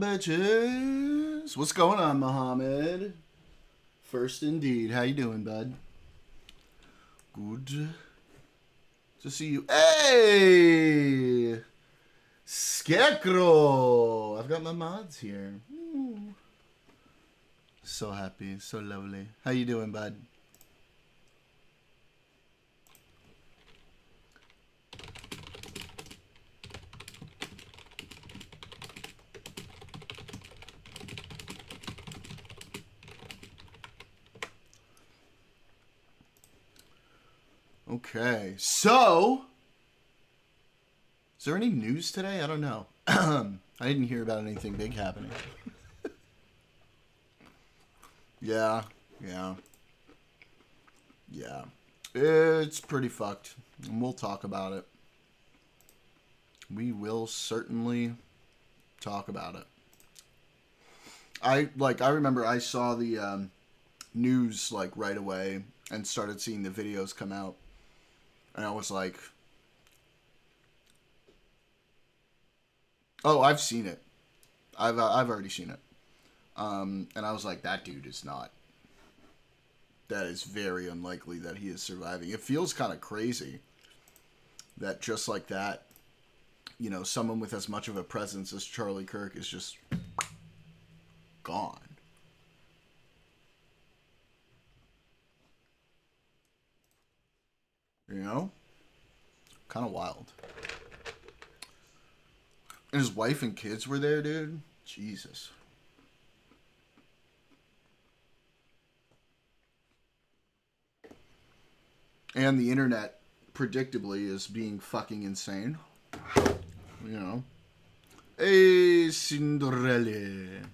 bitches? What's going on, Muhammad? First indeed. How you doing, bud? Good to see you. Hey! Scarecrow! I've got my mods here. Ooh. So happy. So lovely. How you doing, bud? Okay, so is there any news today? I don't know. I didn't hear about anything big happening. Yeah. It's pretty fucked, and we'll talk about it. We will certainly talk about it. I remember I saw the news like right away and started seeing the videos come out. And I was like, oh, I've seen it. I've already seen it. And I was like, that dude is not. That is very unlikely that he is surviving. It feels kind of crazy that just like that, you know, someone with as much of a presence as Charlie Kirk is just gone. You know? Kind of wild. And his wife and kids were there, dude. Jesus. And the internet, predictably, is being fucking insane. You know. Hey, Cinderella.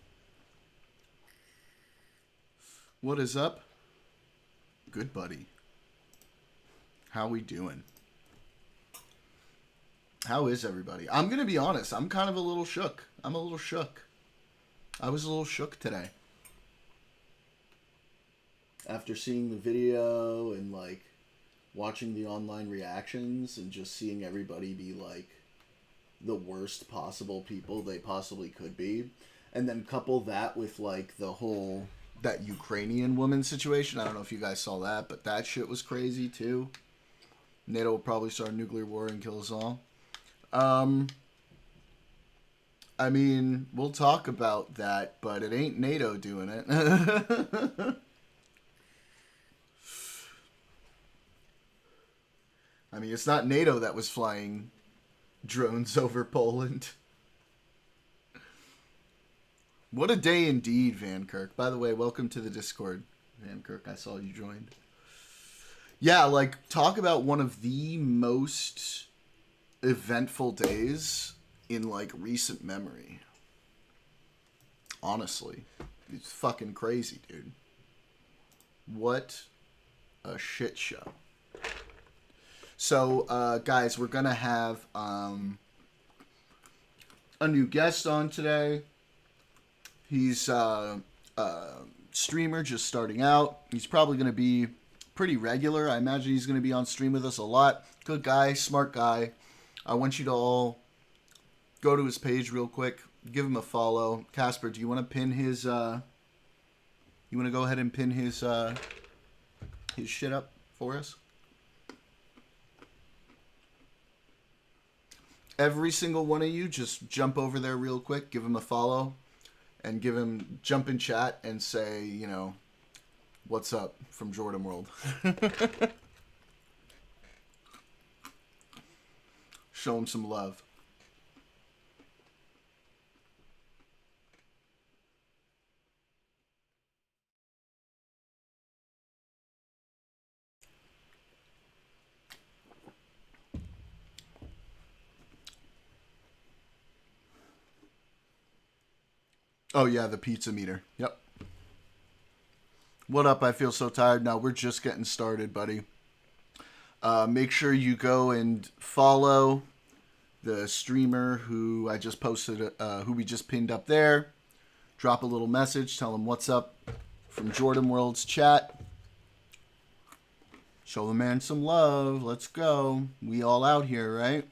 What is up? Good, buddy. How we doing? How is everybody? I'm going to be honest. I'm kind of a little shook. I'm a little shook. I was a little shook today. After seeing the video and, like, watching the online reactions and just seeing everybody be, like, the worst possible people they possibly could be. And then couple that with, like, the whole, that Ukrainian woman situation. I don't know if you guys saw that, but that shit was crazy, too. NATO will probably start a nuclear war and kill us all. I mean, we'll talk about that, but it ain't NATO doing it. I mean, it's not NATO that was flying drones over Poland. What a day indeed, Van Kirk. By the way, welcome to the Discord, Van Kirk. I saw you joined. Yeah, like, talk about one of the most eventful days in, like, recent memory. Honestly. It's fucking crazy, dude. What a shit show. So, guys, we're gonna have a new guest on today. He's a streamer just starting out. He's probably gonna be pretty regular. I imagine he's gonna be on stream with us a lot. Good guy, smart guy. I want you to all go to his page real quick. Give him a follow. Casper, do you want to pin his? You want to go ahead and pin his shit up for us? Every single one of you, just jump over there real quick. Give him a follow, and jump in chat and say, you know, what's up from Jordan World. Show him some love. Oh yeah, the pizza meter. Yep. What up? I feel so tired now. We're just getting started, buddy. Make sure you go and follow the streamer who I just posted, who we just pinned up there. Drop a little message. Tell him what's up from Jordan World's chat. Show the man some love. Let's go. We all out here, right?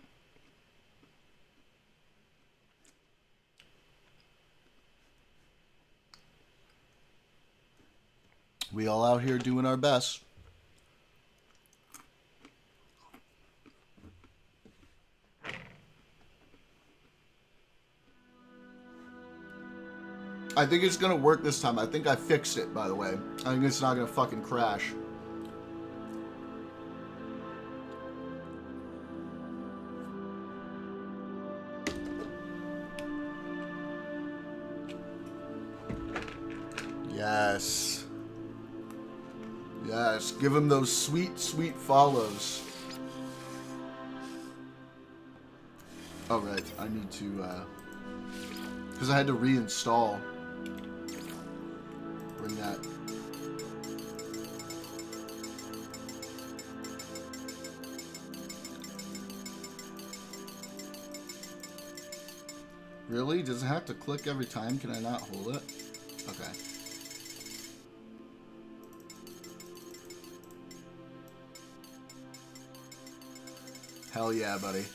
We all out here doing our best. I think it's gonna work this time. I think I fixed it, by the way. I think it's not gonna fucking crash. Yes. Yes. Give him those sweet, sweet follows. Oh, right. I need to, because I had to reinstall. Bring that. Really? Does it have to click every time? Can I not hold it? Okay. Hell yeah, buddy.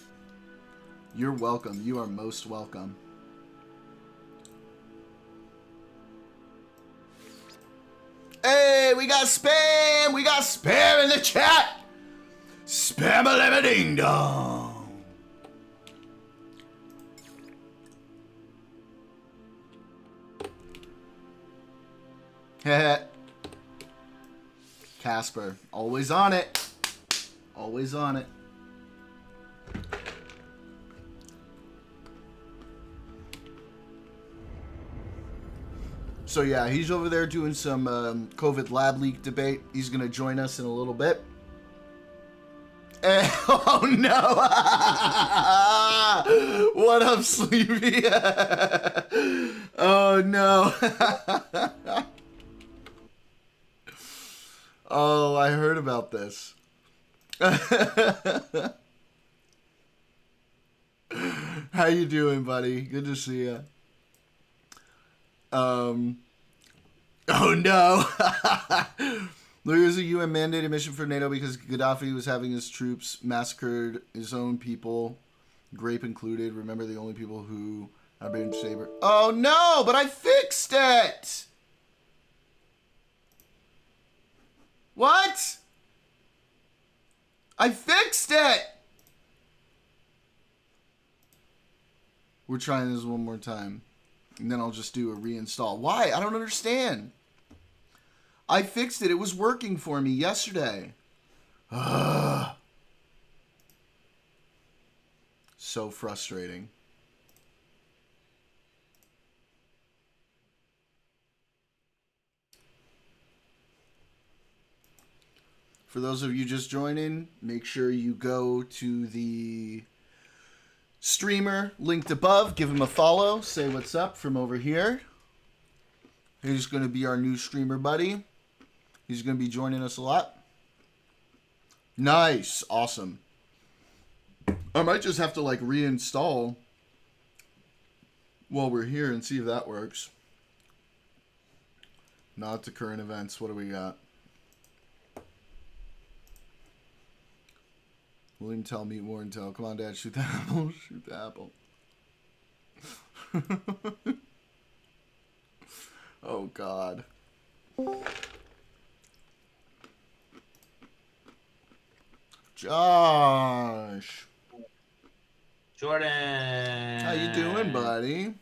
You're welcome. You are most welcome. Hey, we got spam! We got spam in the chat! Spam-a-lim-a-ding-dong! Casper, always on it. Always on it. So yeah, he's over there doing some COVID lab leak debate. He's going to join us in a little bit. Oh no! What up, Sleepy? Oh no! Oh, I heard about this. How you doing, buddy? Good to see you. Oh no! There's a UN mandated mission for NATO because Gaddafi was having his troops massacred his own people, Grape included. Remember, the only people who have been saber. Oh no! But I fixed it. What? I fixed it. We're trying this one more time. And then I'll just do a reinstall. Why? I don't understand. I fixed it. It was working for me yesterday. Ugh. So frustrating. For those of you just joining, make sure you go to the streamer linked above. Give him a follow. Say what's up from over here. He's going to be our new streamer buddy. He's going to be joining us a lot. Nice. Awesome. I might just have to like reinstall while we're here and see if that works. Not the current events. What do we got? William Tell, meet Warren Tell. Come on, Dad. Shoot the apple. Shoot the apple. Oh, God. Josh. Jordan. How you doing, buddy?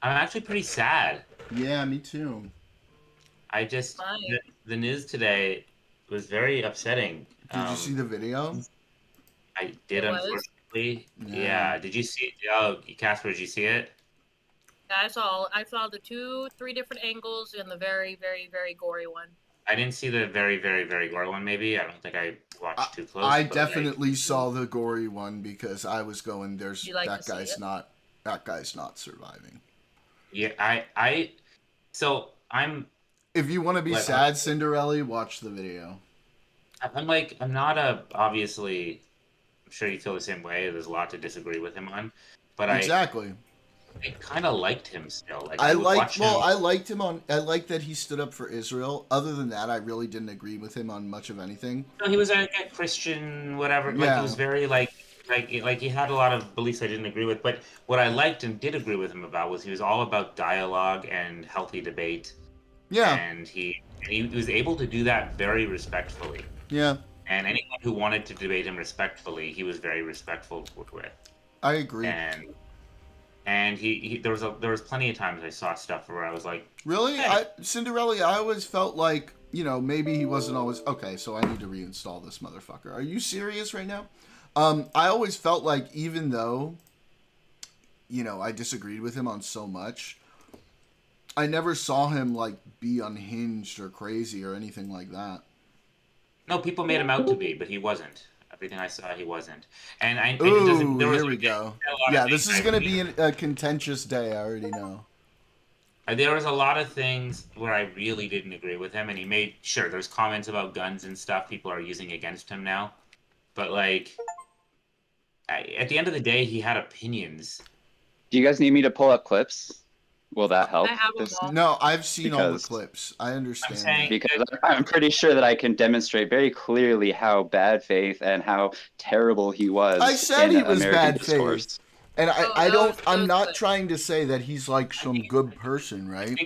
I'm actually pretty sad. Yeah, me too. I just the news today was very upsetting. Did you see the video? I did, unfortunately. Yeah. Did you see? Oh, Casper, did you see it? Yeah, I saw the 3 different angles and the very, very, very gory one. I didn't see the very, very, very gory one. Maybe I don't think I watched too close. I definitely saw the gory one because I was going. There's like that guy's not. That guy's not surviving. Yeah, So I'm. If you want to be sad, Cinderella, watch the video. I'm not obviously. I'm sure you feel the same way. There's a lot to disagree with him on, but exactly. I kind of liked him still. Like I liked him on. I liked that he stood up for Israel. Other than that, I really didn't agree with him on much of anything. No, he was a Christian, whatever. Yeah. Like he was very like he had a lot of beliefs I didn't agree with. But what I liked and did agree with him about was he was all about dialogue and healthy debate. Yeah. And he was able to do that very respectfully. Yeah. And anyone who wanted to debate him respectfully, he was very respectful with. I agree. And there was plenty of times I saw stuff where I was like, Really? hey. Cinderella, I always felt like, maybe he wasn't always... Okay, so I need to reinstall this motherfucker. Are you serious right now? I always felt like even though, I disagreed with him on so much, I never saw him, like, be unhinged or crazy or anything like that. No, people made him out to be, but he wasn't. Everything I saw, he wasn't. And Ooh, here we go. Yeah, this is going to be a contentious day, I already know. There was a lot of things where I really didn't agree with him, and he made... Sure, there's comments about guns and stuff people are using against him now. But, like, at the end of the day, he had opinions. Do you guys need me to pull up clips? Will that help? I have them all. No, I've seen all the clips. I understand. saying- Because I'm pretty sure that I can demonstrate very clearly how bad faith and how terrible he was. I said in he was American bad discourse. faith. And I'm not good. trying to say that he's like some good person, right?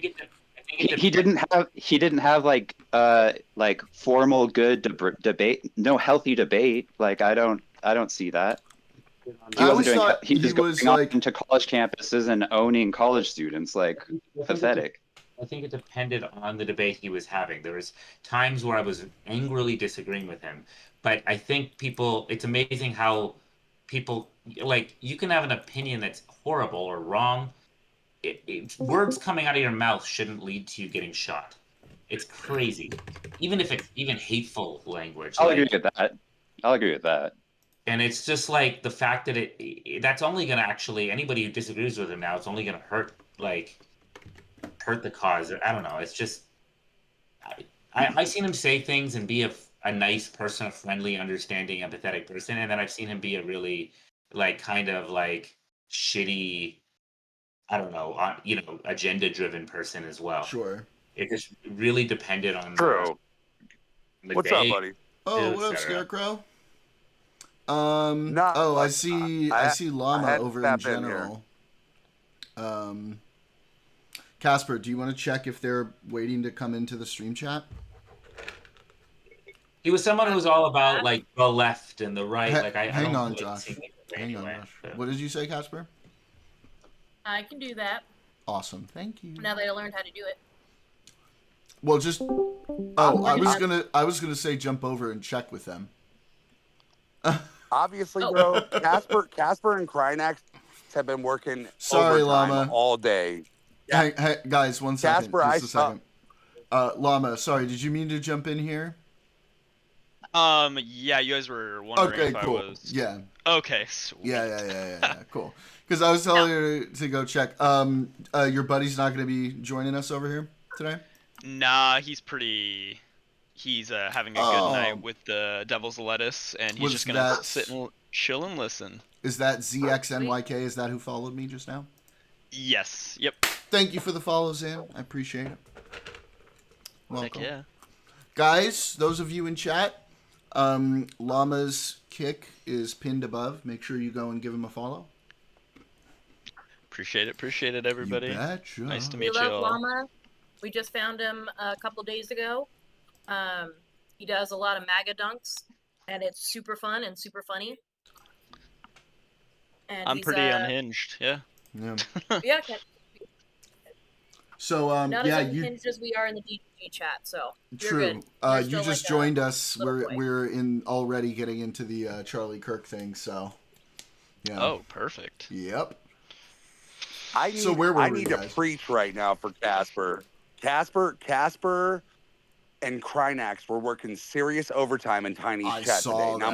He didn't have like formal good debate, no healthy debate. Like I don't see that. He I wasn't always doing. thought He he was was going like... into college campuses and owning college students. Like pathetic. I think it depended on the debate he was having. There was times where I was angrily disagreeing with him, but I think it's amazing how people, like, you can have an opinion that's horrible or wrong. Words coming out of your mouth shouldn't lead to you getting shot. It's crazy. Even if it's even hateful language. I'll agree with that. And it's just like the fact that that's only going to actually, anybody who disagrees with him now, it's only going to hurt the cause. I don't know. It's just, I seen him say things and be a nice person, a friendly, understanding, empathetic person. And then I've seen him be a really kind of shitty, I don't know, agenda driven person as well. Sure. It just really depended on True. the What's day. up, buddy? Oh, what up, etc. Scarecrow? Not I much. see I Llama had to over in step in here. general. Casper, do you want to check if they're waiting to come into the stream chat? He was someone who was all about the left and the right. Hang on, really Josh. see it Hang on, anyway, Josh. but- What did you say, Casper? I can do that Awesome, thank you. now that I learned how to do it. Well, just I was gonna say jump over and check with them. Obviously, Oh. bro, Casper and Krynax have been working Sorry, overtime Llama. all day. Hey, guys, one second. Casper, Just a second. Llama, sorry, did you mean to jump in here? Yeah, you guys were wondering Okay, if cool. I was. Yeah. Okay, sweet. Yeah, cool. Because I was telling her to go check. Your buddy's not going to be joining us over here today? Nah, he's having a good night with the Devil's Lettuce, and he's Was just gonna that- sit and chill and listen. Is that ZXNYK? Is that who followed me just now? Yes. Yep. Thank you for the follow, Zan. I appreciate it. Heck Welcome. yeah. Guys, those of you in chat, Llama's kick is pinned above. Make sure you go and give him a follow. Appreciate it, everybody. You betcha. Nice to We meet you love all. Llama. We just found him a couple days ago. He does a lot of MAGA dunks, and it's super fun and super funny. And I'm he's, pretty unhinged. Yeah. Yeah. Yeah, okay. So, Not yeah, as you... unhinged as we are in the DG chat, so you're True. good. You're You still just like a joined us. little boy. We're already getting into the Charlie Kirk thing. So, yeah. Oh, perfect. Yep. I So where were I we, need to guys? preach right now for Casper. Casper and Krynax were working serious overtime in Tiny's I chat saw today. that.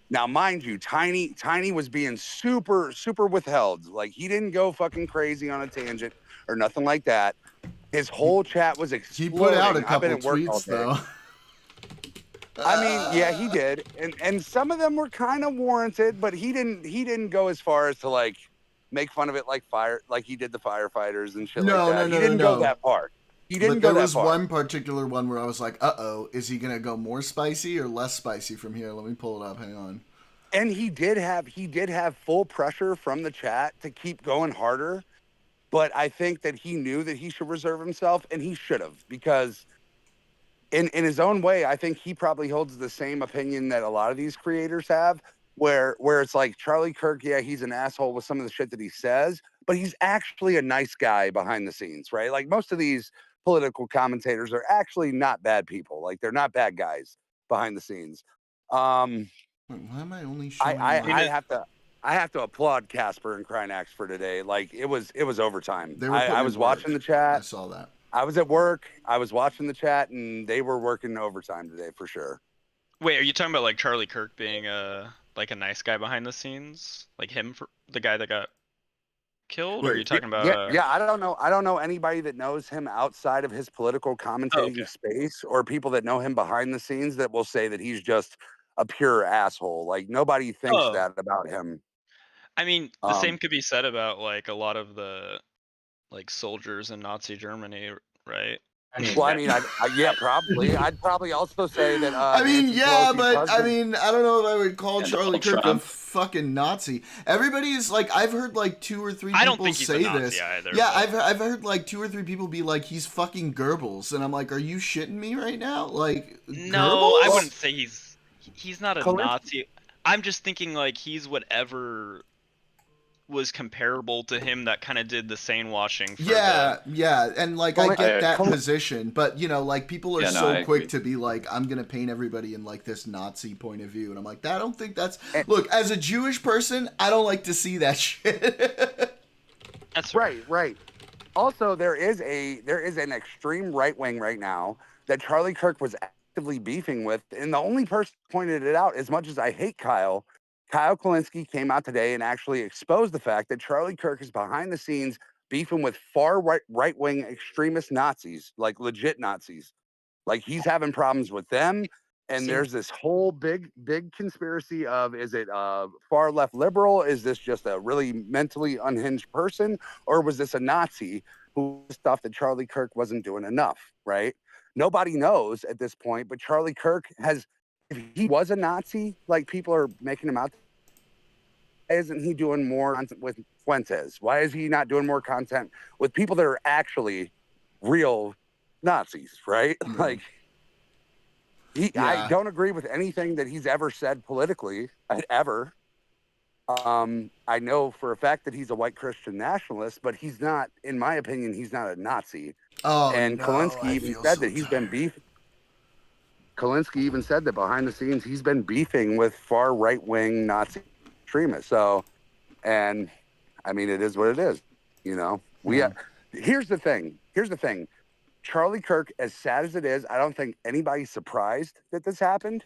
Now mind you, Tiny was being super withheld. Like he didn't go fucking crazy on a tangent or nothing like that. His whole chat was He exploding. put out a I've couple been at work all tweets day. though. I mean, yeah, he did, and some of them were kind of warranted, but he didn't go as far as to like make fun of it like he did the firefighters and shit No, like that. no, He didn't no. go that far. He But didn't go there that was far. one particular one where I was like, "Uh-oh, is he gonna go more spicy or less spicy from here?" Let me pull it up. Hang on. And he did have full pressure from the chat to keep going harder, but I think that he knew that he should reserve himself, and he should have, because in his own way, I think he probably holds the same opinion that a lot of these creators have, where it's like Charlie Kirk, yeah, he's an asshole with some of the shit that he says, but he's actually a nice guy behind the scenes, right? Like most of these political commentators are actually not bad people. Like they're not bad guys behind the scenes. Wait, why am I only showing? I have to applaud Casper and Krynax for today. Like it was overtime. They were I was watching the chat. I saw that. I was at work. I was watching the chat, and they were working overtime today for sure. Wait, are you talking about like Charlie Kirk being like a nice guy behind the scenes, like him, for the guy that got killed? Or are you talking about? Yeah. I don't know. I don't know anybody that knows him outside of his political commentating space, or people that know him behind the scenes that will say that he's just a pure asshole. Like nobody thinks that about him. I mean, the same could be said about like a lot of the like soldiers in Nazi Germany, right? I mean, Well, I mean, yeah, probably. I'd probably also say that. I mean, Nancy yeah, Pelosi's but I husband- mean, I don't know if I would call And Charlie Donald Kirk a Trump. fucking Nazi. Everybody is like, I've heard like 2 or 3 I don't people think he's say a Nazi this. either. Yeah, but- I've heard like 2 or 3 people be like, he's fucking Goebbels, and I'm like, are you shitting me right now? Like, No, I Goebbels? wouldn't say he's not a Colin- Nazi. I'm just thinking like he's whatever was comparable to him that kind of did the sane washing. For Yeah, and like I Colin- get that Colin- position, but you know, like people are Yeah, no, so I quick agree. to be like, I'm gonna paint everybody in like this Nazi point of view, and I'm like, I don't think that's. And- Look, as a Jewish person, I don't like to see that shit. That's fair. Right. Also, there is an extreme right wing right now that Charlie Kirk was actively beefing with, and the only person who pointed it out, as much as I hate Kyle Kalinske came out today and actually exposed the fact that Charlie Kirk is behind the scenes beefing with far right wing extremist Nazis, like legit Nazis. Like he's having problems with them. And there's this whole big conspiracy of, is it far left liberal? Is this just a really mentally unhinged person? Or was this a Nazi who thought that Charlie Kirk wasn't doing enough, right? Nobody knows at this point, but Charlie Kirk has, if he was a Nazi, like people are making him out, why isn't he doing more content with Fuentes? Why is he not doing more content with people that are actually real Nazis, right? Mhm. Like, I Yeah. don't agree with anything that he's ever said politically, ever. I know for a fact that he's a white Christian nationalist, but he's not, in my opinion, he's not a Nazi. Oh, And no, Kalinske I even feel said so that he's been tired. beefing. Kalinske even said that behind the scenes he's been beefing with far right wing Nazi extremists. So, and I mean, it is what it is. You know, here's the thing. Charlie Kirk, as sad as it is, I don't think anybody's surprised that this happened.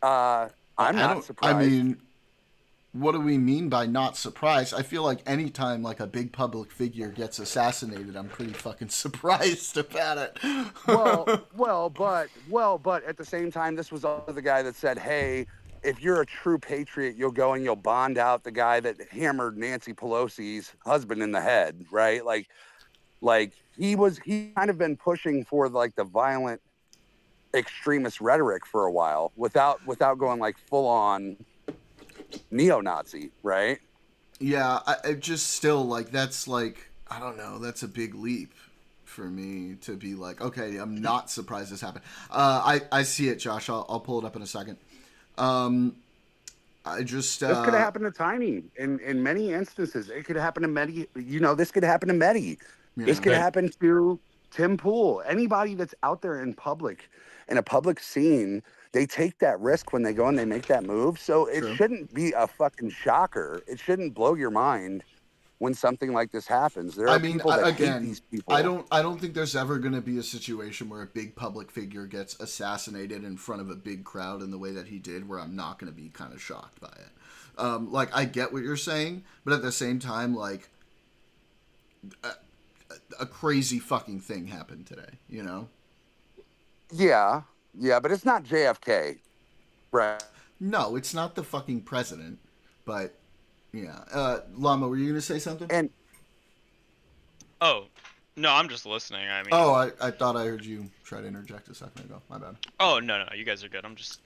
I'm not surprised. I mean, what do we mean by not surprised? I feel like anytime like a big public figure gets assassinated, I'm pretty fucking surprised about it. but at the same time, this was also the guy that said, "Hey, if you're a true patriot, you'll go and you'll bond out the guy that hammered Nancy Pelosi's husband in the head," right? Like he kind of been pushing for like the violent extremist rhetoric for a while without going like full on neo-Nazi, right? Yeah, I just still like that's like I don't know. That's a big leap for me to be like, okay, I'm not surprised this happened. I see it, Josh. I'll pull it up in a second. I just This could have happened to Tiny in many instances. It could happen to Medi. You know, this could happen to Medi. This could happen to Tim Pool. Anybody that's out there in public, in a public scene, they take that risk when they go and they make that move. So it True. shouldn't be a fucking shocker. It shouldn't blow your mind when something like this happens. There are people that hate these people. I don't think there's ever going to be a situation where a big public figure gets assassinated in front of a big crowd in the way that he did, where I'm not going to be kind of shocked by it. Like I get what you're saying, but at the same time, like a crazy fucking thing happened today, you know? Yeah, but it's not JFK, right? No, it's not the fucking president, but yeah. Llama, were you going to say something? And Oh, no, I'm just listening. I mean. Oh, I thought I heard you try to interject a second ago. My bad. Oh no, you guys are good. I'm just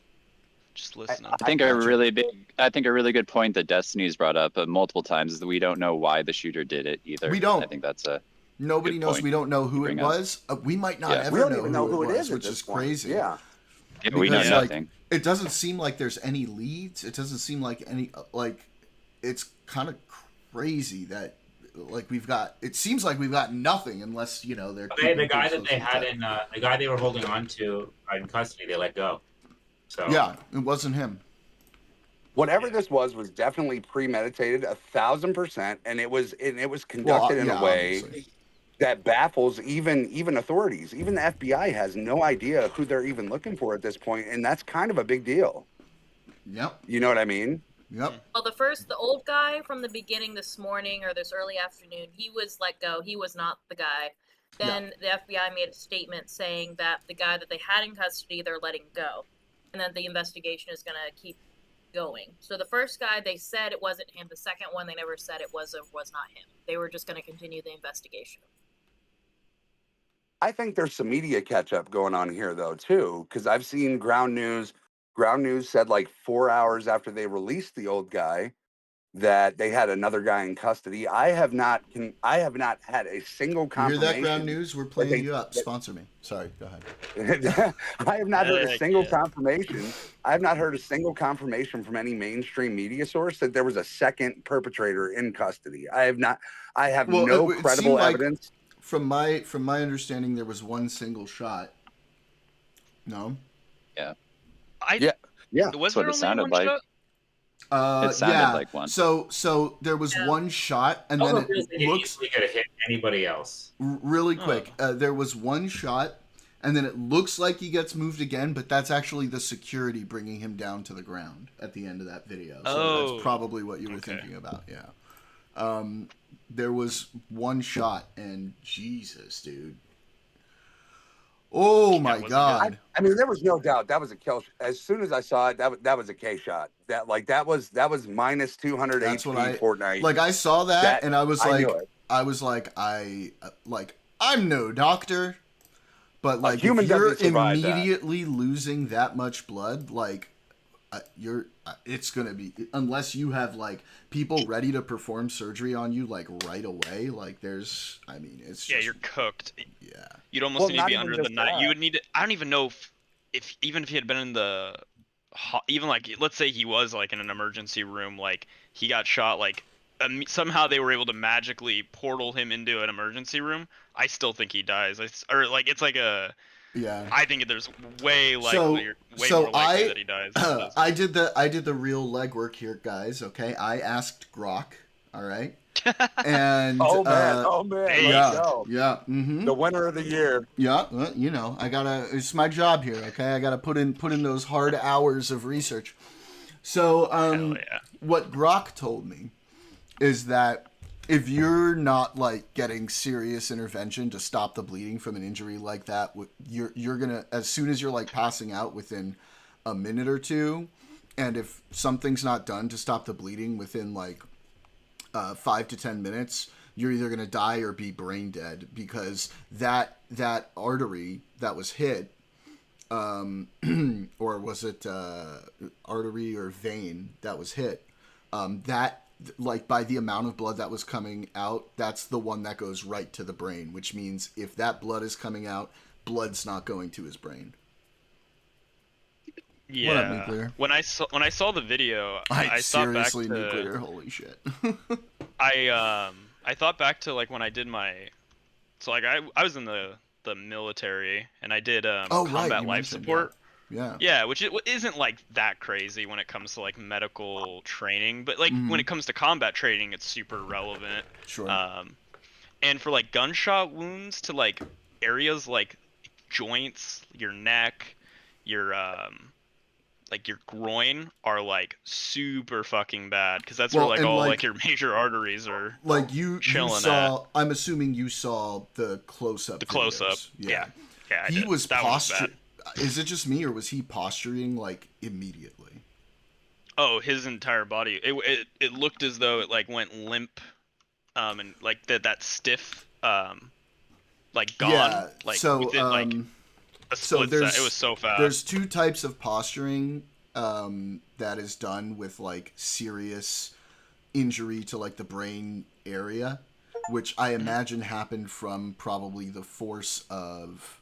Just listening. I think a really good point that Destiny's brought up multiple times is that we don't know why the shooter did it either. We don't. I think that's a Nobody good knows. point We don't know who to it bring up. was. We might not Yeah. ever We don't even know who it was, is, at which this is point. crazy. Yeah. Yeah, we know Because, nothing. It doesn't seem like there's any leads. It doesn't seem like any it's kind of crazy that we've got. It seems like we've got nothing unless they're. The guy that they had in the guy they were holding on to in custody, they let go. So Yeah, it wasn't him. Whatever this was definitely premeditated, 1,000%, and it was conducted in a way obviously. that baffles even authorities. Even the FBI has no idea who they're even looking for at this point, and that's kind of a big deal. Yep. You know what I mean? Yep. Well, the old guy from the beginning this morning or this early afternoon, he was let go. He was not the guy. Then the FBI made a statement saying that the guy that they had in custody, they're letting go, and that the investigation is going to keep going. So the first guy, they said it wasn't him. The second one, they never said it was not him. They were just going to continue the investigation. I think there's some media catch up going on here though too, because I've seen ground news. Ground news said like 4 hours after they released the old guy that they had another guy in custody. I have not had a single You hear confirmation. that, Ground News? We're playing you up. Sponsor me. Sorry. Go ahead. I have not heard a single Yeah. confirmation. I have not heard a single confirmation from any mainstream media source that there was a second perpetrator in custody. I have not. I have Well, no it credible seemed like- evidence. From my understanding, there was one single shot. No. Yeah. Was That's what there it only sounded one like. shot? It sounded yeah. like one. So there was Yeah. one shot, and All then the real thing it is looks easily could have hit anybody else. really quick. There was one shot, and then it looks like he gets moved again, but that's actually the security bringing him down to the ground at the end of that video. So that's probably what you were okay. thinking about. Yeah. There was one shot, and Jesus, dude. Oh my wasn't God. I mean, there was no doubt that was a kill. As soon as I saw it, that was a K shot. That was minus 200 That's HP what I Fortnite. like. I saw that, and I was I like, knew it. I'm no doctor, but like, human if you're doesn't survive that. immediately losing that much blood, like, it's gonna be, unless you have like people ready to perform surgery on you like right away. Like, it's Yeah, just, you're cooked. yeah. You'd almost Well, need to not be even under just the knife. that. You would need to. I don't even know if even if he had been in the, even like let's say he was like in an emergency room, like he got shot, like somehow they were able to magically portal him into an emergency room. I still think he dies. Or like it's like a. Yeah. I think there's way more likely that he dies. than this. I did the real legwork here, guys. Okay, I asked Grok. All right, and Oh man, hey. let's yeah, go. yeah, mm-hmm. The winner of the year. Yeah, well, it's my job here, okay? I gotta put in those hard hours of research. So, Hell yeah. what Grok told me is that if you're not like getting serious intervention to stop the bleeding from an injury like that, you're gonna, as soon as you're like passing out within a minute or two, and if something's not done to stop the bleeding within like 5 to 10 minutes, you're either going to die or be brain dead, because that artery that was hit, or was it artery or vein that was hit, that, like, by the amount of blood that was coming out, that's the one that goes right to the brain, which means if that blood is coming out, blood's not going to his brain. Yeah. What up, Nuclear? When I saw the video, I thought back seriously, to Nuclear, holy shit. I thought back to like when I did I was in the military and I did combat you life mentioned, support. Yeah. Yeah, which isn't like that crazy when it comes to like medical training, but like when it comes to combat training, it's super relevant. Sure. And for like gunshot wounds to like areas like joints, your neck, your like your groin are like super fucking bad, because that's where like all like your major arteries are. Like you chilling saw. I'm assuming you saw the close-up. The close-up. videos. Yeah, I He did. was That was posturing. Is it just me, or was he posturing like immediately? Oh, his entire body. It looked as though it like went limp, and like that stiff, like gone. Yeah. Like So within like a so split there's second. It was so fast. There's two types of posturing that is done with like serious injury to like the brain area, which I imagine happened from probably the force of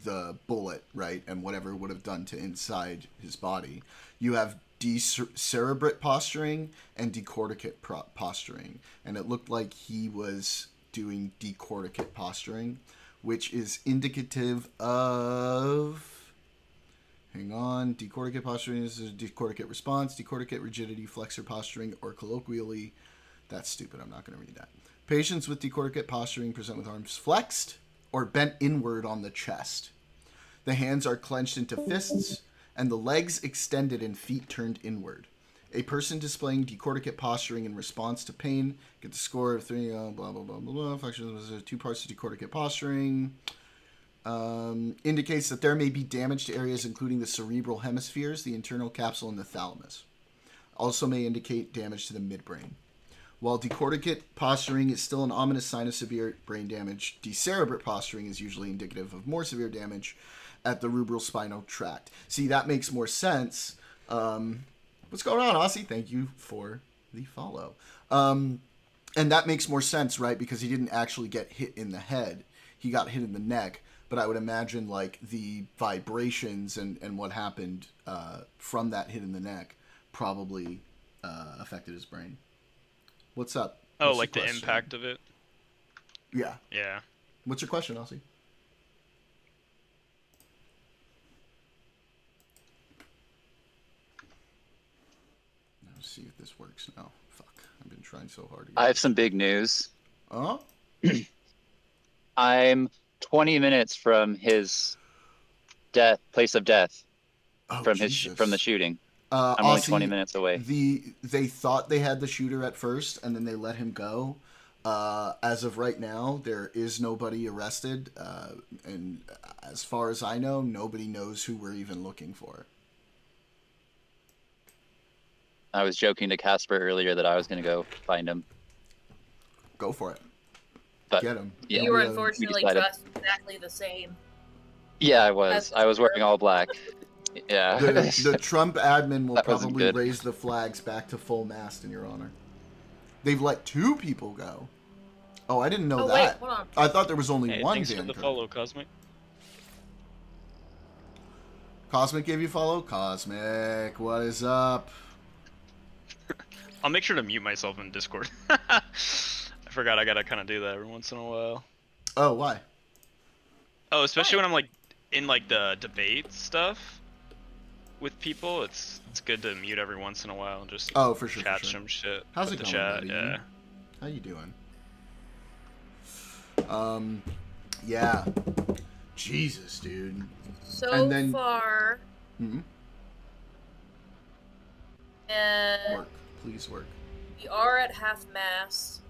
the bullet, right, and whatever it would have done to inside his body. You have decerebrate posturing and decorticate posturing, and it looked like he was doing decorticate posturing, which is indicative of... Hang on. Decorticate posturing is a decorticate response, decorticate rigidity, flexor posturing, or colloquially... That's stupid. I'm not going to read that. Patients with decorticate posturing present with arms flexed or bent inward on the chest. The hands are clenched into fists, and the legs extended and feet turned inward. A person displaying decorticate posturing in response to pain gets a score of 3, blah, blah, blah, blah, blah. Flexion, there's 2 parts to decorticate posturing. Indicates that there may be damage to areas including the cerebral hemispheres, the internal capsule, and the thalamus. Also may indicate damage to the midbrain. While decorticate posturing is still an ominous sign of severe brain damage, decerebrate posturing is usually indicative of more severe damage at the rubral spinal tract. See, that makes more sense. What's going on, Aussie? Thank you for the follow. And that makes more sense, right? Because he didn't actually get hit in the head. He got hit in the neck. But I would imagine, like, the vibrations and what happened from that hit in the neck probably affected his brain. What's up? Oh, What's like your the question? impact of it? Yeah. Yeah. What's your question, Aussie? Let's see if this works now. Fuck. I've been trying so hard to get I have some big news. Oh? I'm 20 minutes from his place of death, Oh, from Jesus. from the shooting. I'm only 20 Aussie, minutes away. They thought they had the shooter at first, and then they let him go. As of right now, there is nobody arrested, and as far as I know, nobody knows who we're even looking for. I was joking to Casper earlier that I was going to go find him. Go for it. But Get him. yeah, You were We unfortunately decided- dressed exactly the same. yeah, I was. I was wearing all black. Yeah. The Trump admin will That wasn't probably good. raise the flags back to full mast in your honor. They've let 2 people go. Oh, I didn't know Oh wait, that. hold on. I thought there was only Hey, one. thanks for Dan the Kirk. follow, Cosmic. Cosmic gave you a follow? Cosmic, what is up? I'll make sure to mute myself in Discord. I forgot I gotta kind of do that every once in a while. Oh, why? Oh, especially when I'm like in like the debate stuff with people. It's good to mute every once in a while and just Oh, for sure. chat For sure. some shit. How's with it the going, chat? buddy? Yeah. How you doing? Yeah. Jesus, dude. So And then- far, Hmm. Work. Please work. we are at half mast.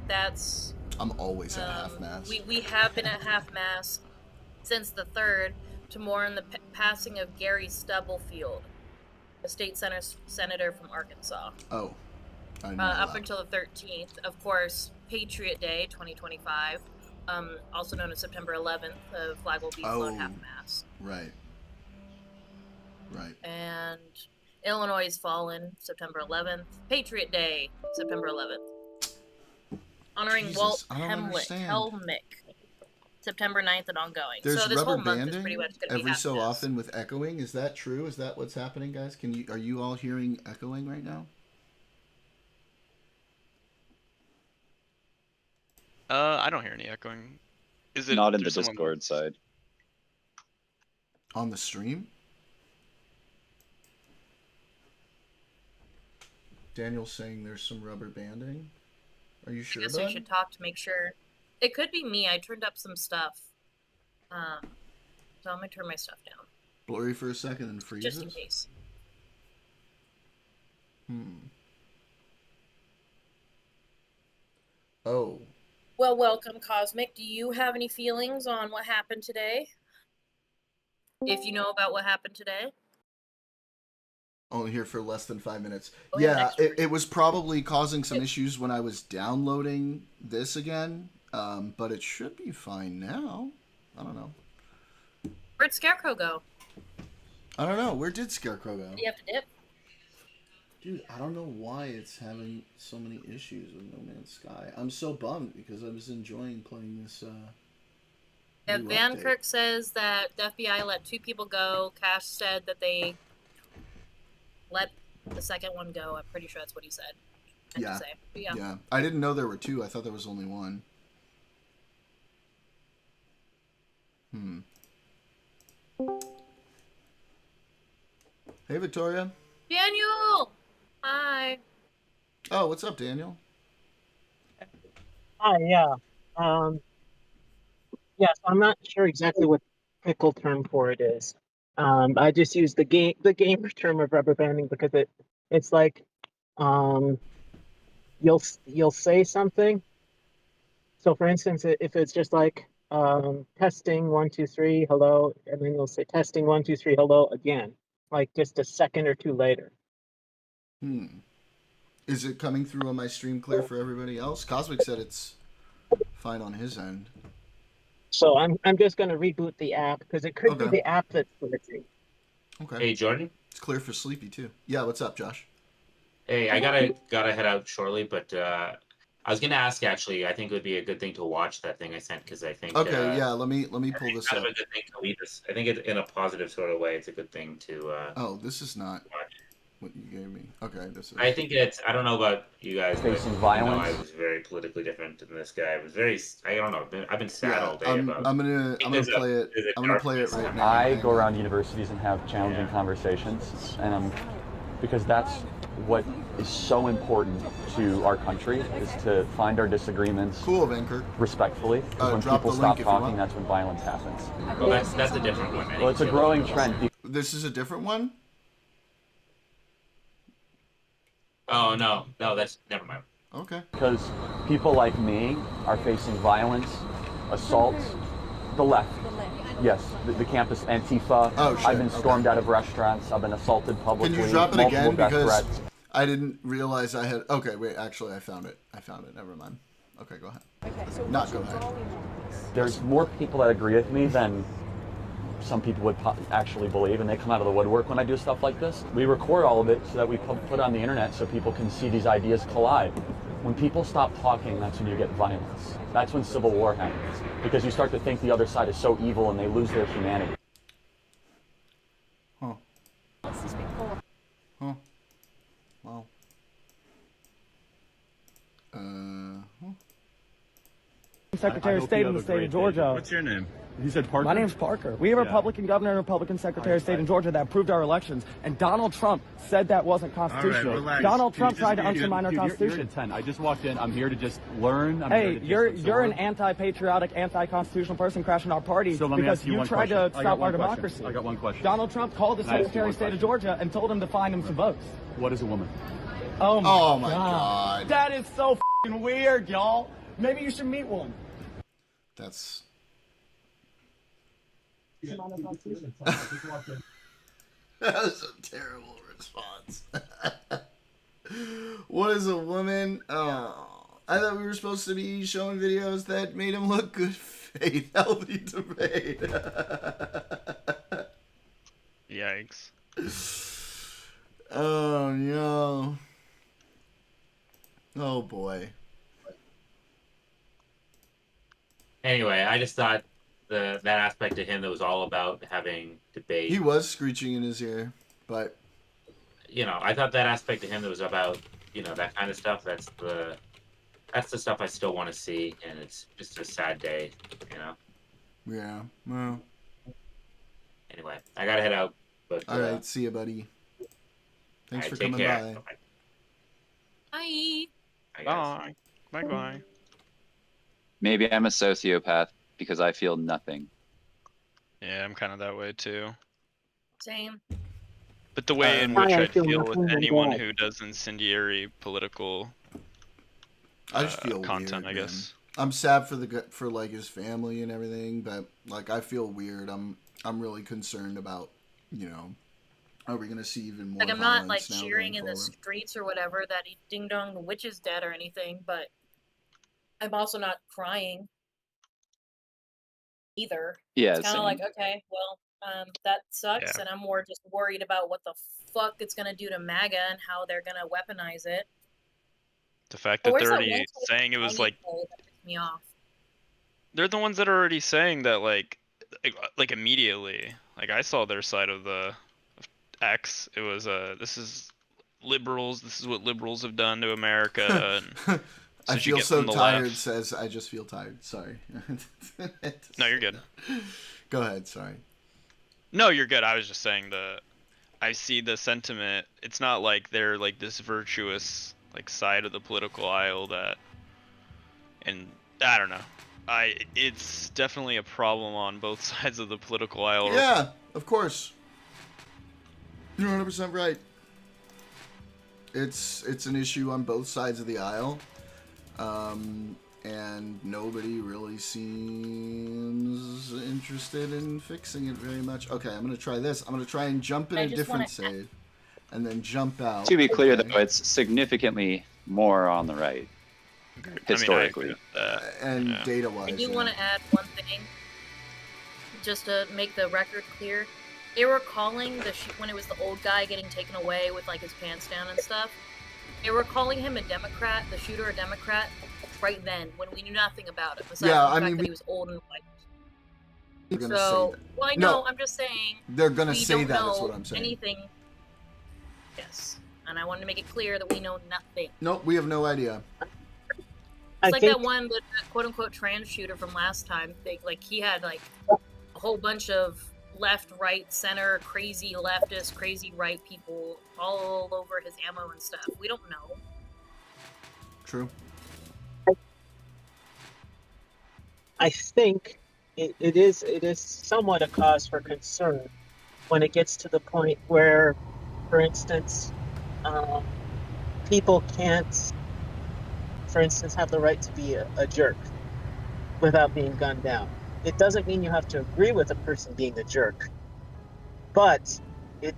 That's I'm always at half mast. we have been at half mast since the 3rd to mourn the passing of Gary Stubblefield, a state senator from Arkansas. Oh. I know Up that. until the 13th, of course, Patriot Day 2025, also known as September 11th, the flag will be flown Oh. half mast. Right. Right. And Illinois has fallen September 11th. Patriot Day, September 11th. Honoring Jesus, Walt I don't understand. Helmick, September 9th and ongoing. There's so this rubber whole month is banding pretty much going to be every half so mast. often with echoing. Is that true? Is that what's happening, guys? Are you all hearing echoing right now? I don't hear any echoing. Is it Not in through the someone- Discord side. On the stream? Daniel's saying there's some rubber banding. Are you I sure, guess we bud? should talk to make sure. It could be me. I turned up some stuff. So I'm going to turn my stuff down. Blurry for a second and freezes? Just in case. Oh. Well, welcome, Cosmic. Do you have any feelings on what happened today? If you know about what happened today? Only here for less than 5 minutes. Oh, yeah, Yeah, next it was probably causing some issues when I was downloading this again, but it should be fine now. I don't know. Where'd Scarecrow go? I don't know. Where did Scarecrow go? You have to dip. Dude, I don't know why it's having so many issues with No Man's Sky. I'm so bummed because I was enjoying playing this. Yeah, New Van update. Kirk says that the FBI let 2 people go. Cash said that they let the second one go. I'm pretty sure that's what he said. Yeah. Say. Yeah. Yeah. I didn't know there were 2. I thought there was only 1. Hey, Victoria. Daniel! Hi. Oh, what's up, Daniel? Hi, yeah. Yes, I'm not sure exactly what technical term for it is. I just use the gamer term of rubber banding because it's like you'll say something. So for instance, if it's just like testing 1 2 3 hello, and then you'll say testing 1 2 3 hello again, like just a second or 2 later. Is it coming through on my stream clear for everybody else? Cosmic said it's fine on his end. So I'm just gonna reboot the app because it could be Okay. the app that's glitching. Okay. Hey, Jordan. It's clear for Sleepy too. Yeah, what's up, Josh? Hey, I gotta head out shortly, but I was gonna ask actually. I think it would be a good thing to watch that thing I sent because I think. Okay, yeah. Let me pull it's this kind up. of a good thing to lead this. I think it in a positive sort of way. It's a good thing to. Oh, this is not watch. what you gave me. Okay, this is. I think it's. I don't know about you guys. Facing but, violence. I was very politically different than this guy. I was very. I don't know. I've been sad Yeah, all day I'm about. gonna play it. I'm gonna play it right now. I Hang go on. around universities and have challenging conversations, and because that's what is so important to our country is to find our disagreements Cool, Vancouver. respectfully. Because when drop people the stop link if you want. talking, that's when violence happens. Well, that's a different one. Well, it's a growing trend. This is a different one. Oh no, that's never mind. Okay. Because people like me are facing violence, assaults, the left. Yes, the campus Antifa. Oh, shit, I've been stormed okay. out of restaurants. I've been assaulted publicly. Can you drop it multiple again death because threats. I didn't realize I had. Okay, wait. Actually, I found it. Never mind. Okay, go ahead. Okay, so Not what's go your ahead. volume on this? There's more people that agree with me than some people would actually believe, and they come out of the woodwork when I do stuff like this. We record all of it so that we put it on the internet so people can see these ideas collide. When people stop talking, that's when you get violence. That's when civil war happens, because you start to think the other side is so evil and they lose their humanity. Huh. What's this big pull? Huh. Wow. Huh. Secretary of State in the state of Georgia. What's your name? He said Parker? My name's Parker. We have a Republican governor and Republican Secretary of State in Georgia that approved our elections, and Donald Trump said that wasn't constitutional. relax. Donald Can Trump you tried just- to undermine our Dude, Constitution. You're at 10. I just walked in. I'm here to just learn. Hey, you're an anti-patriotic, anti-constitutional person crashing our party So let me because ask you you one tried question. to I got stop our one question. democracy. I got one question. Donald Trump called the Can I ask you Secretary one of State of question? Georgia and told him to find him some votes. What is a woman? Oh Oh my God. That is so f***ing weird, y'all. Maybe you should meet one. That's. That was a terrible response. What is a woman? Oh, I thought we were supposed to be showing videos that made him look good. Faith, healthy debate. Yikes. Oh no. Oh boy. Anyway, I just thought that aspect of him that was all about having debate. He was screeching in his ear, but I thought that aspect of him that was about that kind of stuff. That's the stuff I still want to see, and it's just a sad day. yeah. Well, Anyway, I gotta head out. But all right. See you, buddy. Thanks for take coming care. by. Bye-bye. Hi. Bye, guys. Bye. Bye. Maybe I'm a sociopath because I feel nothing. Yeah, I'm kind of that way too. Same. But the way in Hi, which I I feel feel nothing with and anyone bad. who does incendiary political I just feel content, weird, I man. guess. I'm sad for like his family and everything, but like I feel weird. I'm really concerned about, are we gonna see even more? Like, I'm not like violence now cheering going in the forward? streets or whatever that he ding dong the witch is dead or anything, but I'm also not crying either. Yeah, It's kind same. of like, okay, well, That sucks, Yeah. and I'm more just worried about what the fuck it's gonna do to MAGA and how they're gonna weaponize it. The fact But that where's they're that one already saying it was like that pissed me off? they're the ones that are already saying that like immediately. Like I saw their side of the of X. It was this is liberals. This is what liberals have done to America. And I you feel get so from the tired. left. Says I just feel tired. Sorry. No, you're good. Go ahead. Sorry. No, you're good. I was just saying I see the sentiment. It's not like they're like this virtuous like side of the political aisle and I don't know. It's definitely a problem on both sides of the political aisle. Yeah, of course. You're 100% right. It's an issue on both sides of the aisle, and nobody really seems interested in fixing it very much. Okay, I'm gonna try this. I'm gonna try and jump in a different save, and then jump out. To be clear, though, it's significantly more on the right historically, and data-wise. I do want to add one thing, just to make the record clear. They were calling when it was the old guy getting taken away with like his pants down and stuff. They were calling him a Democrat, the shooter a Democrat, right then when we knew nothing about it. Besides the fact that he was old and white. They're gonna say that. Well, I know. I'm just saying. They're gonna we say don't that. know Is what I'm saying. Anything? Yes, and I wanted to make it clear that we know nothing. Nope, we have no idea. It's like that one, the quote-unquote trans shooter from last time. He had like a whole bunch of left, right, center, crazy leftist, crazy right people all over his ammo and stuff. We don't know. True. I think it is somewhat a cause for concern when it gets to the point where, for instance, people can't, for instance, have the right to be a jerk without being gunned down. It doesn't mean you have to agree with a person being a jerk, but it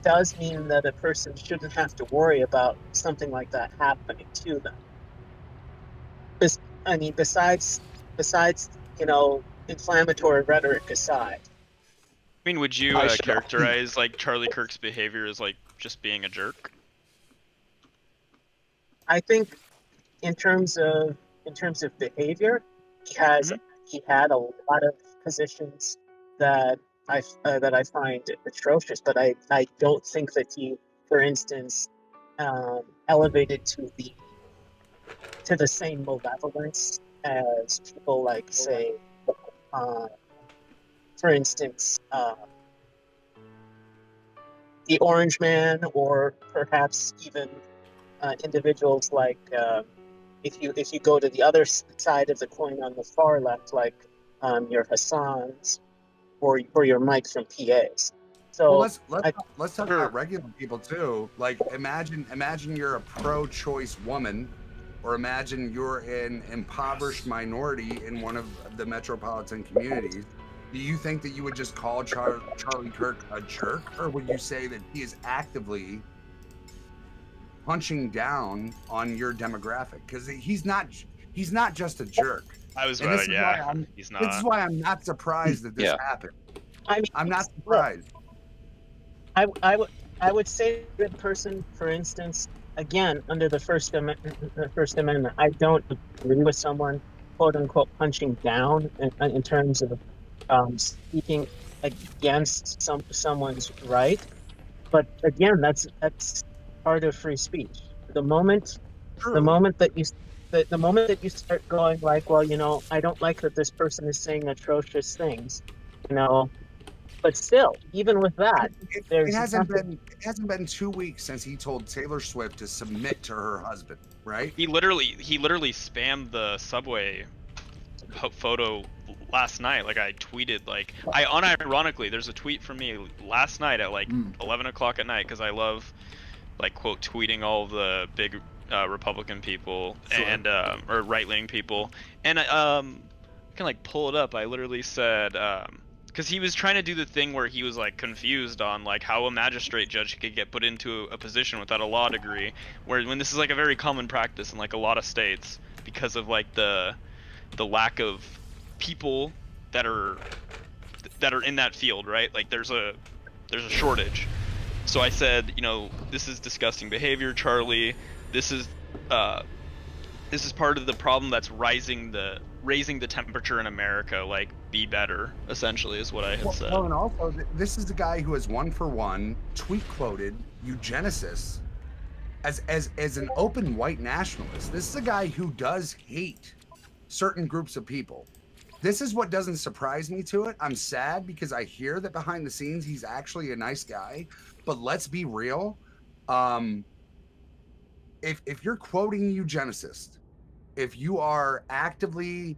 does mean that a person shouldn't have to worry about something like that happening to them. I mean, besides inflammatory rhetoric aside. I mean, would you characterize like Charlie Kirk's behavior as like just being a jerk? I think in terms of behavior, he had a lot of positions that I find atrocious, but I don't think that he, for instance, elevated to the same malevolence as people like, say, for instance, the Orange Man, or perhaps even individuals like, if you go to the other side of the coin on the far left, like your Hassans or your Mike from PAs. So well, let's talk about regular people too. Like imagine you're a pro-choice woman, or imagine you're an impoverished minority in one of the metropolitan communities. Do you think that you would just call Charlie Kirk a jerk, or would you say that he is actively punching down on your demographic? Because he's not just a jerk. He's not. This is why I'm not surprised that this happened. I'm not surprised. I would say that person, for instance, again, under the First Amendment, I don't agree with someone, quote unquote, punching down in terms of speaking against someone's right. But again, that's part of free speech. The moment that you start going like, well, I don't like that this person is saying atrocious things, but still, even with that, it hasn't been 2 weeks since he told Taylor Swift to submit to her husband, right? He literally spammed the subway photo last night. Like I tweeted, like I unironically, there's a tweet from me last night at like 11 o'clock at night, because I love like quote tweeting all the big Republican people and or right-leaning people, and I can like pull it up. I literally said because he was trying to do the thing where he was like confused on like how a magistrate judge could get put into a position without a law degree, when this is like a very common practice in like a lot of states, because of like the lack of people that are that are in that field, right? Like there's a shortage. So I said, you know, this is disgusting behavior, Charlie. This is part of the problem that's raising the temperature in America. Like, be better, essentially, is what I had said. Well, and also, this is the guy who has one-for-one tweet quoted eugenicists as an open white nationalist. This is a guy who does hate certain groups of people. This is what doesn't surprise me to it. I'm sad because I hear that behind the scenes he's actually a nice guy. But let's be real. If you're quoting eugenicist, if you are actively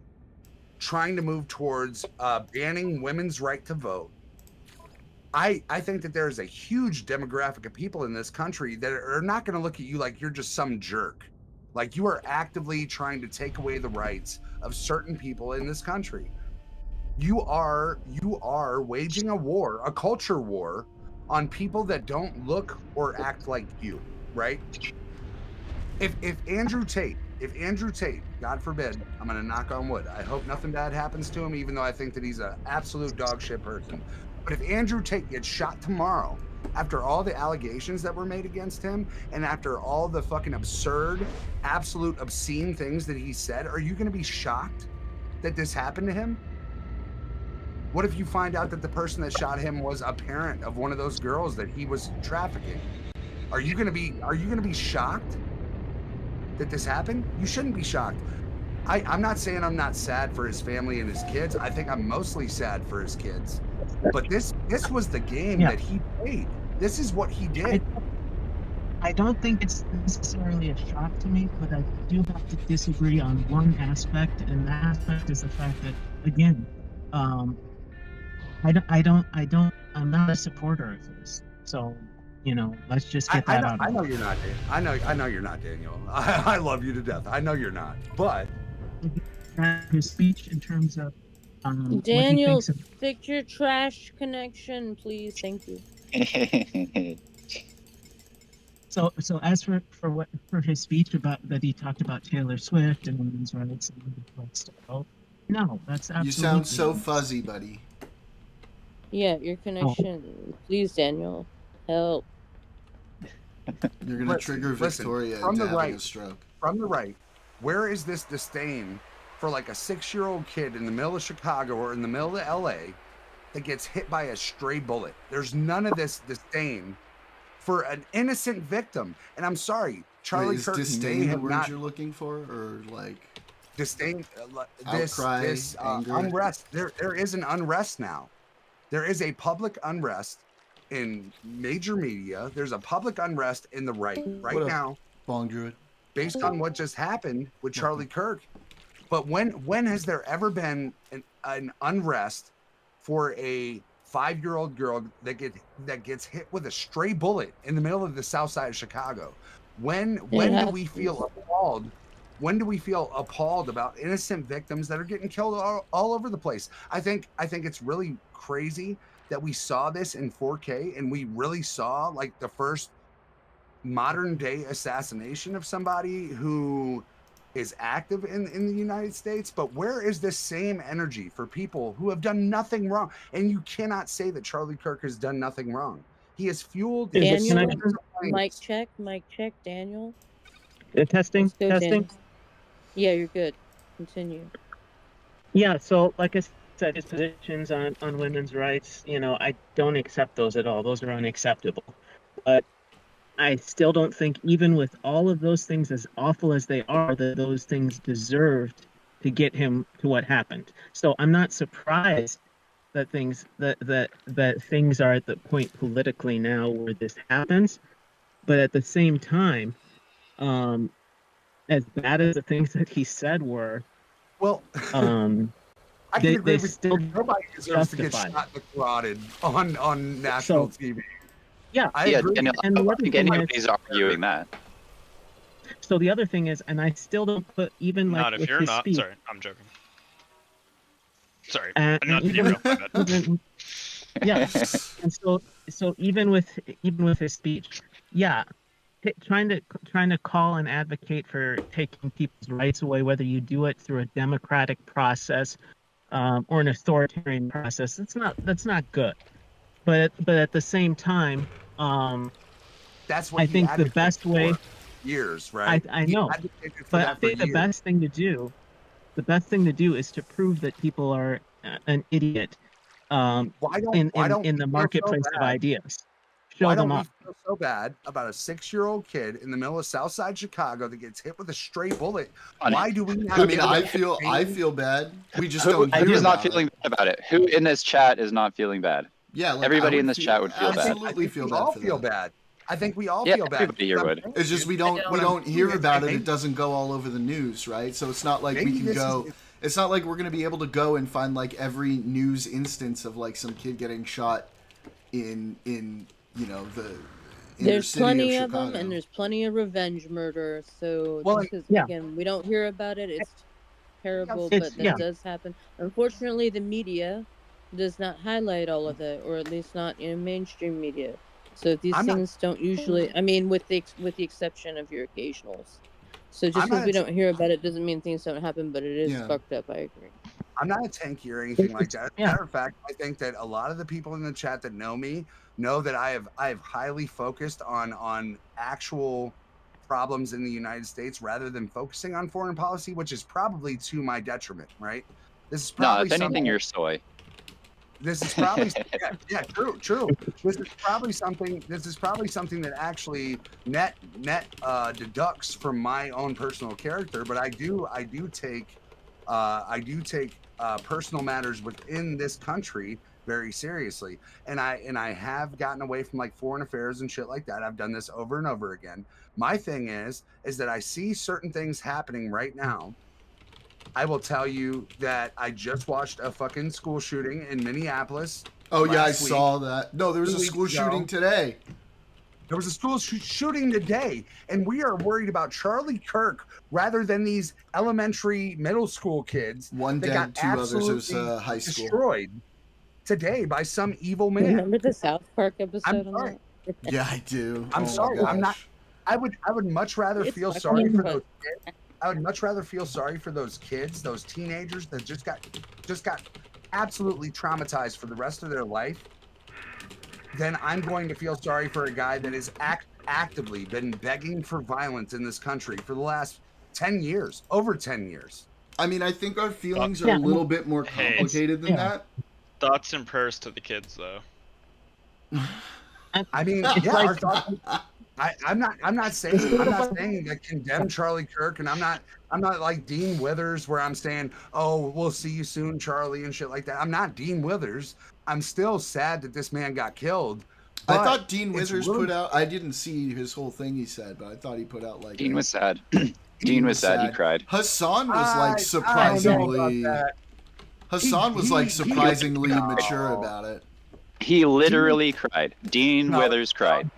trying to move towards banning women's right to vote, I think that there is a huge demographic of people in this country that are not going to look at you like you're just some jerk. Like, you are actively trying to take away the rights of certain people in this country. You are waging a war, a culture war, on people that don't look or act like you, right? If Andrew Tate, God forbid, I'm gonna knock on wood, I hope nothing bad happens to him, even though I think that he's an absolute dog shit person. But if Andrew Tate gets shot tomorrow, after all the allegations that were made against him, and after all the fucking absurd, absolute obscene things that he said, are you gonna be shocked that this happened to him? What if you find out that the person that shot him was a parent of one of those girls that he was trafficking? Are you gonna be shocked that this happened? You shouldn't be shocked. I'm not saying I'm not sad for his family and his kids. I think I'm mostly sad for his kids. But this was the game that he played. This is what he did. I don't think it's necessarily a shock to me, but I do have to disagree on one aspect, and that aspect is the fact that, again, I'm not a supporter of this. So, you know, let's just get that out. I know you're not, Daniel. I know you're not, Daniel. I love you to death. I know you're not. But his speech in terms of Daniel, fix your trash connection, please. Thank you. So as for his speech about that, he talked about Taylor Swift and women's rights and women's rights to vote. No, that's absolutely. You sound so fuzzy, buddy. Yeah, your connection. Please, Daniel, help. You're gonna trigger Victoria into having a stroke. From the right, where is this disdain for like a 6-year-old kid in the middle of Chicago or in the middle of LA that gets hit by a stray bullet? There's none of this disdain for an innocent victim. And I'm sorry, Charlie Kirk disdain the word you're looking for, or like disdain, outcry, this anger? unrest. There is an unrest now. There is a public unrest in major media. There's a public unrest in the right now, Bong Druid, based on what just happened with Charlie Kirk. But when has there ever been an unrest for a 5-year-old girl that gets hit with a stray bullet in the middle of the South Side of Chicago? When do we feel appalled? When do we feel appalled about innocent victims that are getting killed all over the place? I think it's really crazy that we saw this in 4K, and we really saw like the first modern day assassination of somebody who is active in the United States. But where is this same energy for people who have done nothing wrong? And you cannot say that Charlie Kirk has done nothing wrong. He has fueled Daniel. Mic check, Daniel. Testing. Daniel. Yeah, you're good. Continue. Yeah, so like I said, his positions on women's rights, you know, I don't accept those at all. Those are unacceptable. But I still don't think, even with all of those things as awful as they are, that those things deserved to get him to what happened. So I'm not surprised that things that things are at the point politically now where this happens. But at the same time, as bad as the things that he said were, well, I can agree with you. Nobody deserves to get shot and carotid on national TV. Yeah, I agree. Daniel, I don't think anybody's arguing that. So the other thing is, and I still don't put even like not if with you're his not. speech, Sorry, I'm joking. Sorry, not to be real. Yeah, and so even with his speech, yeah, trying to call and advocate for taking people's rights away, whether you do it through a democratic process, or an authoritarian process. That's not good. But at the same time, That's what I he think the advocated best way. for years, right? I He know, advocated for but that I for think the years. best thing to do, is to prove that people are an idiot Why don't in we the feel so marketplace of bad? ideas. Why Show don't them we up. feel so bad about a 6-year-old kid in the middle of Southside Chicago that gets hit with a stray bullet? Why do we not? I mean, I feel bad. We just don't hear Who's not about feeling it. bad about it? Who in this chat is not feeling bad? Yeah, like, everybody I in would this chat would feel bad. absolutely feel we bad all for feel that. bad. I think we all Yeah, feel bad. everybody here would. It's just we don't hear about it. It doesn't go all over the news, right? So it's not like we can go. It's not like we're gonna be able to go and find like every news instance of like some kid getting shot in you know the. There's plenty of them, Chicago. and there's plenty of revenge murder. So Well, this is yeah. again, we don't hear about it. It's terrible, It's- but that yeah. does happen. Unfortunately, the media does not highlight all of it, or at least not in mainstream media. So these things don't usually. I mean, with the exception of your occasionals. So just because we don't hear about it doesn't mean things don't happen, but it is fucked up. I agree. I'm not a tanky or anything like that. As a matter of fact, I think that a lot of the people in the chat that know me know that I have highly focused on actual problems in the United States rather than focusing on foreign policy, which is probably to my detriment, right? This is probably if anything, you're soy. This is probably true. This is probably something that actually net deducts from my own personal character, but I do take personal matters within this country very seriously, and I have gotten away from like foreign affairs and shit like that. I've done this over and over again. My thing is that I see certain things happening right now. I will tell you that I just watched a fucking school shooting in Minneapolis. Oh yeah, I saw that. No, there was a school shooting today. There was a school shooting today, and we are worried about Charlie Kirk rather than these elementary, middle school kids. One that dead, got two others. It was absolutely high school. Destroyed today by some evil man. Remember the South Park episode? I'm sorry. Yeah, I do. I'm sorry. I'm not. I would much rather feel sorry for those kids. I would much rather feel sorry for those kids, those teenagers that just got absolutely traumatized for the rest of their life, than I'm going to feel sorry for a guy that has actively been begging for violence in this country for the last 10 years, over 10 years. I mean, I think our feelings are a little bit more complicated than that. Thoughts and prayers to the kids, though. I mean, yeah, our thoughts. I'm not saying that condemn Charlie Kirk, and I'm not like Dean Withers where I'm saying, oh, we'll see you soon, Charlie, and shit like that. I'm not Dean Withers. I'm still sad that this man got killed. I thought Dean Withers put out. I didn't see his whole thing he said, but I thought he put out like. Dean was sad. Dean was sad. He cried. Hassan was like surprisingly. Hassan was like surprisingly mature about it. He literally cried. Dean Withers cried.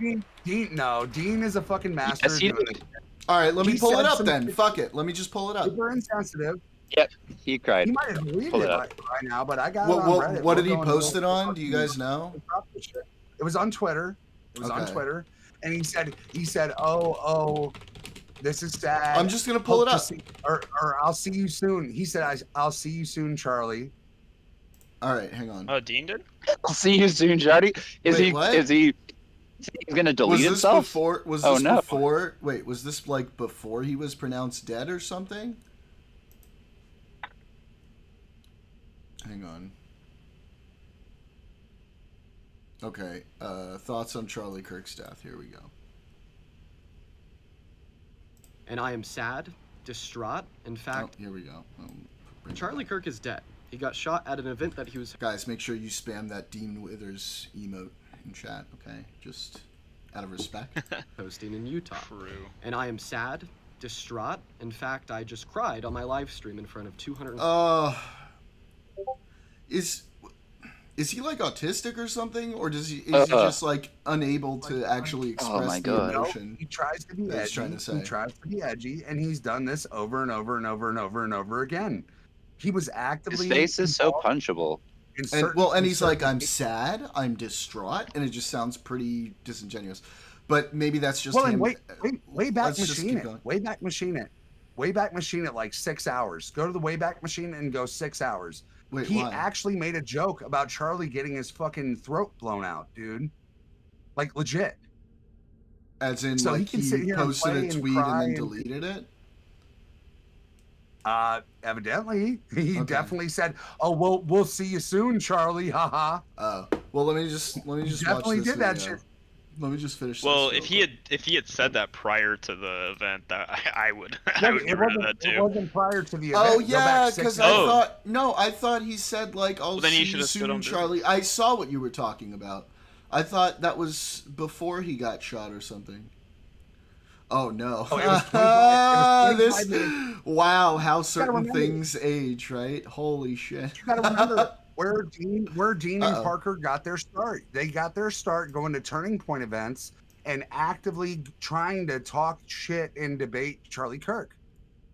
Dean is a fucking master. Yes, he did. All right, let me pull it up then. Fuck it. Let me just pull it up. Super insensitive. Yep, he cried. He might have deleted it right now, but I got it on Reddit. What did he post it on? Do you guys know? It was on Twitter. On Twitter, and he said, oh, this is sad. I'm just gonna pull it up. Or I'll see you soon. He said, I'll see you soon, Charlie. All right, hang on. Oh, Dean did? I'll see you soon, Charlie. Is he gonna delete himself? Was this before? Wait, was this like before he was pronounced dead or something? Hang on. Okay, thoughts on Charlie Kirk's death. Here we go. And I am sad, distraught. In fact, here we go. Charlie Kirk is dead. He got shot at an event that he was. Guys, make sure you spam that Dean Withers emote in chat, okay? Just out of respect. Posting in Utah. True. And I am sad, distraught. In fact, I just cried on my live stream in front of 200. Is he like autistic or something, or is he just like unable to actually express the emotion? No, he tries to be edgy. He tries to be edgy, and he's done this over and over and over and over and over again. He was actively. His face is so punchable. And he's like, I'm sad, I'm distraught, and it just sounds pretty disingenuous. But maybe that's just him. Wayback Machine it like 6 hours. Go to the Wayback Machine and go 6 hours. Wait, he why? actually made a joke about Charlie getting his fucking throat blown out, dude. Like legit. As in, So like, he can sit here and posted play a and tweet and cry then and- deleted it? Evidently, he Okay. definitely said, "Oh, we'll see you soon, Charlie." Haha. Oh, well, let me just watch definitely this did that video. shit. Let me just finish Well, this. if he had said that prior to the event, that I would No, I would get rid of that it too. wasn't prior to the event. Oh Go yeah, back 6 because months. I thought he said, like, "I'll Well, then he see should you have stood soon, on business. Charlie." I saw what you were talking about. I thought that was before he got shot or something. Oh no! Oh, it was 25 this, minutes. wow, how certain remember- things age, right? Holy shit! You gotta remember where Dean and Uh-oh. Parker got their start. They got their start going to Turning Point events and actively trying to talk shit and debate Charlie Kirk.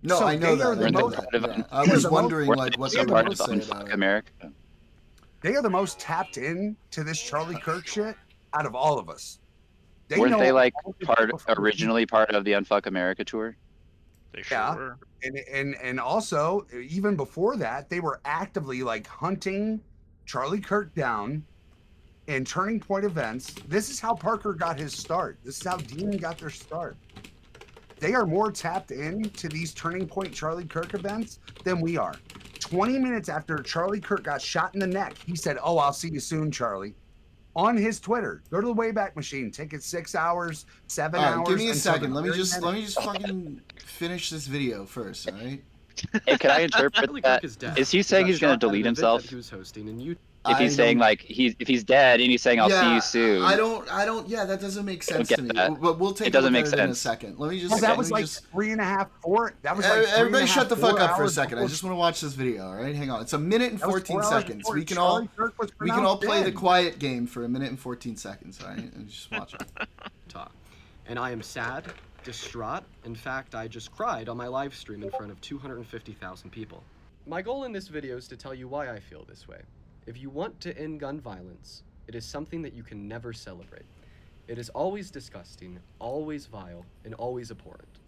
No, So I know they are that. the I know most- that. Part of Yeah. it. I They're was the most- wondering, Weren't like, they what also they were part going of to say Unfuck about it. America? They are the most tapped in to this Charlie Kirk shit out of all of us. Weren't know they like all the part people from- originally part of the Unfuck America tour? They sure Yeah. were. and also even before that, they were actively like hunting Charlie Kirk down in Turning Point events. This is how Parker got his start. This is how Dean got their start. They are more tapped in to these Turning Point Charlie Kirk events than we are. 20 minutes after Charlie Kirk got shot in the neck, he said, "Oh, I'll see you soon, Charlie." On his Twitter. Go to the Wayback Machine. Take it 6 hours, 7 All right, hours. give me a until second. the Let me very just end. fucking finish this video first, all right? Hey, can I interpret Charlie that? Kirk is dead. Is he saying got he's going shot to at an delete event himself? that He was hosting, and you If he's saying like if he's dead and he's saying I'll see you soon. I don't. Yeah, that doesn't make sense get to me. that. But we'll take It doesn't a look make at it in a sense. second. Let me just. Well, that let was me like just- 3.5, 4. That was like Everybody 3.5, shut the 4 fuck up for a hours second. I before- just want to watch this video, all right? Hang on. It's a minute and that was 14 4 hours seconds. before We can Charlie all Kirk was we can all pronounced play the dead. quiet game for a minute and 14 seconds, all right? And just watch it. talk. And I am sad, distraught. In fact, I just cried on my live stream in front of 250,000 people. My goal in this video is to tell you why I feel this way. If you want to end gun violence, it is something that you can never celebrate. It is always disgusting, always vile, and always abhorrent.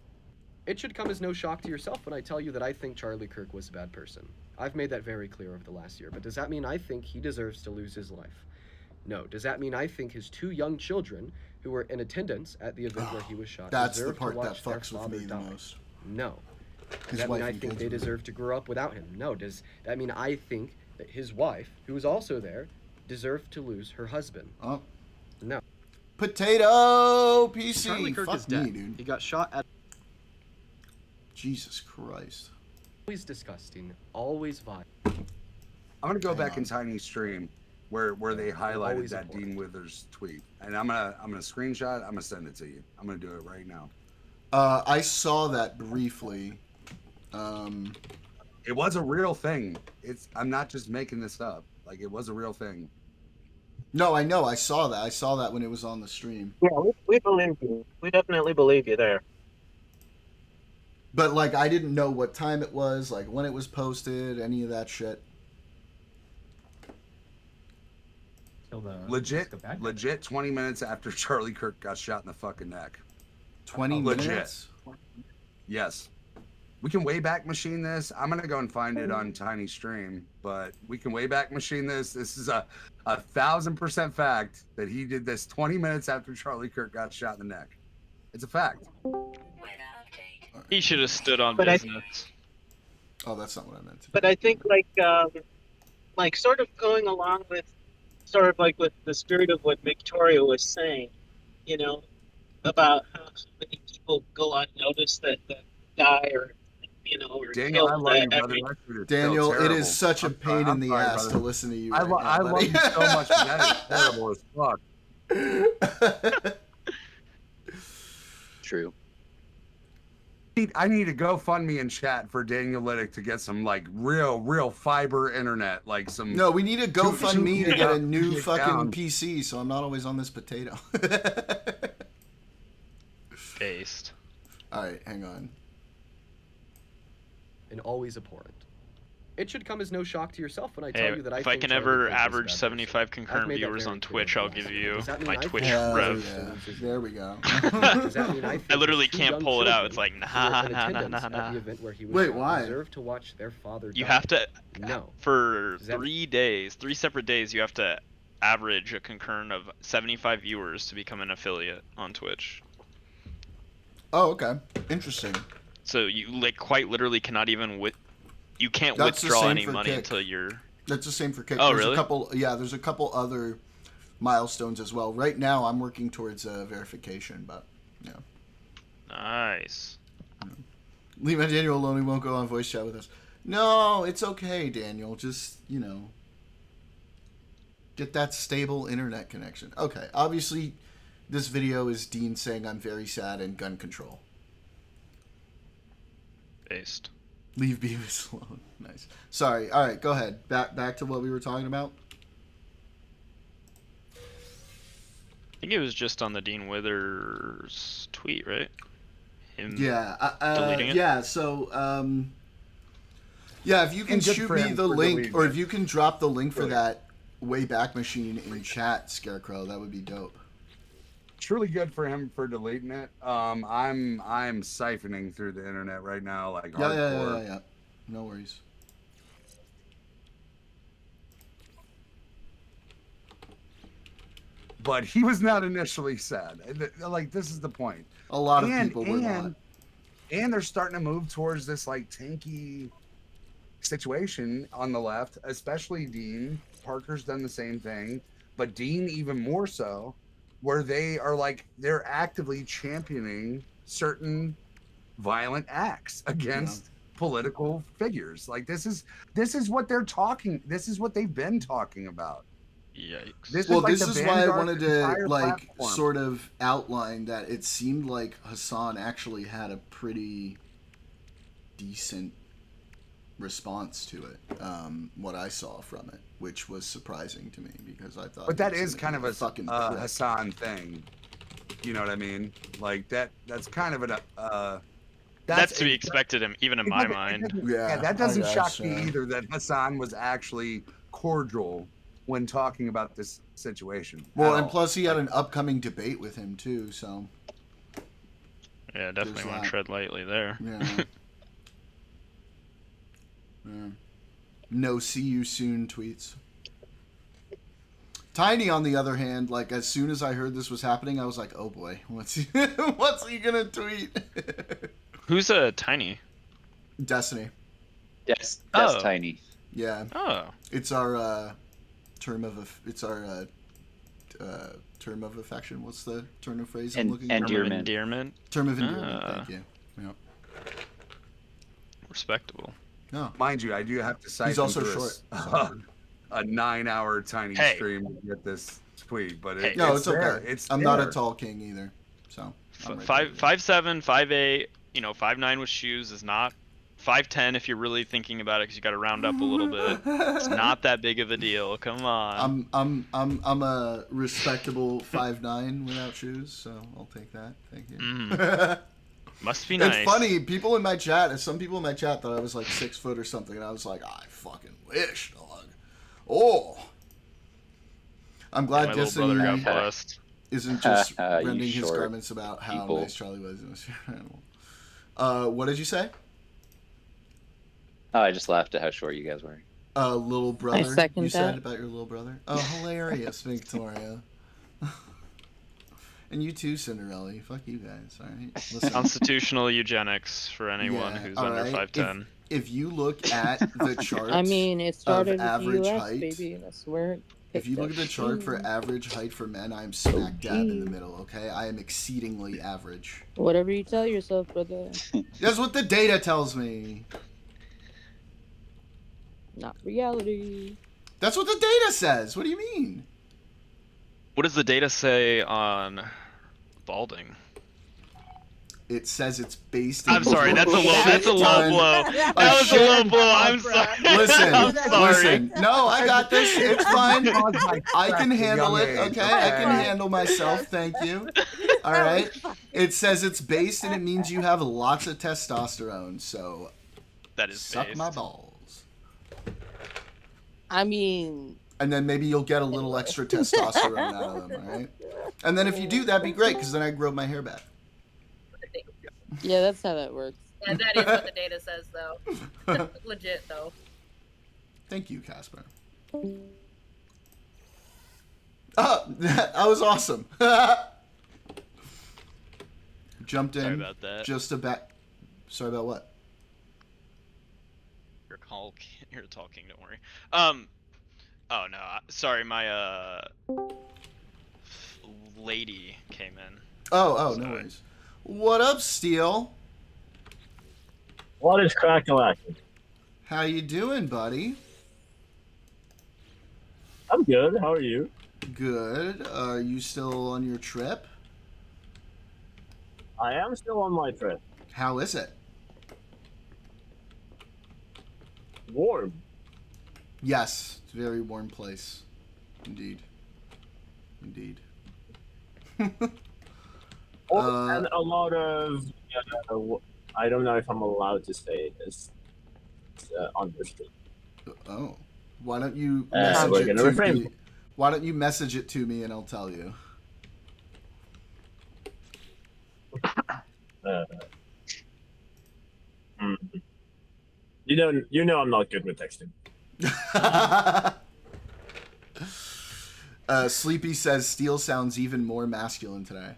It should come as no shock to yourself when I tell you that I think Charlie Kirk was a bad person. I've made that very clear over the last year, but does that mean I think he deserves to lose his life? No. Does that mean I think his 2 young children who were in attendance at the event where he was shot That's the deserve part to that watch their fucks with father me the die? most. No. Does His that wife mean I and think kids they were- deserve to grow up without him? No. Does that mean I think that his wife, who was also there, deserved to lose her husband? Oh. No. Potato PC. Charlie Kirk Fuck is dead. me, dude. He got shot at. Jesus Christ. Always disgusting, always vile. I'm gonna go Hang back on. in Tiny Stream where they highlighted Always that important. Dean Withers tweet, and I'm gonna screenshot. I'm gonna send it to you. I'm gonna do it right now. I saw that briefly. It was a real thing. I'm not just making this up. Like it was a real thing. No, I know. I saw that. I saw that when it was on the stream. Yeah, we believe you. We definitely believe you there. But, like, I didn't know what time it was, like, when it was posted, any of that shit. Legit 20 minutes after Charlie Kirk got shot in the fucking neck. 20 Legit. minutes? Yes. We can Wayback Machine this. I'm gonna go and find it on Tiny Stream, but we can Wayback Machine this. This is a 1,000% fact that he did this 20 minutes after Charlie Kirk got shot in the neck. It's a fact. He should have stood on But business. Oh, that's not what I meant to do. But I think like sort of going along with sort of like with the spirit of what Victoria was saying, you know, about how many people go unnoticed that die or or Daniel, I killed love you, brother. every. That shit is Daniel, so it terrible. is such a I'm pain sorry- in the I'm sorry, ass brother. to listen to you I, right lo- now, I love buddy. you so much, but that is terrible as fuck. True. I need to GoFundMe in chat for Daniel Liddick to get some like real fiber internet, like some. No, we need a GoFundMe to get a new Get fucking down. PC, so I'm not always on this potato. Based. All right, hang on. And always abhorrent. It should come as no shock to yourself when I Hey, tell you that if I I think can Charlie ever Kirk was a average bad person. 75 I've concurrent made that viewers very on clear Twitch, in I'll the give past. you Does that mean my I think Twitch Hell rev. yeah. There we go. Does that mean I think I literally his two can't young pull it out. It's children like, who were nah, in nah, nah, attendance nah, at nah. the event where he was Wait, shot why? deserve to watch their father You die? have to, No. for Does that- 3 days, 3 separate days, you have to average a concurrent of 75 viewers to become an affiliate on Twitch. Oh, okay. Interesting. So you like quite literally cannot even you can't That's the withdraw same any for money Kick. until you're. That's the same for Kick. Oh, There's really? There's a couple other milestones as well. Right now, I'm working towards verification, but yeah. Nice. Leave my Daniel alone. He won't go on voice chat with us. No, it's okay, Daniel. Just, get that stable internet connection. Okay, obviously, this video is Dean saying I'm very sad and gun control. Based. Leave Beavis alone. Nice. Sorry. All right, go ahead. Back to what we were talking about. I think it was just on the Dean Withers tweet, right? Him Yeah. deleting it? Yeah. So, yeah, if you can And good shoot for me him the for link, deleting or it. if you can drop the link for that Wayback Machine in chat, Scarecrow, that would be dope. Truly good for him for deleting it. I'm siphoning through the internet right now, like hardcore. Yeah. No worries. But he was not initially sad. Like, this is the point. A lot of people were not. And they're starting to move towards this like tanky situation on the left, especially Dean. Parker's done the same thing, but Dean even more so, where they are like they're actively championing certain violent acts against political figures. Like this is what they're talking. This is what they've been talking about. Yikes. This Well, is, like, this the is why I vanguard wanted to entire like platform. sort of outline that it seemed like Hassan actually had a pretty decent response to it. What I saw from it, which was surprising to me because I thought. But that he was is gonna kind be of a fucking prick. Hassan thing. You know what I mean? Like that's kind of That's to be expected, even in my mind. Yeah, that doesn't I shock guess, me either. That Hassan was actually cordial when talking about this situation. Well, at and all. plus he had an upcoming debate with him too, so Yeah, definitely There's want that. to tread lightly there. yeah. Yeah. No see you soon tweets. Tiny, on the other hand, like as soon as I heard this was happening, I was like, "Oh boy, what's he gonna tweet?" Who's Tiny? Destiny. Yes, Oh. that's tiny. Yeah, Oh, it's our term of term of affection. What's the turn of phrase I'm And- looking and for? Endearment. endearment. Term of endearment. Ah. Thank you. Yeah. Respectable. No. Mind you, I do have to cite He's also short. So. a 9-hour tiny Hey. stream to get this tweet, but Hey. No, it's there. okay. It's I'm not a there. tall king either, so. I'm right Five, there. 5'7", 5'8", 5'9" with shoes is not 5'10" if you're really thinking about it, because you got to round up a little bit. It's not that big of a deal. Come on. I'm a respectable 5'9" without shoes, so I'll take that. Thank you. Must be nice. It's funny. People in my chat, some people in my chat thought I was like 6 foot or something, and I was like, I fucking wish, dog. Oh, I'm glad My little brother Destiny got blessed. isn't just You rending his short garments about how people. nice Charlie was in this animal. What did you say? Oh, I just laughed at how short you guys were. Little brother. second you said that. about your little brother. Oh, hilarious, Victoria. And you too, Cinderella. Fuck you guys. All right. Listen, Constitutional eugenics for anyone Yeah, who's all under right. 5'10". if you look at the charts, I mean, it started with the average U.S., height, baby. That's where it if you picked look at up the chart for steam. average height for men, I'm smack dab in the OG. middle. Okay, I am exceedingly average. Whatever you tell yourself, brother. That's what the data tells me. Not reality. That's what the data says. What do you mean? What does the data say on balding? It says it's based. In I'm sorry, that's a low. That's a low ton- blow. That was a low blow. I'm sorry. Listen, I'm sorry. listen. No, I got this. It's fine. I can handle it. Okay, I can handle myself. Thank you. All right. It says it's based, and it means you have lots of testosterone. So That is suck based. my balls. I mean, And then maybe you'll get a little extra testosterone out of them, all right? And then if you do, that'd be great, because then I grow my hair back. yeah, that's how that works. Yeah, that is what the data says, though. Legit, though. Thank you, Casper. Oh, that was awesome. Jumped in. Sorry about that. Just about. Sorry about what? You're talking. Don't worry. Oh no. Sorry, my lady came in. Oh, no worries. What up, Steel? What is crack-a-lacking? How you doing, buddy? I'm good. How are you? Good. Are you still on your trip? I am still on my trip. How is it? Warm. Yes, it's a very warm place. Indeed. Indeed. And a lot of... I don't know if I'm allowed to say this on the stream. Oh. Why don't you we're message it gonna to refrain. me? Why don't you message it to me and I'll tell you? You know I'm not good with texting. Sleepy says Steel sounds even more masculine today.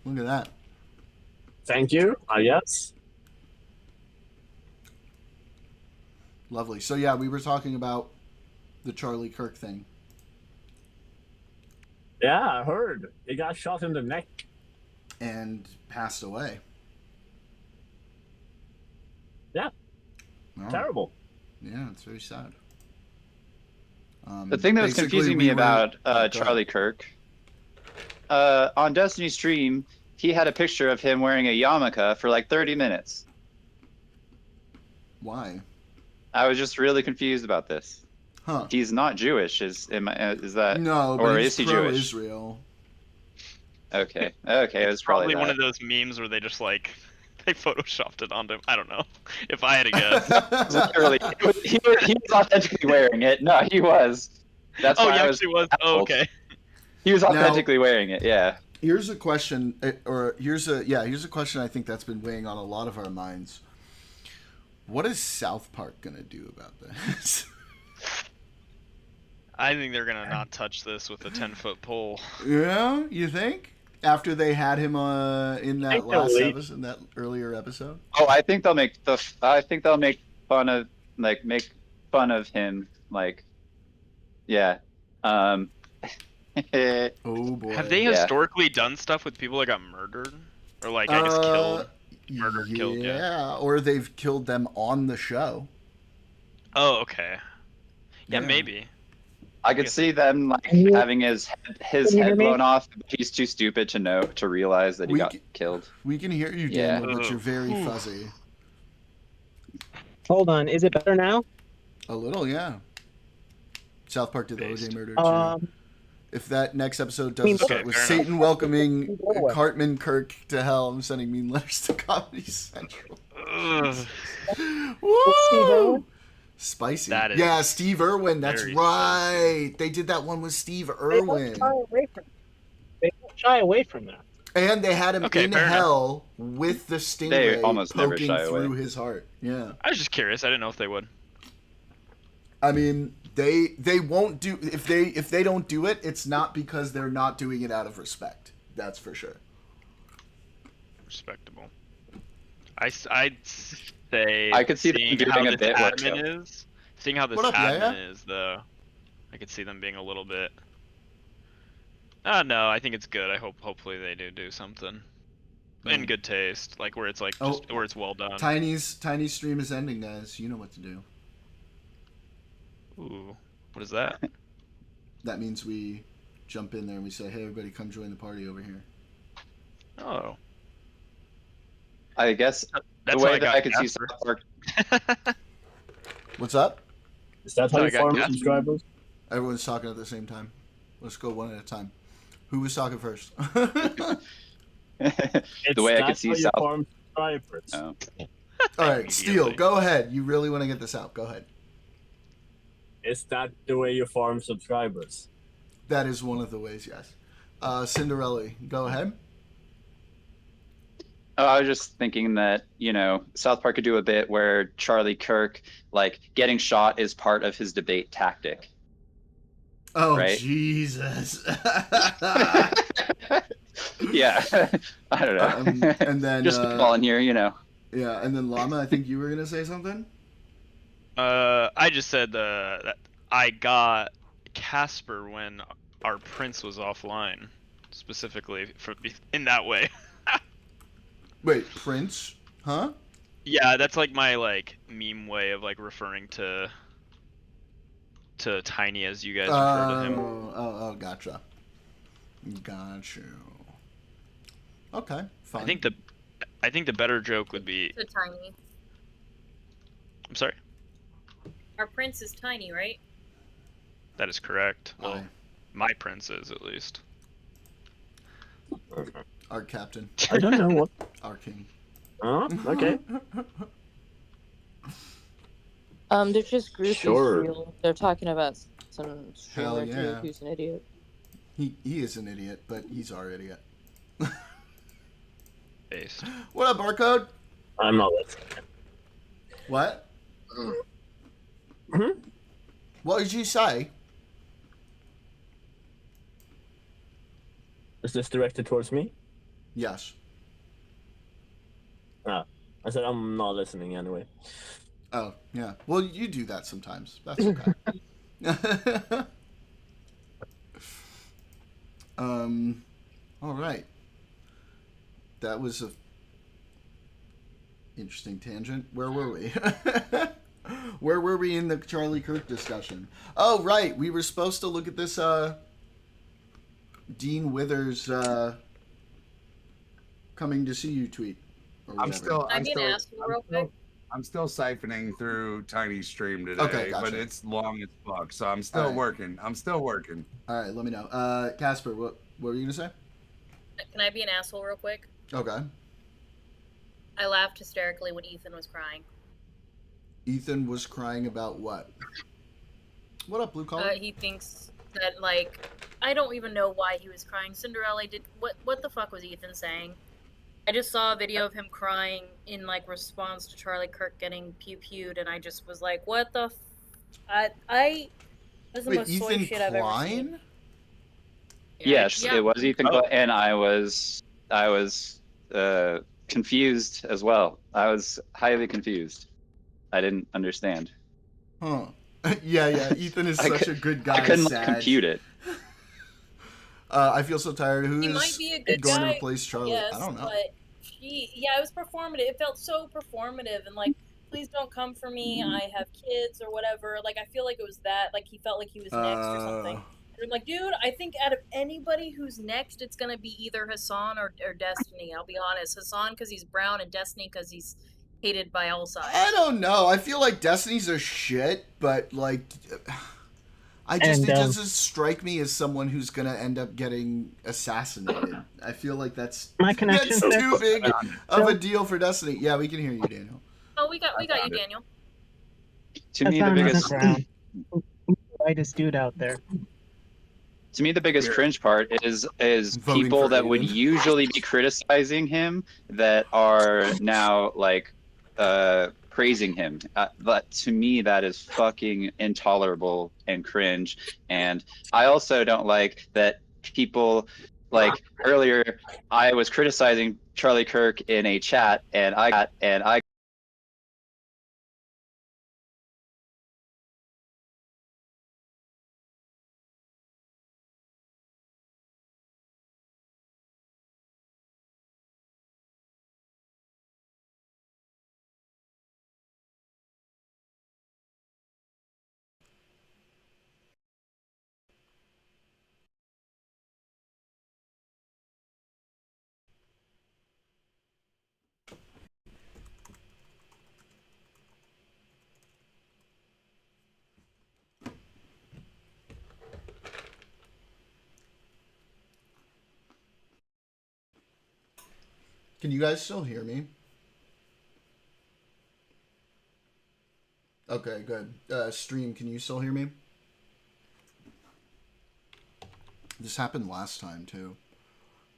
Look at that. Thank you, I guess. Lovely. So yeah, we were talking about the Charlie Kirk thing. Yeah, I heard. He got shot in the neck. And passed away. Yeah. Oh. Terrible. Yeah, it's very sad. The thing that was Basically, confusing me we were- about go ahead. Charlie Kirk, on Destiny's stream, he had a picture of him wearing a yarmulke for like 30 minutes. Why? I was just really confused about this. Huh. He's not Jewish, is that? No, but or he's is he Jewish? pro-Israel. Okay, it was probably one that. of those memes where they just like they photoshopped it onto him. I don't know. If I had to guess. Literally, he was authentically wearing it. No, he was. That's Oh, why he I was actually was. Oh, okay. He was authentically wearing it. Yeah. Here's a question, here's a question I think that's been weighing on a lot of our minds. What is South Park gonna do about this? I think they're gonna not touch this with a 10-foot pole. Yeah, you think? After they had him in that last episode, in that earlier episode. Oh, I think they'll make fun of him. Like, yeah. Oh boy. Have they historically done stuff with people that got murdered, or like I guess killed, murdered, killed? Yeah, or they've killed them on the show. Oh, okay. Yeah, Yeah. maybe. I could see them like having his head blown off. But he's too stupid to realize that he got killed. We can hear you, Yeah. Daniel, but you're very fuzzy. Hold on, is it better now? A little, yeah. South Park did the OJ murder too. If that next episode doesn't start with Satan welcoming Cartman Kirk to hell, I'm sending mean letters to Comedy Central. Woo! Spicy. That is yeah, Steve Irwin. That's very right. They did that one with Steve Irwin. They don't shy away from that. And they had him in fair hell with the stingray almost never poking shy away. through his heart. Yeah. I was just curious. I didn't know if they would. I mean, they won't do if they don't do it, it's not because they're not doing it out of respect. That's for sure. Respectable. I'd say I could see them seeing doing how a this bit like admin that. is. Seeing how this What up, admin Yaya? is, though, I could see them being a little bit. No, I think it's good. Hopefully they do something in good taste, like where it's like just where it's well done. Tiny's stream is ending, guys. You know what to do. Ooh, what is that? That means we jump in there and we say, "Hey, everybody, come join the party over here." Oh, I guess that's the way how that got I could see Casper. South Park. What's up? Is that how So you I got farm Casper. subscribers? Everyone's talking at the same time. Let's go one at a time. Who was talking first? The way I could see South. Farm subscribers. Oh. All right, Steel, go ahead. You really want to get this out? Go ahead. Is that the way you farm subscribers? That is one of the ways, yes. Cinderella, go ahead. Oh, I was just thinking that, South Park could do a bit where Charlie Kirk, like, getting shot is part of his debate tactic. Oh, right? Jesus. Yeah. I don't know. And then just falling here, Yeah, and then Llama, I think you were gonna say something. I just said that I got Casper when our prince was offline, specifically in that way. Wait, Prince? Huh? Yeah, that's like my meme way of referring to Tiny as you guys refer to him. Oh, gotcha. Got you. Okay, fine. I think the better joke would be. So Tiny. I'm sorry. Our prince is Tiny, right? That is correct. Well, my prince is at least. Our captain. I don't know what. Our king. Oh, okay. They're just groupies. Sure. Real. They're talking about some Hell streamer yeah. dude who's an idiot. He is an idiot, but he's our idiot. Based. What up, Barcode? I'm not listening. What? Hmm? What did you say? Is this directed towards me? Yes. Ah, I said I'm not listening anyway. Oh, yeah. Well, you do that sometimes. That's okay. All right. That was a interesting tangent. Where were we? Where were we in the Charlie Kirk discussion? Oh, right. We were supposed to look at this Dean Withers coming to see you tweet. Or I'm whatever. still siphoning through Tiny's stream today, Okay, gotcha. but it's long as fuck, so I'm still working. All right, let me know. Casper, what were you gonna say? Can I be an asshole real quick? Okay. I laughed hysterically when Ethan was crying. Ethan was crying about what? What up, Blue Collar? He thinks that I don't even know why he was crying. Cinderella did what the fuck was Ethan saying? I just saw a video of him crying in response to Charlie Kirk getting pew-pewed, and I just was like, what the I this is the most soy shit I've ever seen. Yes, Yeah. it was Ethan, and I was confused as well. I was highly confused. I didn't understand. Huh. Yeah. Ethan is such a good guy. I couldn't Sag. compute it. I feel so tired. Who's He might be a good going guy, to replace Charlie? yes, I don't know. but it was performative. It felt so performative, and please don't come for me. I have kids or whatever. I feel like it was that. He felt like he was next or something. And I'm like, dude, I think out of anybody who's next, it's gonna be either Hassan or Destiny. I'll be honest, Hassan because he's brown, and Destiny because he's hated by all sides. I don't know. I feel like Destiny's a shit, but it doesn't strike me as someone who's gonna end up getting assassinated. I feel like that's too big of a deal for Destiny. Yeah, we can hear you, Daniel. Oh, we got you, Daniel. To me, the biggest whitest dude out there. To me, the biggest cringe part is Voting people for that would Aiden. usually be criticizing him that are now praising him. But to me, that is fucking intolerable and cringe. And I also don't like that people earlier. I was criticizing Charlie Kirk in a chat, and I. Can you guys still hear me? Okay, good. Stream, can you still hear me? This happened last time too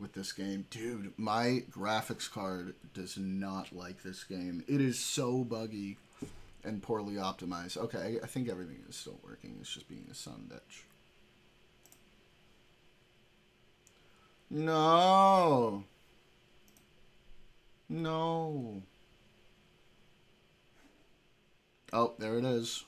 with this game. Dude, my graphics card does not like this game. It is so buggy and poorly optimized. Okay, I think everything is still working. It's just being a son bitch. No. No. Oh, there it is.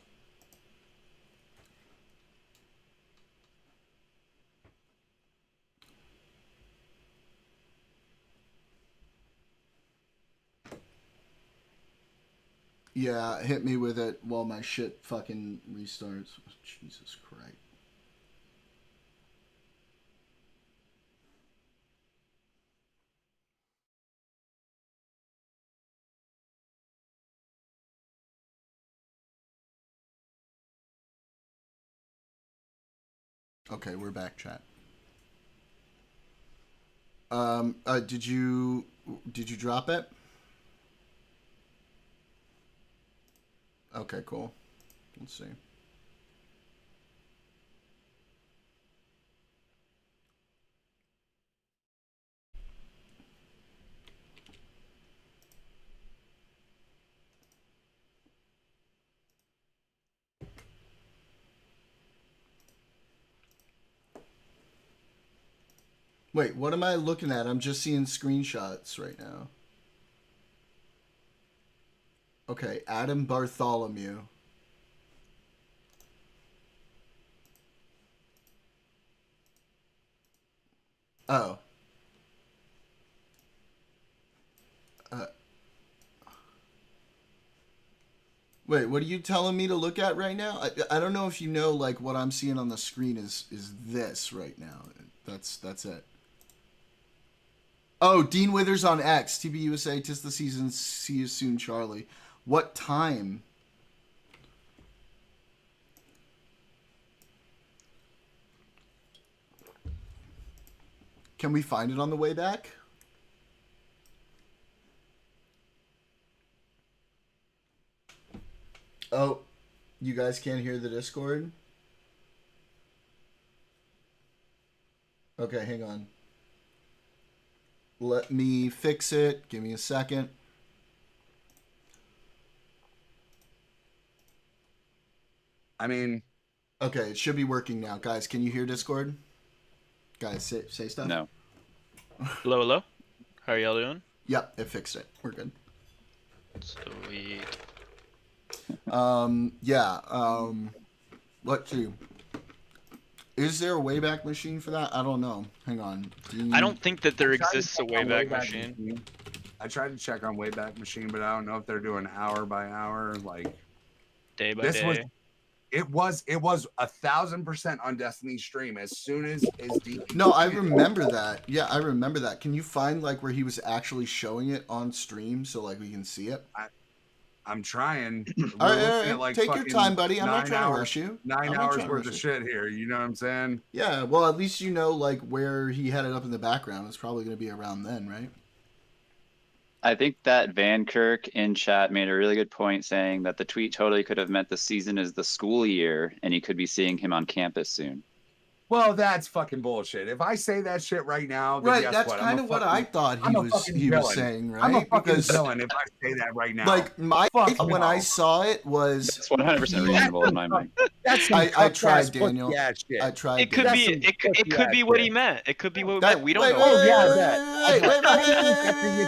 Yeah, hit me with it while my shit fucking restarts. Jesus Christ. Okay, we're back, chat. Did you drop it? Okay, cool. Let's see. Wait, what am I looking at? I'm just seeing screenshots right now. Okay, Adam Bartholomew. Oh. Wait, what are you telling me to look at right now? I don't know if you know, like, what I'm seeing on the screen is this right now. That's it. Oh, Dean Withers on X. TB USA, 'tis the season. See you soon, Charlie. What time? Can we find it on the way back? Oh, you guys can't hear the Discord? Okay, hang on. Let me fix it. Give me a second. I mean... Okay, it should be working now. Guys, can you hear Discord? Guys, say stuff? No. Hello, hello. How are y'all doing? Yep, it fixed it. We're good. Sweet. Let's see. Is there a Wayback Machine for that? I don't know. Hang on. I don't think that there exists a Wayback Machine. I tried to check on Wayback Machine, but I don't know if they're doing hour by hour, like day by day. It was 1,000% on Destiny's stream as soon as Dean. No, I remember that. Yeah, I remember that. Can you find like where he was actually showing it on stream so like we can see it? I'm trying. All right, like take your time, buddy. I'm not trying to rush you. 9 hours worth of shit here. You know what I'm saying? Yeah. Well, at least you know like where he had it up in the background. It's probably going to be around then, right? I think that Van Kirk in chat made a really good point saying that the tweet totally could have meant the season is the school year and you could be seeing him on campus soon. Well, that's fucking bullshit. If I say that shit right now, then right, guess that's what? kind of what I thought he was saying, right? I'm a fucking villain if I say that right now. Like when I saw it was that's 100% reasonable in my mind. I tried, Daniel. I tried. It could be. It could be what he meant. It could be what he meant. We don't know. Oh yeah,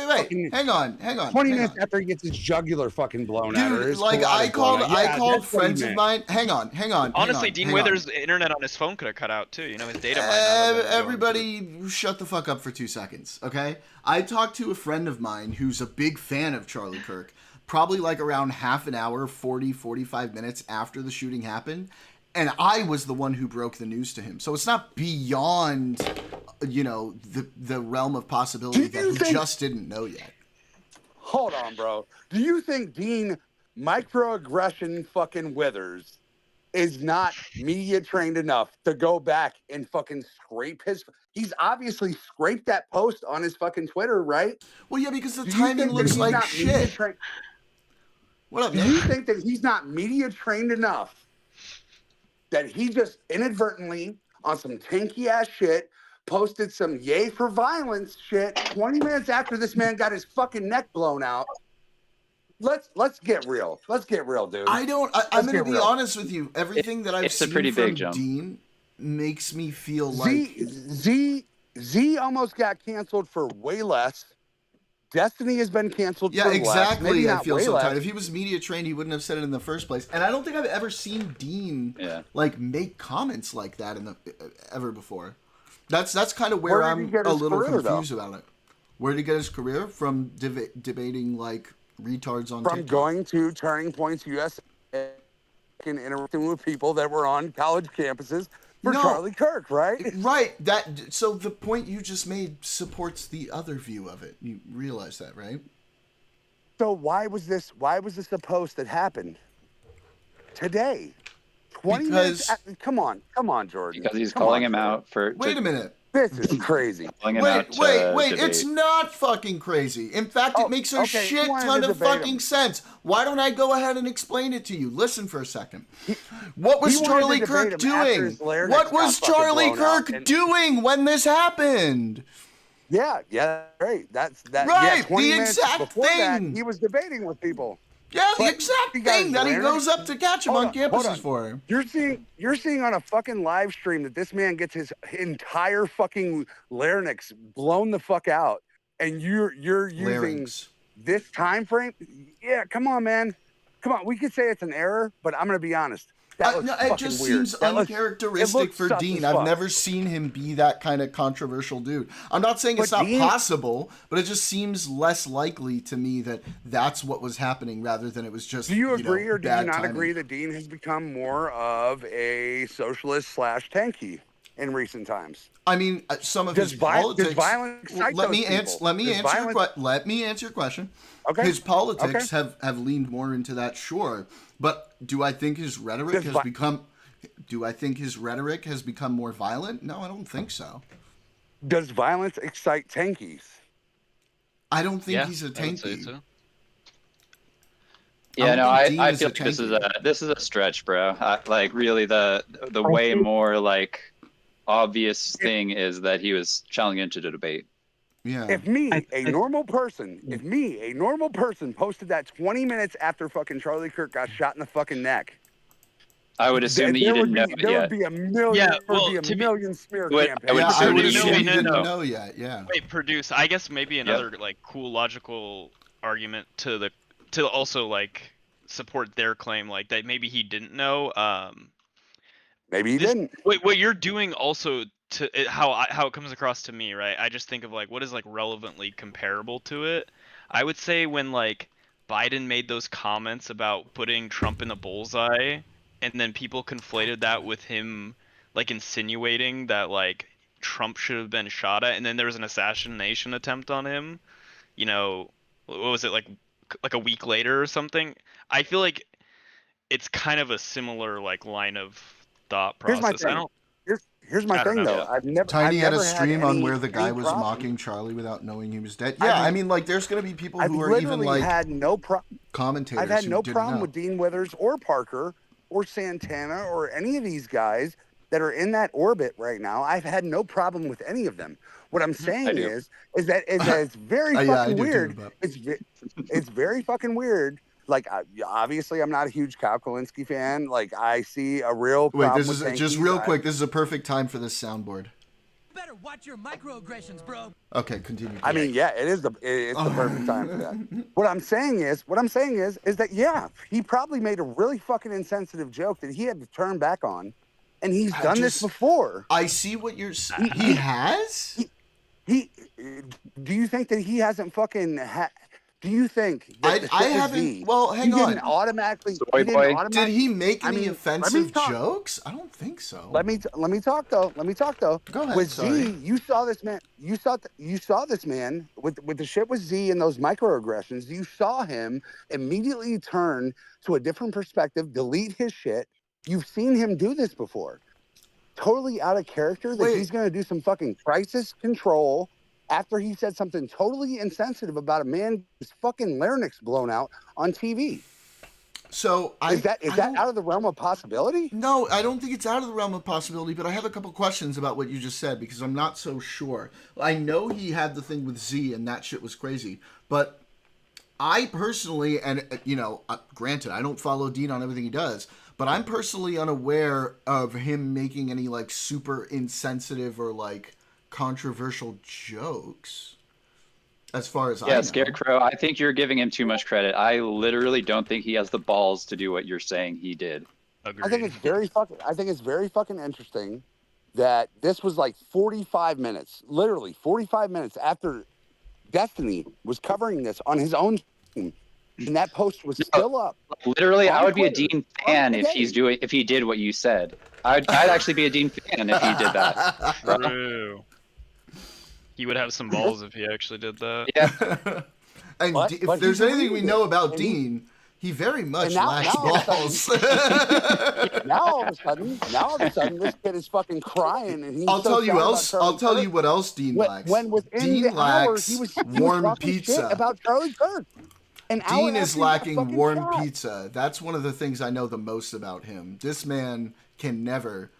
wait. Hang on. 20 minutes after he gets his jugular fucking blown out. Dude, like I called friends of mine. Hang on. Honestly, Dean Withers' internet on his phone could have cut out too. You know, his data might not have been everybody shut the fuck up for 2 seconds, okay? I talked to a friend of mine who's a big fan of Charlie Kirk, probably like around half an hour, 45 minutes after the shooting happened, and I was the one who broke the news to him. So it's not beyond, you know, the realm of possibility that he just didn't know yet. Hold on, bro. Do you think Dean microaggression fucking Withers is not media trained enough to go back and fucking scrape he's obviously scraped that post on his fucking Twitter, right? Well, yeah, because the timing looks like shit. What up, Do Nick? you think that he's not media trained enough that he just inadvertently, on some tanky ass shit, posted some yay for violence shit 20 minutes after this man got his fucking neck blown out? Let's get real. Let's get real, dude. I'm Let's going to get be real. honest with you. Everything that I've It's a seen pretty from big jump. Dean makes me feel like Z almost got canceled for way less. Destiny has been canceled for less. exactly. Maybe I not feel way so less. tired. If he was media trained, he wouldn't have said it in the first place. And I don't think I've ever seen Dean like make comments like that in the ever before. That's kind of where Where did he I'm get a his little career, confused about it. Where did he get his career from? Debating like retards on From TikTok. going to Turning Points USA and interacting with people that were on college campuses for Charlie Kirk, right? Right. So the point you just made supports the other view of it. You realize that, right? So why was this a post that happened today? 20 minutes. Come on, Jordan. Because he's Come calling on, him Jordan. out for. Wait a minute. This is crazy. Wait, it's not fucking crazy. In fact, it makes a shit ton of fucking sense. Why don't I go ahead and explain it to you? Listen for a second. What was Charlie Kirk doing? What was Charlie Kirk doing when this happened? Yeah, right. That's that. Right, yeah, 20 the minutes exact before thing. That, he was debating with people. Yeah, the exact thing that he goes up to catch him on campuses for. You're seeing on a fucking live stream that this man gets his entire fucking larynx blown the fuck out, and you're using this time frame. Yeah, come on, man. Come on. We could say it's an error, but I'm gonna be honest. It just seems uncharacteristic for Dean. I've never seen him be that kind of controversial dude. I'm not saying it's not possible, but it just seems less likely to me that that's what was happening rather than it was just. Do you agree or do you not timing. agree that Dean has become more of a socialist / tanky in recent times? I mean, some of his politics. Does violence excite let me those answer. people? Let me answer your question. Okay. His politics have leaned more into that, sure. But do I think his rhetoric has become? Do I think his rhetoric has become more violent? No, I don't think so. Does violence excite tankies? I don't think he's a tanky. So. Yeah, no, I feel like this is a stretch, bro. Like really, the way more like obvious thing is that he was challenging into the debate. Yeah. If a normal person posted that 20 minutes after fucking Charlie Kirk got shot in the fucking neck, I would assume that you didn't know it yet. There would be a million smear campaigns. I would assume that you didn't know yet. Yeah. Wait, produce. I guess maybe another like cool logical argument to also like support their claim, like that maybe he didn't know. Maybe he didn't. Wait, what you're doing also how it comes across to me, right? I just think of like what is like relevantly comparable to it. I would say when like Biden made those comments about putting Trump in the bullseye, and then people conflated that with him like insinuating that like Trump should have been shot at, and then there was an assassination attempt on him. You know, what was it like a week later or something? I feel like it's kind of a similar like line of thought process. Here's my thing though. Tiny had a stream on where the guy was mocking Charlie without knowing he was dead. Yeah, I mean, like, there's gonna be people who are even like commentators. I've had no who problem didn't know. with Dean Withers or Parker or Santana or any of these guys that are in that orbit right now. I've had no problem with any of them. What I'm saying is that it's very fucking weird. It's very fucking weird. Like, obviously, I'm not a huge Kyle Kalinske fan. Like, I see a real problem. Wait, this is just real quick. This is a perfect time for this soundboard. Better watch your microaggressions, bro. Okay, continue. I mean, yeah, it's the perfect time for that. What I'm saying is that he probably made a really fucking insensitive joke that he had to turn back on, and he's done this before. I see what you're saying. He has. He. Do you think that he hasn't fucking? Do you think that I haven't? Well, hang on. Did he make any offensive jokes? I don't think so. Let me talk though. Go ahead. With Z, you saw this man. You saw this man with the shit with Z and those microaggressions. You saw him immediately turn to a different perspective, delete his shit. You've seen him do this before. Totally out of character that he's going to do some fucking crisis control after he said something totally insensitive about a man whose fucking larynx blown out on TV. So Is that out of the realm of possibility? No, I don't think it's out of the realm of possibility, but I have a couple questions about what you just said because I'm not so sure. I know he had the thing with Z and that shit was crazy, but I personally, and granted, I don't follow Dean on everything he does, but I'm personally unaware of him making any like super insensitive or like controversial jokes. As far as I know. Scarecrow, I think you're giving him too much credit. I literally don't think he has the balls to do what you're saying he did. Agreed. I think it's very fucking interesting that this was like 45 minutes, literally 45 minutes after Destiny was covering this on his own team, and that post was still up. Literally, I would be a Dean fan if he did what you said. I'd actually be a Dean fan if he did that. True. He would have some balls if he actually did that. Yeah. And if there's anything we know about Dean, he very much lacks balls. Now all of a sudden, this kid is fucking crying, and he's I'll tell you what else Dean lacks. When within Dean the lacks hour, he was warm talking pizza shit about Charlie Kirk. Dean is lacking warm pizza. That's one of the things I know the most about him. This man can never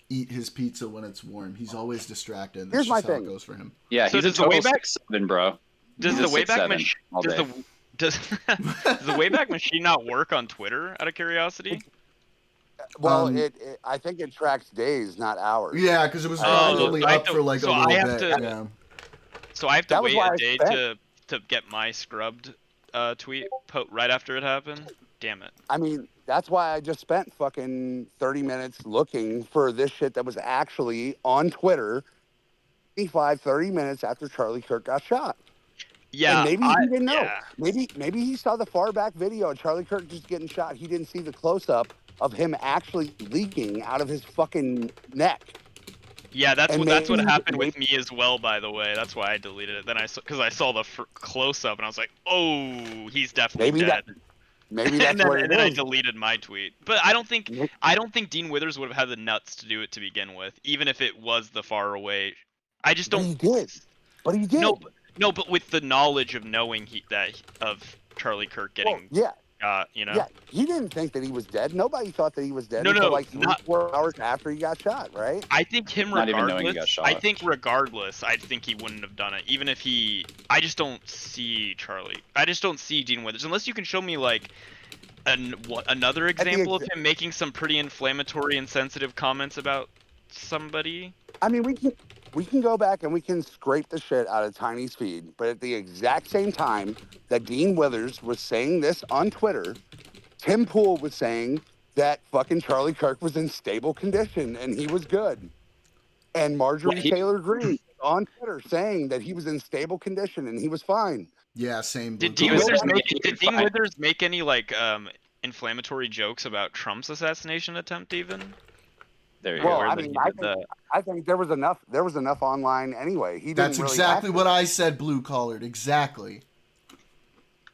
eat his pizza when it's warm. He's always distracted. That's just how it goes for him. Yeah, So he's a does the total Wayback 6'7", bro. Does the Wayback Machine does the Wayback Machine not work on Twitter? Out of curiosity. Well, I think it tracks days, not hours. Yeah, because it was only up for like a little bit. Yeah. So I have to That was wait why a I day spent- to get my scrubbed tweet right after it happened. Damn it. I mean, that's why I just spent fucking 30 minutes looking for this shit that was actually on Twitter 30 minutes after Charlie Kirk got shot. Yeah, And maybe he didn't know. yeah. Maybe he saw the far back video of Charlie Kirk just getting shot. He didn't see the close-up of him actually leaking out of his fucking neck. Yeah, that's And what maybe- happened with me as well. By the way, that's why I deleted it. Then because I saw the close up and I was like, oh, he's definitely dead. Maybe that's and what it then I is. deleted my tweet. But I don't think Dean Withers would have had the nuts to do it to begin with, even if it was the far away. I just don't. He did. But he did. No, but with the knowledge of knowing of Charlie Kirk getting you know. Yeah, he didn't think that he was dead. Nobody thought that he was dead No, until no, like 4 hours after he got shot, right? I think him Not even regardless. knowing he got shot. I think regardless, I think he wouldn't have done it. Even if he, I just don't see Charlie. I just don't see Dean Withers unless you can show me like another example of him making some pretty inflammatory and sensitive comments about somebody. I mean, we can go back and we can scrape the shit out of Tiny's feed, but at the exact same time that Dean Withers was saying this on Twitter, Tim Pool was saying that fucking Charlie Kirk was in stable condition and he was good. And Marjorie Taylor Greene on Twitter saying that he was in stable condition and he was fine. Yeah, same. Did Dean Withers make any like inflammatory jokes about Trump's assassination attempt even? There you Well, go. I mean, I think there was enough online anyway. He didn't That's really exactly have to. what I said, blue collared. Exactly.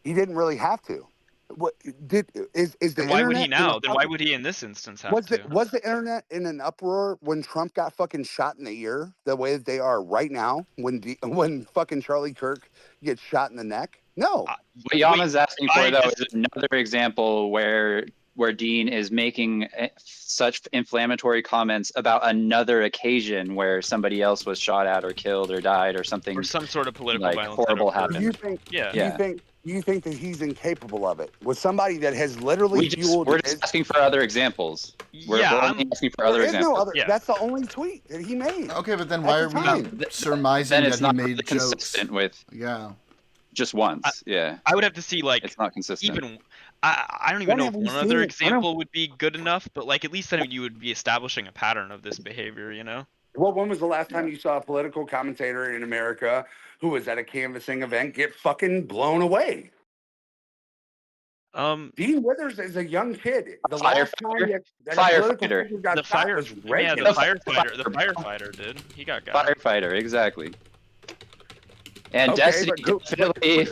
He didn't really have to. What is the Then why would he internet in now? a Then why would he in this instance have was to? was the internet in an uproar when Trump got fucking shot in the ear the way that they are right now when fucking Charlie Kirk gets shot in the neck? No. What Yama's asking for though is another example where Dean is making such inflammatory comments about another occasion where somebody else was shot at or killed or died or something, or some sort of political like violence horrible happened. You think that he's incapable of it with somebody that has literally fueled? We're just asking for other examples. We're only asking for other examples. That's the only tweet that he made. Okay, but then why are we surmising then it's that he not made jokes? consistent with just once? I would have to see like it's not consistent. Even I don't even know if one other example would be good enough, but like at least then you would be establishing a pattern of this behavior, you know? Well, when was the last time you saw a political commentator in America who was at a canvassing event get fucking blown away? Dean Withers is a young kid. The last time that a political figure got shot was Reagan. The firefighter did. He got Firefighter, exactly. And Destiny definitely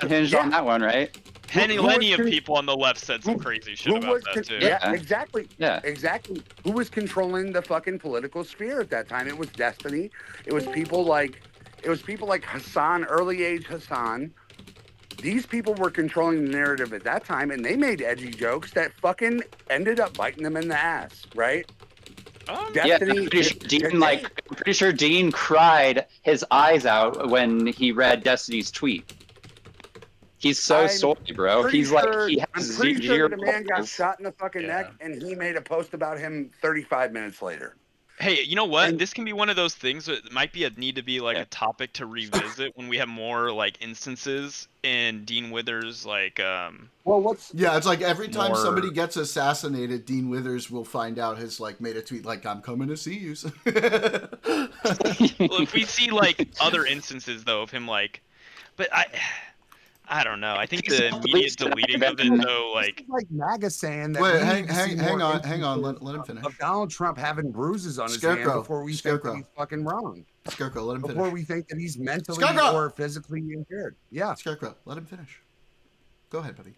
hinged on that one, right? Plenty of people on the left said some crazy shit about that too. Yeah, exactly. Yeah, exactly. Who was controlling the fucking political sphere at that time? It was Destiny. It was people like Hassan, early age Hassan, These people were controlling the narrative at that time, and they made edgy jokes that fucking ended up biting them in the ass, right? Yeah, I'm pretty sure Dean cried his eyes out when he read Destiny's tweet. He's so sorry, bro. He's like, he has I'm pretty sure zero that a man got balls. shot in the fucking neck, and he made a post about him 35 minutes later. Hey, you know what? This can be one of those things that might be need to be like a topic to revisit when we have more like instances in Dean Withers like Yeah, it's like every time more- somebody gets assassinated, Dean Withers will find out has like made a tweet like, "I'm coming to see you." Well, if we see like other instances though of him like, but I don't know. I think the immediate deleting of it though, like MAGA saying that. Wait, we hang need to see more on. instances Let him finish. Of Donald Trump having bruises on his hand Scarecrow, before we think that Scarecrow. he's fucking wrong. Scarecrow, let him finish. Before we think that he's mentally Scarecrow! or physically impaired. Yeah. Scarecrow, let him finish. Go ahead, buddy.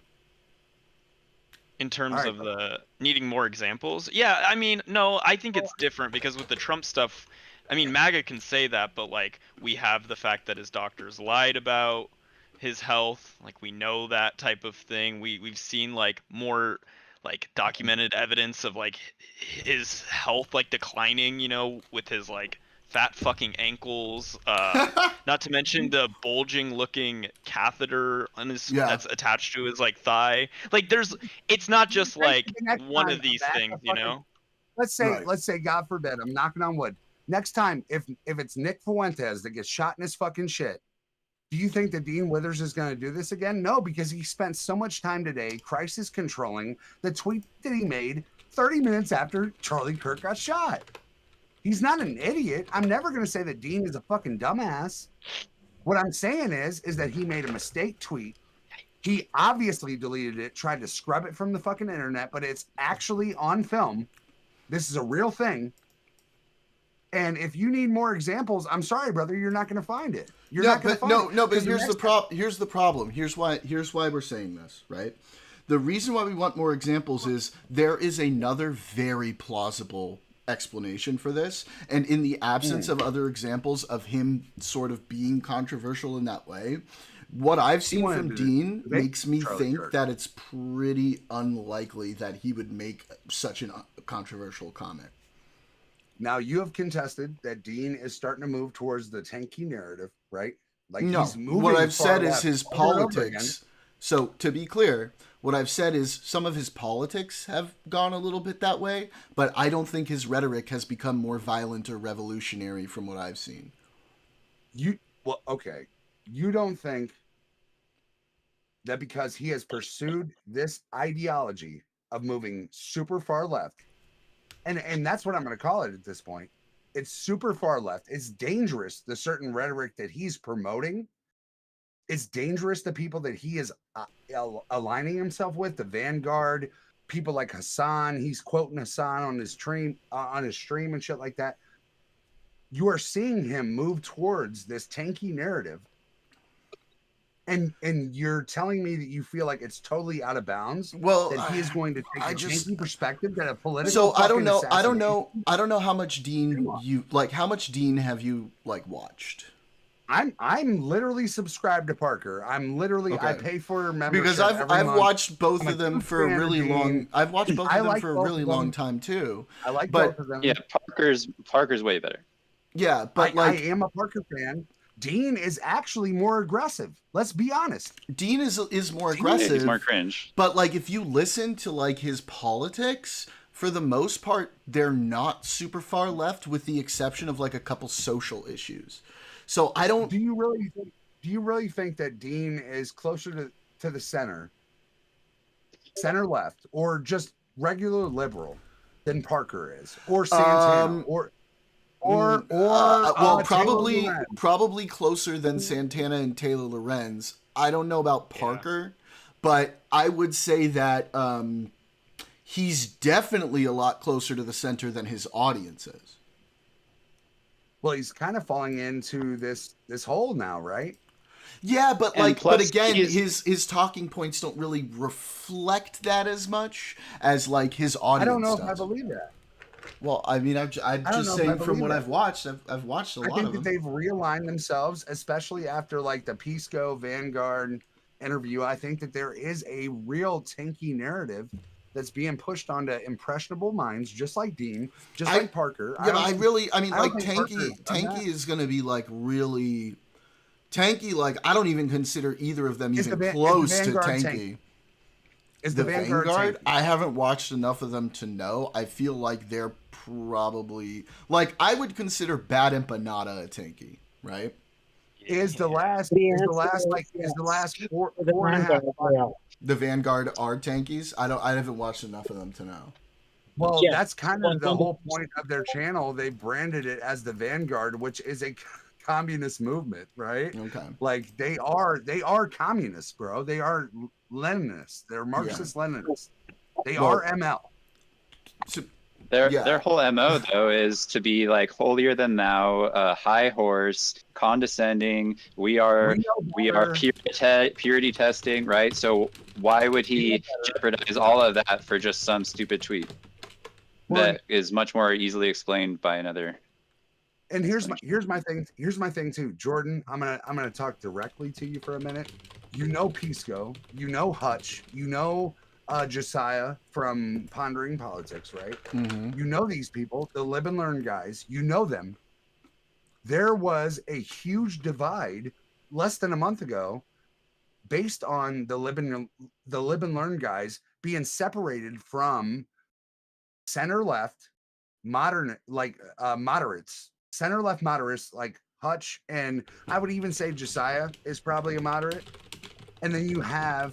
in terms Alright. of the needing more examples. Yeah, I mean, no, I think it's different because with the Trump stuff, I mean, MAGA can say that, but like we have the fact that his doctors lied about his health, like we know that type of thing. We've seen like more like documented evidence of like his health like declining, you know, with his like fat fucking ankles, not to mention the bulging looking catheter on his that's attached to his like thigh. Like it's not just like one of these things, you know. Let's say God forbid, I'm knocking on wood, next time if it's Nick Fuentes that gets shot in his fucking shit, do you think that Dean Withers is going to do this again? No, because he spent so much time today crisis controlling the tweet that he made 30 minutes after Charlie Kirk got shot. He's not an idiot. I'm never going to say that Dean is a fucking dumbass. What I'm saying is that he made a mistake tweet. He obviously deleted it, tried to scrub it from the fucking internet, but it's actually on film. This is a real thing. And if you need more examples, I'm sorry, brother, you're not going to find it. You're not going to find it. No, but here's the problem. Here's why we're saying this, right? The reason why we want more examples is there is another very plausible explanation for this, and in the absence of other examples of him sort of being controversial in that way, what I've seen from Dean makes me think that it's pretty unlikely that he would make such a controversial comment. Now, you have contested that Dean is starting to move towards the tanky narrative, right? Like No, he's moving what I've far said is left his over and over again. politics. So, to be clear, what I've said is some of his politics have gone a little bit that way, but I don't think his rhetoric has become more violent or revolutionary from what I've seen. You don't think that because he has pursued this ideology of moving super far left, and that's what I'm going to call it at this point. It's super far left. It's dangerous, the certain rhetoric that he's promoting. It's dangerous, the people that he is aligning himself with, the Vanguard, people like Hassan. He's quoting Hassan on his stream and shit like that. You are seeing him move towards this tanky narrative. And you're telling me that you feel like it's totally out of bounds. Well, that he is going to take a tanky perspective that a political. So I don't know how much Dean how much Dean have you like watched? I'm literally subscribed to Parker. I'm literally I pay for membership because I've watched both of them for a really long. I've watched both of them for a really long time too. I like both of them. Yeah, Parker's way better. Yeah, but I am a Parker fan. Dean is actually more aggressive. Let's be honest. Dean is more aggressive. He's more cringe. But like if you listen to like his politics, for the most part, they're not super far left, with the exception of like a couple social issues. So I don't. Do you really think that Dean is closer to the center left, or just regular liberal than Parker is, or Santana, probably closer than Santana and Taylor Lorenz. I don't know about Parker, but I would say that he's definitely a lot closer to the center than his audience is. Well, he's kind of falling into this hole now, right? Yeah, but again, his talking points don't really reflect that as much as like his audience. I don't know does. if I believe that. Well, I mean, I'm just saying from what I've watched. I've watched a lot of them. I think that they've realigned themselves, especially after like the Pisco, Vanguard, interview, I think that there is a real tanky narrative that's being pushed onto impressionable minds, just like Dean, just like Parker. Yeah, I mean, like Tanky Tanky is going to be like really Tanky. Like I don't even consider either of them even close to Tanky. Is the the Vanguard tanky? I haven't watched enough of them to know. I feel like they're probably like I would consider Bad Empanada a Tanky, right? Is the last four and a half? The Vanguard are tankies. I haven't watched enough of them to know. Well, that's kind of the whole point of their channel. They branded it as the Vanguard, which is a communist movement, right? Okay. Like they are communists, bro. They are Leninists. They're Marxist Leninists. They are ML. So, their whole MO though is to be like holier than thou, high horse, condescending. We are purity testing, right? So why would he jeopardize all of that for just some stupid tweet that is much more easily explained by another? And here's my thing too, Jordan. I'm gonna talk directly to you for a minute. You know Pisco, you know Hutch, you know Josiah from Pondering Politics, right? Mm-hmm. You know these people, the Live and Learn guys. You know them. There was a huge divide less than a month ago, based on the Live and Learn guys being separated from center left moderates, center left moderates like Hutch, and I would even say Josiah is probably a moderate. And then you had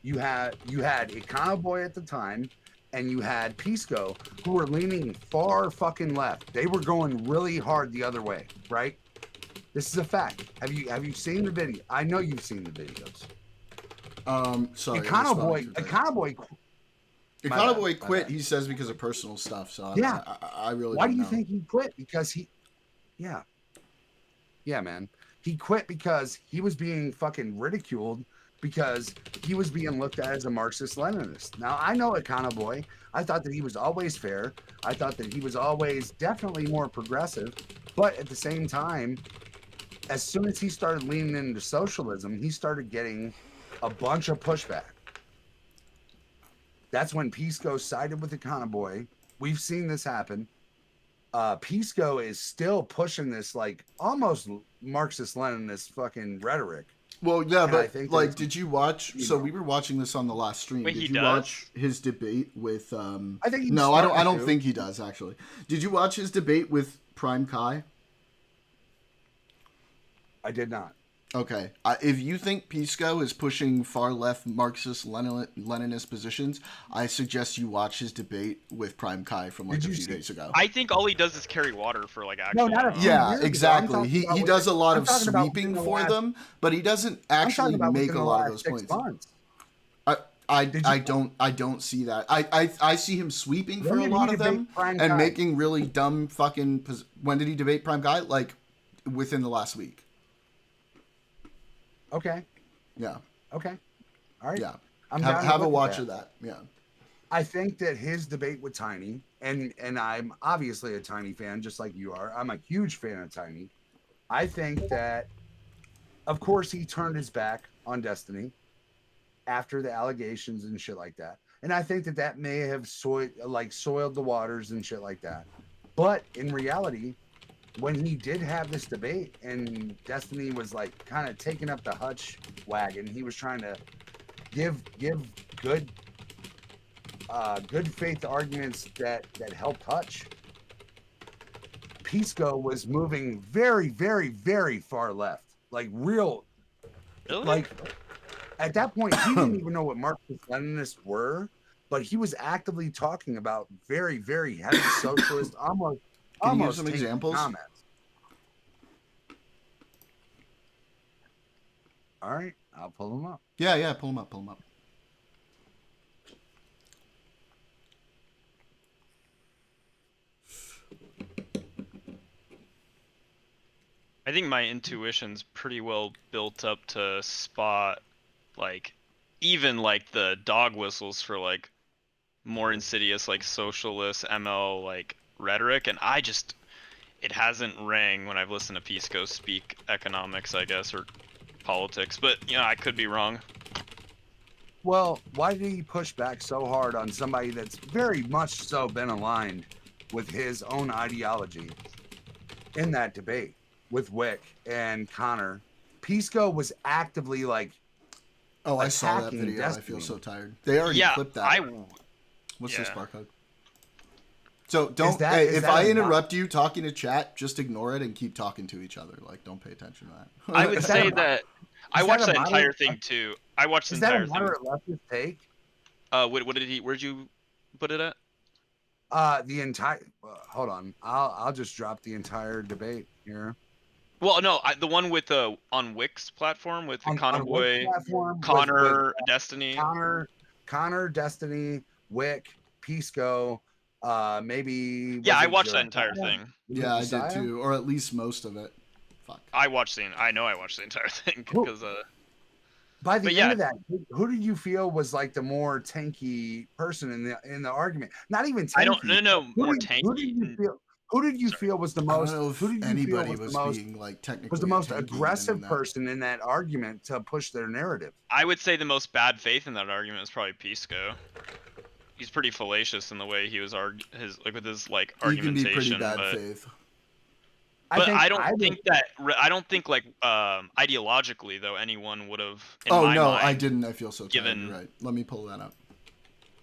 Econoboy at the time, and you had Pisco, who were leaning far fucking left. They were going really hard the other way, right? This is a fact. Have you seen the video? I know you've seen the videos. Sorry. Econoboy quit. He says because of personal stuff. So yeah, I really. Why don't do you know. think he quit? Because yeah, man. He quit because he was being fucking ridiculed because he was being looked at as a Marxist-Leninist. Now, I know Econoboy. I thought that he was always fair. I thought that he was always definitely more progressive. But at the same time, as soon as he started leaning into socialism, he started getting a bunch of pushback. That's when Pisco sided with Econoboy. We've seen this happen. Pisco is still pushing this like almost Marxist-Leninist fucking rhetoric. Well, yeah, And I but think like, that did you watch? So we were watching this on the last stream. Wait, did he you does? watch his debate with? I think he's no, I don't. I starting don't to. think he does actually. Did you watch his debate with Prime Kai? I did not. Okay, if you think Pisco is pushing far left Marxist Leninist positions, I suggest you watch his debate with Prime Kai from like a few days ago. I think all he does is carry water for like actual. Yeah, exactly. He does a lot of talking about sweeping within the for last- them, but he doesn't actually make a lot of those points. I don't see that. I see him sweeping for When a did lot he of them debate Prime and Kai? making really dumb fucking. When did he debate Prime Guy? Like within the last week. Okay. Yeah. Okay. All right. Yeah. I'm down to have a look at watch that. of that. Yeah. I think that his debate with Tiny, and I'm obviously a Tiny fan, just like you are. I'm a huge fan of Tiny. I think that, of course, he turned his back on Destiny after the allegations and shit like that. And I think that that may have soiled the waters and shit like that. But in reality, when he did have this debate and Destiny was like kind of taking up the Hutch wagon, he was trying to give good faith arguments that helped Hutch. Pisco was moving very, very, very far left, like real, like at that point he didn't even know what Marxist-Leninists were, but he was actively talking about very, very heavy socialist, almost. Can you give some taking examples? Comments. All right, I'll pull them up. Yeah, pull them up. I think my intuition's pretty well built up to spot, like, even like the dog whistles for like more insidious like socialist ML like rhetoric, and it hasn't rang when I've listened to Pisco speak economics, I guess, or politics, but I could be wrong. Well, why did he push back so hard on somebody that's very much so been aligned with his own ideology in that debate with Wick and Connor? Pisco was actively like, oh, I saw that attacking video. Destiny. I feel so tired. They already clipped that. What's this barcode? So don't. If I interrupt you talking to chat, just ignore it and keep talking to each other. Like, don't pay attention to that. I would say that I watched that entire thing too. I watched the entire thing. Is that a moderate leftist take? What did he? Where'd you put it at? The entire. Hold on. I'll just drop the entire debate here. Well, no, the one with on Wick's platform with Connor Boy, Connor, Destiny. Connor, Destiny, Wick, Pisco, maybe. Yeah, I watched that entire thing. Yeah, I did too, or at least most of it. Fuck. I know I watched the entire thing because. By the end of that, who did you feel was like the more tanky person in the argument? Not even tanky. I don't no more tanky. Who did you feel was the most? I don't know if who did you anybody feel was being like technically was the most tanky aggressive person in that argument to push their narrative? I would say the most bad faith in that argument is probably Pisco. He's pretty fallacious in the way he was with his like argumentation. You can be pretty bad faith. But I don't think like ideologically though anyone would have. Oh no, I didn't. I feel so given tired. Right. Let me pull that up.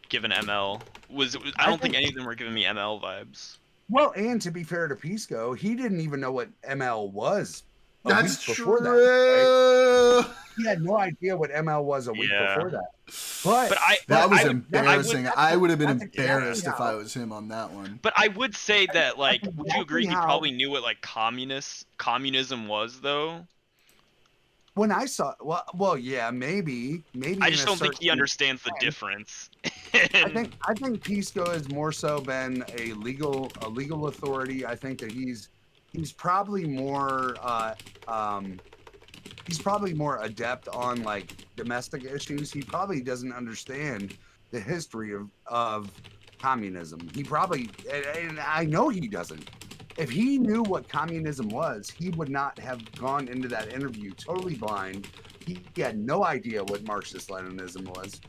Given ML I don't think any of them were giving me ML vibes. Well, and to be fair to Pisco, he didn't even know what ML was. That's true. That, right? He had no idea what ML was a week before that. But that was embarrassing. I would have been embarrassed if I was him on that one. But I would say that, like, would you agree he probably knew what like communism was though? When I saw, well, yeah, maybe. I just don't think he understands the difference. I think Pisco has more so been a legal authority. I think that he's probably more adept on like domestic issues. He probably doesn't understand the history of communism. He probably, and I know he doesn't. If he knew what communism was, he would not have gone into that interview totally blind. He had no idea what Marxist-Leninism was.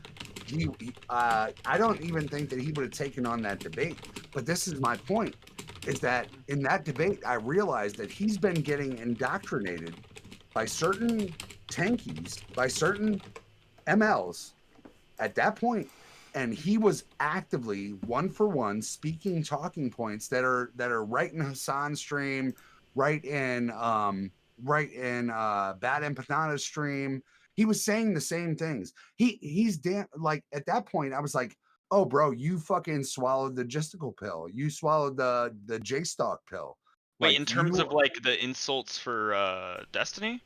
I don't even think that he would have taken on that debate. But this is my point, is that in that debate, I realized that he's been getting indoctrinated by certain tankies, by certain MLs at that point. And he was actively one-for-one speaking talking points that are right in Hassan's stream, right in Bad Empanada's stream. He was saying the same things. He's damn, like at that point I was like, oh bro, you fucking swallowed the logistical pill. You swallowed the J-Stock pill. Wait, in terms of like the insults for Destiny?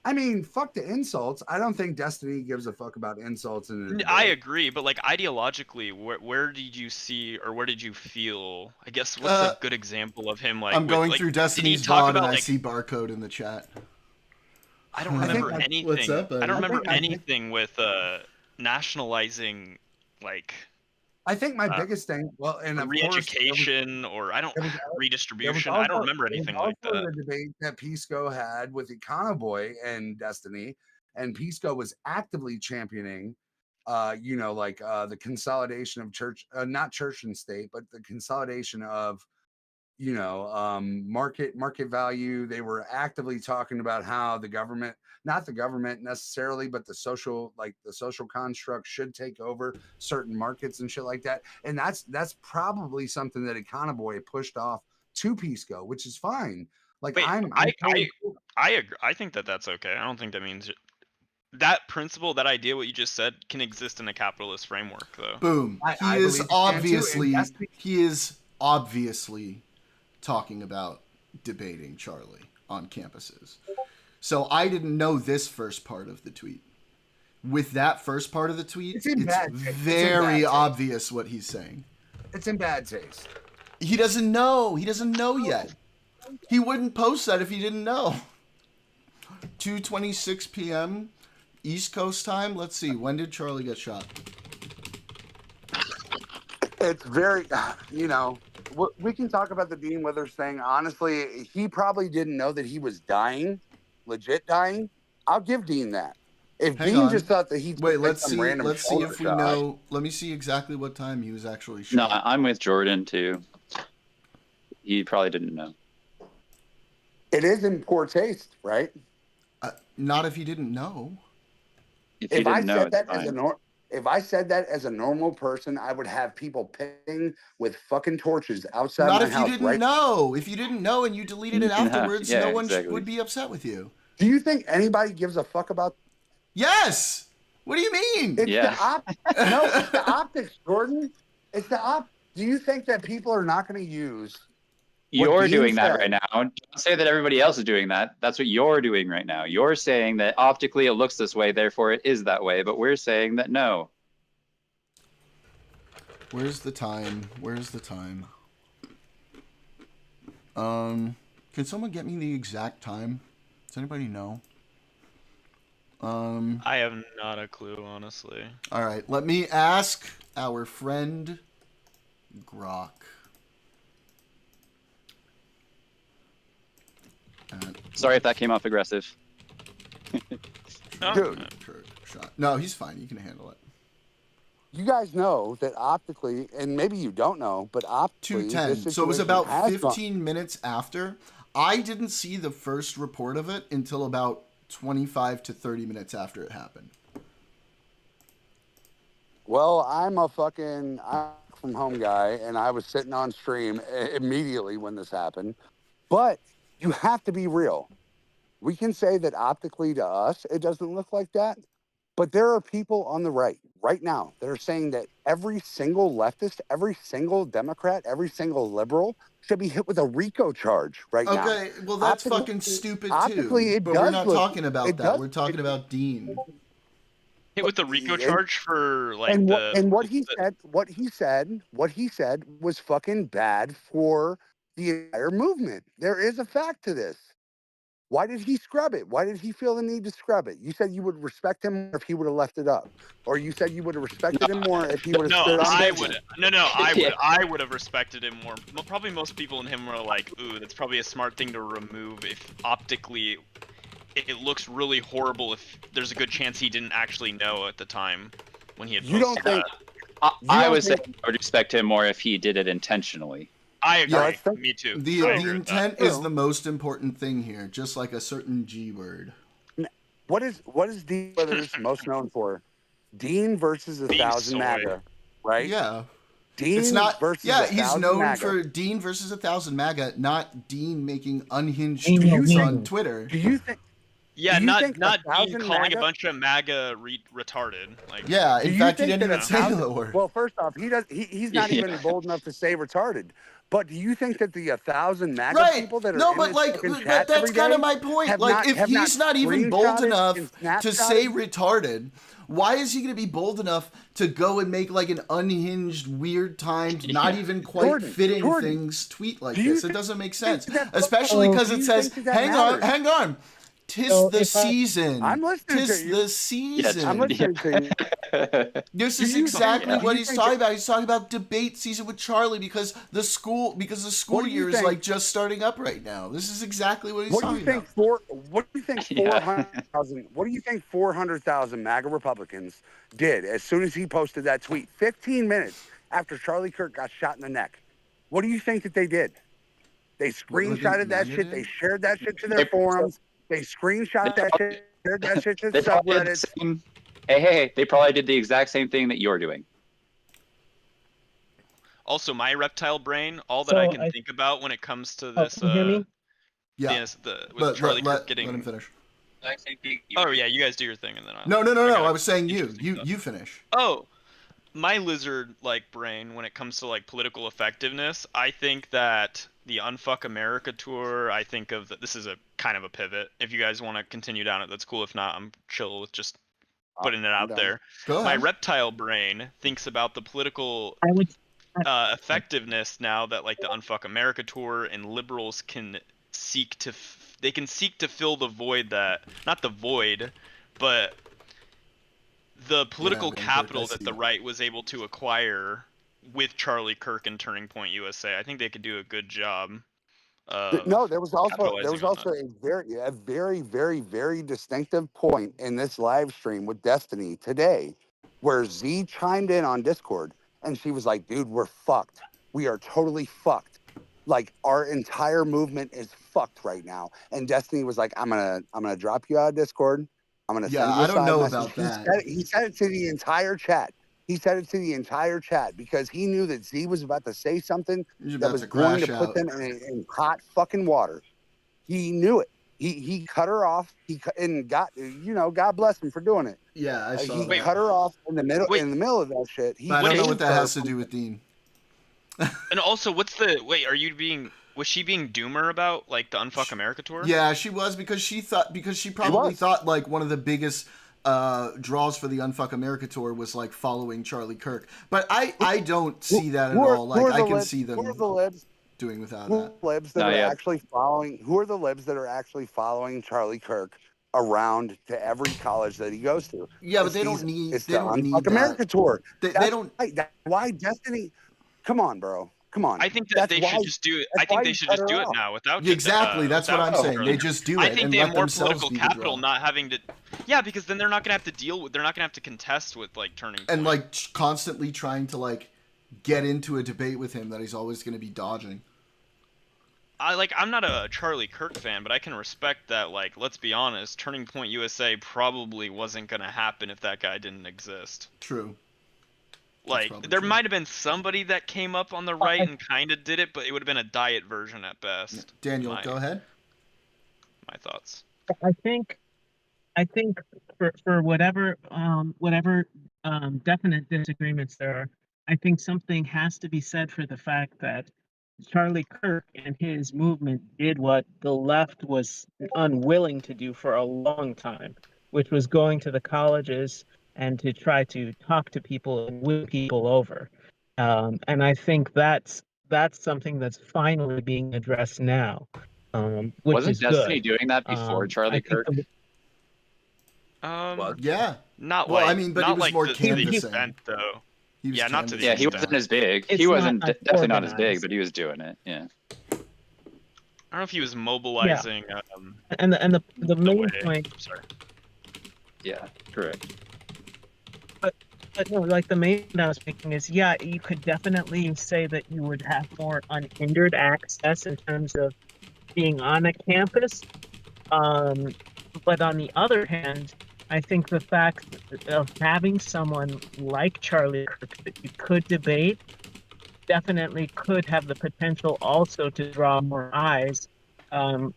I mean, fuck the insults. I don't think Destiny gives a fuck about insults. I agree, but like ideologically, where did you see or where did you feel? I guess what's a good example of him? Like I'm going through Destiny's VOD and I see barcode in the chat. I don't remember anything. What's up, I don't remember anything with nationalizing like. I think my biggest thing, well, and of re-education or redistribution. I don't remember anything like that. The debate that Pisco had with Econoboy and Destiny, and Pisco was actively championing, the consolidation of church, not church and state, but the consolidation of, market value. They were actively talking about how the government, not the government necessarily, but the social construct should take over certain markets and shit like that. And that's probably something that Econoboy pushed off to Pisco, which is fine. Like, wait, I agree. I think that's okay. I don't think that means that principle, that idea, what you just said, can exist in a capitalist framework, though. Boom. He is obviously talking about debating Charlie on campuses. So I didn't know this first part of the tweet. With that first part of the tweet, it's very obvious what he's saying. It's in bad taste. He doesn't know. He doesn't know yet. He wouldn't post that if he didn't know. 2:26 p.m. East Coast time. Let's see. When did Charlie get shot? It's very, we can talk about the Dean Withers thing. Honestly, he probably didn't know that he was dying, legit dying. I'll give Dean that. If Hang Dean on. just thought that he Wait, took let's some see. random Let's see shoulder if we shot. know. Let me see exactly what time he was actually No, shot. I'm with Jordan too. He probably didn't know. It is in poor taste, right? Not if he didn't know. If I said that as a normal person, I would have people pitting with fucking torches outside Not my if you house. didn't Right? know. If you didn't know and you deleted it afterwards, Yeah, no one exactly. would be upset with you. Do you think anybody gives a fuck about? Yes. What do you mean? It's the No, it's the optics, Jordan. It's the op. Do you think that people are not going to use? You're doing that right now. Don't say that everybody else is doing that. That's what you're doing right now. You're saying that optically it looks this way, therefore it is that way. But we're saying that no. Where's the time? Where's the time? Can someone get me the exact time? Does anybody know? I have not a clue, honestly. All right, let me ask our friend Grok. Sorry if that came off aggressive. Dude, shot. No, he's fine. You can handle it. You guys know that optically, and maybe you don't know, but optically, 2:10. this So it was situation about has 15 minutes after. I didn't see the first report of it until about 25 to 30 minutes after it happened. Well, I'm a fucking from home guy, and I was sitting on stream immediately when this happened. But you have to be real. We can say that optically to us, it doesn't look like that. But there are people on the right now that are saying that every single leftist, every single Democrat, every single liberal should be hit with a RICO charge right now. Okay, well, that's fucking stupid too. But we're not talking about that. We're talking about Dean. Hit with the RICO charge for like what he said was fucking bad for the entire movement. There is a fact to this. Why did he scrub it? Why did he feel the need to scrub it? You said you would respect him if he would have left it up, or you said you would have respected him more if he would have stood on business. I would have respected him more. Probably most people in him were like, "Ooh, that's probably a smart thing to remove if optically it looks really horrible. If there's a good chance he didn't actually know at the time when he had posted You don't think? I would say I would respect him more if he did it intentionally. I agree. Me too. The intent is the most important thing here, just like a certain G word. What is Dean Withers most known for? Dean versus 1,000 MAGA, right? Yeah. Dean it's not. versus Yeah, he's 1,000 known MAGA. for Dean versus 1,000 MAGA, not Dean making unhinged tweets on Twitter. Do you think? Yeah, do you not think Dean 1,000 calling MAGA? a bunch of MAGA retarded. Like Yeah, Do in you fact, he think didn't that even say 1,000 the word. Well, first off, he's not even bold enough to say retarded. But do you think that the 1,000 MAGA people that are in this fucking chat that's every kind day of my point. have Like, if have he's not even bold screenshotted enough and to snapshotted? say retarded, why is he going to be bold enough to go and make like an unhinged, weird timed, not even quite fitting things tweet like this? It doesn't make sense, especially because it says, "Hang on." Tis the season. I'm listening Tis to you. the season. I'm listening to you. This Do is you exactly think- what do you he's think talking that- about. He's talking about debate season with Charlie because the school What do you year is think- like just starting up right now. This is exactly what he's What do talking you think? about. What do you think? 400,000. What do you think? 400,000 MAGA Republicans did as soon as he posted that tweet. 15 minutes after Charlie Kirk got shot in the neck. What do you think that they did? They screenshotted that shit. They shared that shit to their forums. They screenshot that shit. Shared that shit to They probably did the subreddits. same. Hey, they probably did the exact same thing that you're doing. also my reptile brain, all that I So can I- think about when it comes to Oh, this can you hear me? Yeah. with Charlie Kirk getting. Let him finish. Oh yeah, you guys do your thing and then I'll. No. I was saying you finish. Oh, my lizard-like brain when it comes to like political effectiveness, I think that the Unfuck America tour, I think of this is a kind of a pivot. If you guys want to continue down it, that's cool. If not, I'm chill with just putting it out done. there. Go My ahead. reptile brain thinks about the political I would. effectiveness now that like the Unfuck America tour and liberals can seek to they can seek to fill the void that not the void, but the political man, Kirk, capital I that see the that. right was able to acquire with Charlie Kirk and Turning Point USA. I think they could do a good job No, there was also capitalizing on that. a very distinctive point in this live stream with Destiny today, where Z chimed in on Discord and she was like, "Dude, we're fucked. We are totally fucked. Like our entire movement is fucked right now." And Destiny was like, "I'm gonna drop you out of Discord. I'm gonna Yeah, send you a I don't side know message." about that. He said it to the entire chat. He said it to the entire chat because he knew that Z was about to say something He's that about was to going to crash put out. them in hot fucking water. He knew it. He cut her off. And God bless him for doing it. Yeah, I saw He that. cut her off in the middle of that shit. But I don't know what that has to do with Dean. And also, was she being doomer about like the Unfuck America tour? Yeah, she was because she probably thought like one of the biggest draws for the Unfuck America tour was like following Charlie Kirk. But I don't see that at all. Like I can see them doing without that. Who are the libs that are actually following Charlie Kirk around to every college that he goes to? Yeah, but they don't need the Unfuck America tour. They don't. That's why Destiny. Come on, bro. Come on. I think that they should just do it. I think they should just do it now without. Exactly. That's what I'm saying. They just do it. I think and they let have more themselves political be the capital draw. not having to. Yeah, because then they're not gonna have to deal with. They're not gonna have to contest with like Turning Point. And like constantly trying to like get into a debate with him that he's always going to be dodging. I'm not a Charlie Kirk fan, but I can respect that. Like, let's be honest, Turning Point USA probably wasn't gonna happen if that guy didn't exist. True. Like, there might have been somebody that came up on the right and kind of did it, but it would have been a diet version at best. Daniel, go ahead. My thoughts. I think for whatever definite disagreements there are, I think something has to be said for the fact that Charlie Kirk and his movement did what the left was unwilling to do for a long time, which was going to the colleges and to try to talk to people and win people over. And I think that's something that's finally being addressed now. Which Wasn't is Destiny good. doing that before Charlie Kirk? Yeah. Not well, like. I mean, but not it was like more to the canvassing. extent, though. Yeah, not to the Yeah, he extent. wasn't as big. It's He wasn't not definitely not as big, organized. but he was doing it. Yeah. I don't know if he was mobilizing. And the main way. point. Sorry. Yeah, correct. But no, like the main point I was making is, yeah, you could definitely say that you would have more unhindered access in terms of being on a campus. But on the other hand, I think the fact of having someone like Charlie Kirk that you could debate definitely could have the potential also to draw more eyes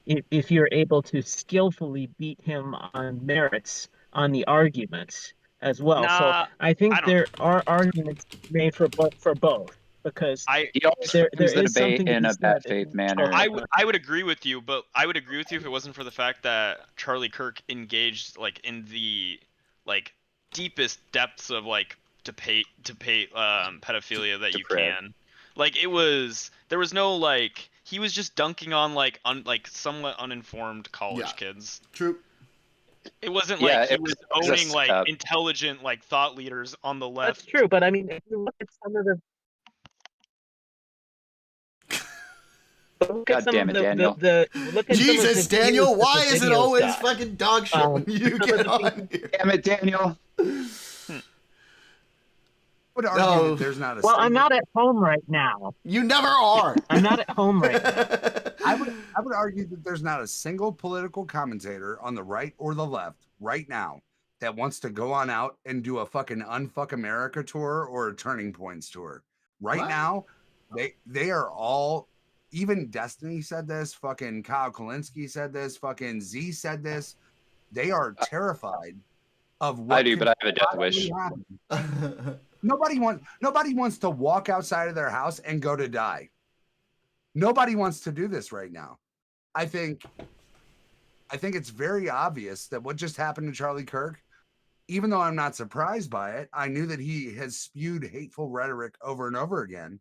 if you're able to skillfully beat him on merits on the arguments as well. Nah, so I think I don't- there are arguments made for both because He always there frames the is debate something to in be a said bad faith manner. I would agree with you, but I would agree with you if it wasn't for the fact that Charlie Kirk engaged like in the like deepest depths of like debate pedophilia that you can. Like there was no like he was just dunking on like somewhat uninformed college kids. True. It wasn't Yeah, like he it was was a owning like setup. intelligent like thought leaders on the left. That's true, but I mean, if you look at some of the God damn it, Daniel. look at Jesus, some of the Daniel, views that why the is it videos always got. fucking dog shit when you get on here? Damn it, Daniel. Would argue that there's not a Well, I'm single- not at home right now. You never are. I'm not at home right now. I would argue that there's not a single political commentator on the right or the left right now that wants to go on out and do a fucking Unfuck America tour or a Turning Points tour. Right What? now, they are all. Even Destiny said this. Fucking Kyle Kalinske said this. Fucking Z said this. They are terrified of what I do, but I have a death possibly wish. happen. Nobody wants to walk outside of their house and go to die. Nobody wants to do this right now. I think it's very obvious that what just happened to Charlie Kirk, even though I'm not surprised by it, I knew that he has spewed hateful rhetoric over and over again.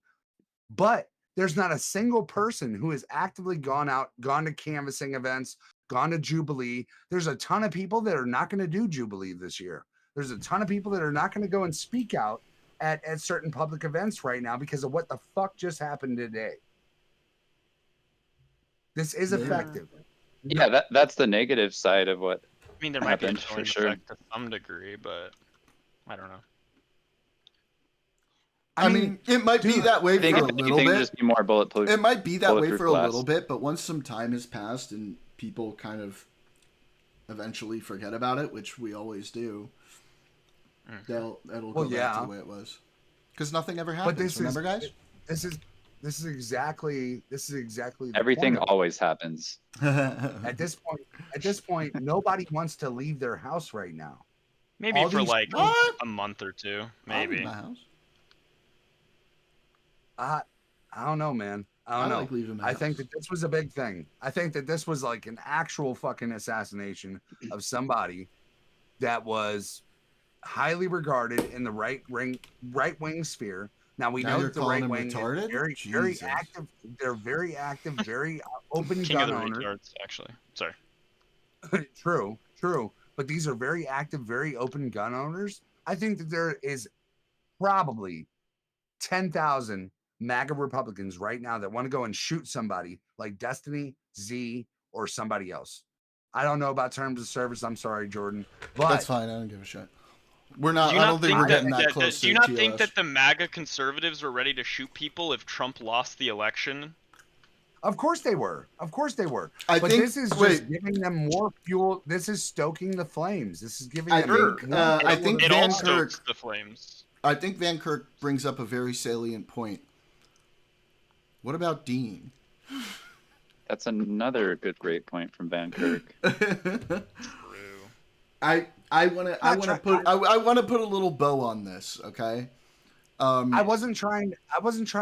But there's not a single person who has actively gone to canvassing events, gone to Jubilee. There's a ton of people that are not going to do Jubilee this year. There's a ton of people that are not going to go and speak out at certain public events right now because of what the fuck just happened today. This is Yeah. effective. Yeah, that's the negative side of what I mean, there might be a happened, for chilling sure. effect to some degree, but I don't know. I mean, it might be that way I think for a if little anything, bit. just be more bulletproof. It might be that way bulletproof for a glass. little bit, but once some time has passed and people kind of eventually forget about it, which we always do, it'll go back to the way it was. Because nothing ever happens. Remember, guys? This is exactly the Everything point of it. always happens. At this point, nobody wants to leave their house right now. Maybe All for these- like What? a month or two, I'll leave maybe. my house. I don't know, man. I don't know. like leaving my I house. think that this was a big thing. I think that this was like an actual fucking assassination of somebody that was highly regarded in the right wing sphere. Now we Now know you're that the calling right him wing retarded? is very Jesus. active. They're very active, very open King of gun the owners. retards, actually. Sorry. True. But these are very active, very open gun owners. I think that there is probably 10,000 MAGA Republicans right now that want to go and shoot somebody like Destiny, Z, or somebody else. I don't know about terms of service. I'm sorry, Jordan. But That's fine. I don't give a shit. We're not. Do you I not don't think we're getting that close. do you to not TOS. think that the MAGA conservatives were ready to shoot people if Trump lost the election? Of course they were. I But think- this is just wait. giving them more fuel. This is stoking the flames. This is giving I them. think, more I fuel think to It the all Van fire. Kirk- stokes the flames. I think Van Kirk brings up a very salient point. What about Dean? That's another great point from Van Kirk. True. I want to put a little bow on this, okay? I wasn't trying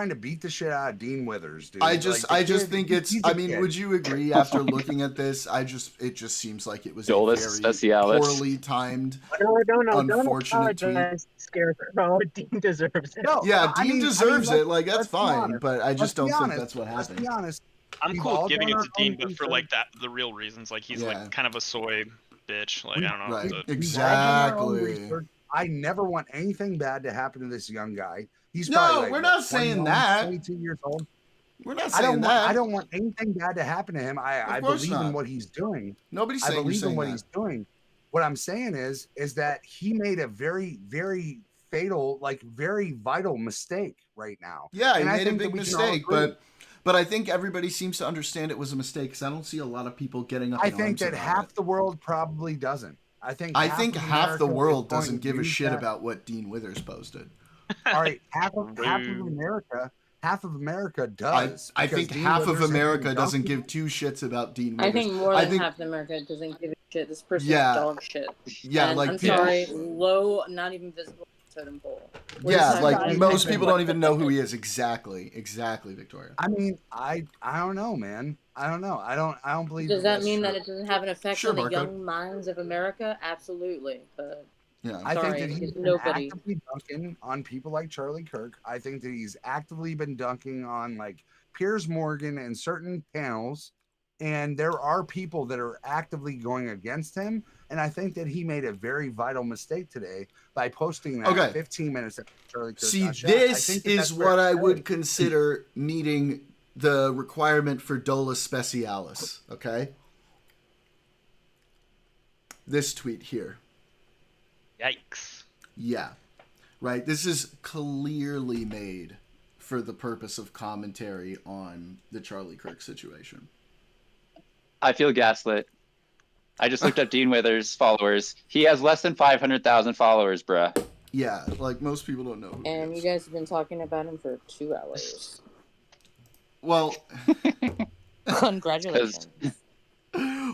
to beat the shit out of Dean Withers, dude. I just think it's. he's a I mean, kid. would you agree after looking at this? It just seems like it was Dolus a very Specialis. poorly timed. No, don't Unfortunate tweet. apologize, Scarecrow. Dean deserves it. No, Yeah, I Dean mean, deserves let's- it. Like that's let's be fine, honest. but I just Let's be don't think honest. that's what Let's happened. be honest. I'm We've cool all giving done it our to Dean, own but for research. like the real reasons, like he's Yeah. like kind of a soy bitch. Like We- I don't know. Right. so- We've all done our own Exactly. research. I never want anything bad to happen to this young guy. He's No, probably like, we're what, not saying 21, that. 22 years old. We're not I saying that. don't want anything bad to happen to him. I Of course believe in not. what he's doing. Nobody's I saying you're believe in saying what that. he's doing. What I'm saying is that he made a very, very fatal, like very vital mistake right now. Yeah, he And I made a think that big we can all mistake, agree. but I think everybody seems to understand it was a mistake because I don't see a lot of people getting up. I in think arms that about half it. the world probably doesn't. I think I half think of half the America world is going doesn't to give a use shit that. about what Dean Withers posted. All right, half of America does. I because think Dean half of Withers has been America doesn't dunking- give two shits about Dean I Withers. think more than half of America doesn't give a shit. This person's Yeah. dog shit. Yeah, And like I'm people- sorry, low, not even visible totem pole. We're Yeah, just like talking most about- people don't even know who he is. Exactly, Victoria. I mean, I don't know, man. I don't know. I don't believe. Does that that's mean true. that it doesn't have an effect Sure, on the Marco. young minds of America? Absolutely, but Yeah. I sorry, think that he's because been nobody. actively dunking on people like Charlie Kirk. I think that he's actively been dunking on like Piers Morgan and certain panels, and there are people that are actively going against him. And I think that he made a very vital mistake today by posting that Okay. 15 minutes after Charlie Kirk See, got shot. I this think that is that's what very I would telling. consider meeting the requirement for Dolus Specialis, okay? This tweet here. Yikes. Yeah. Right? This is clearly made for the purpose of commentary on the Charlie Kirk situation. I feel gaslit. I just looked up Dean Withers' followers. He has less than 500,000 followers, bruh. Yeah, like most people don't know who he And is. you guys have been talking about him for 2 hours. Well, Congratulations.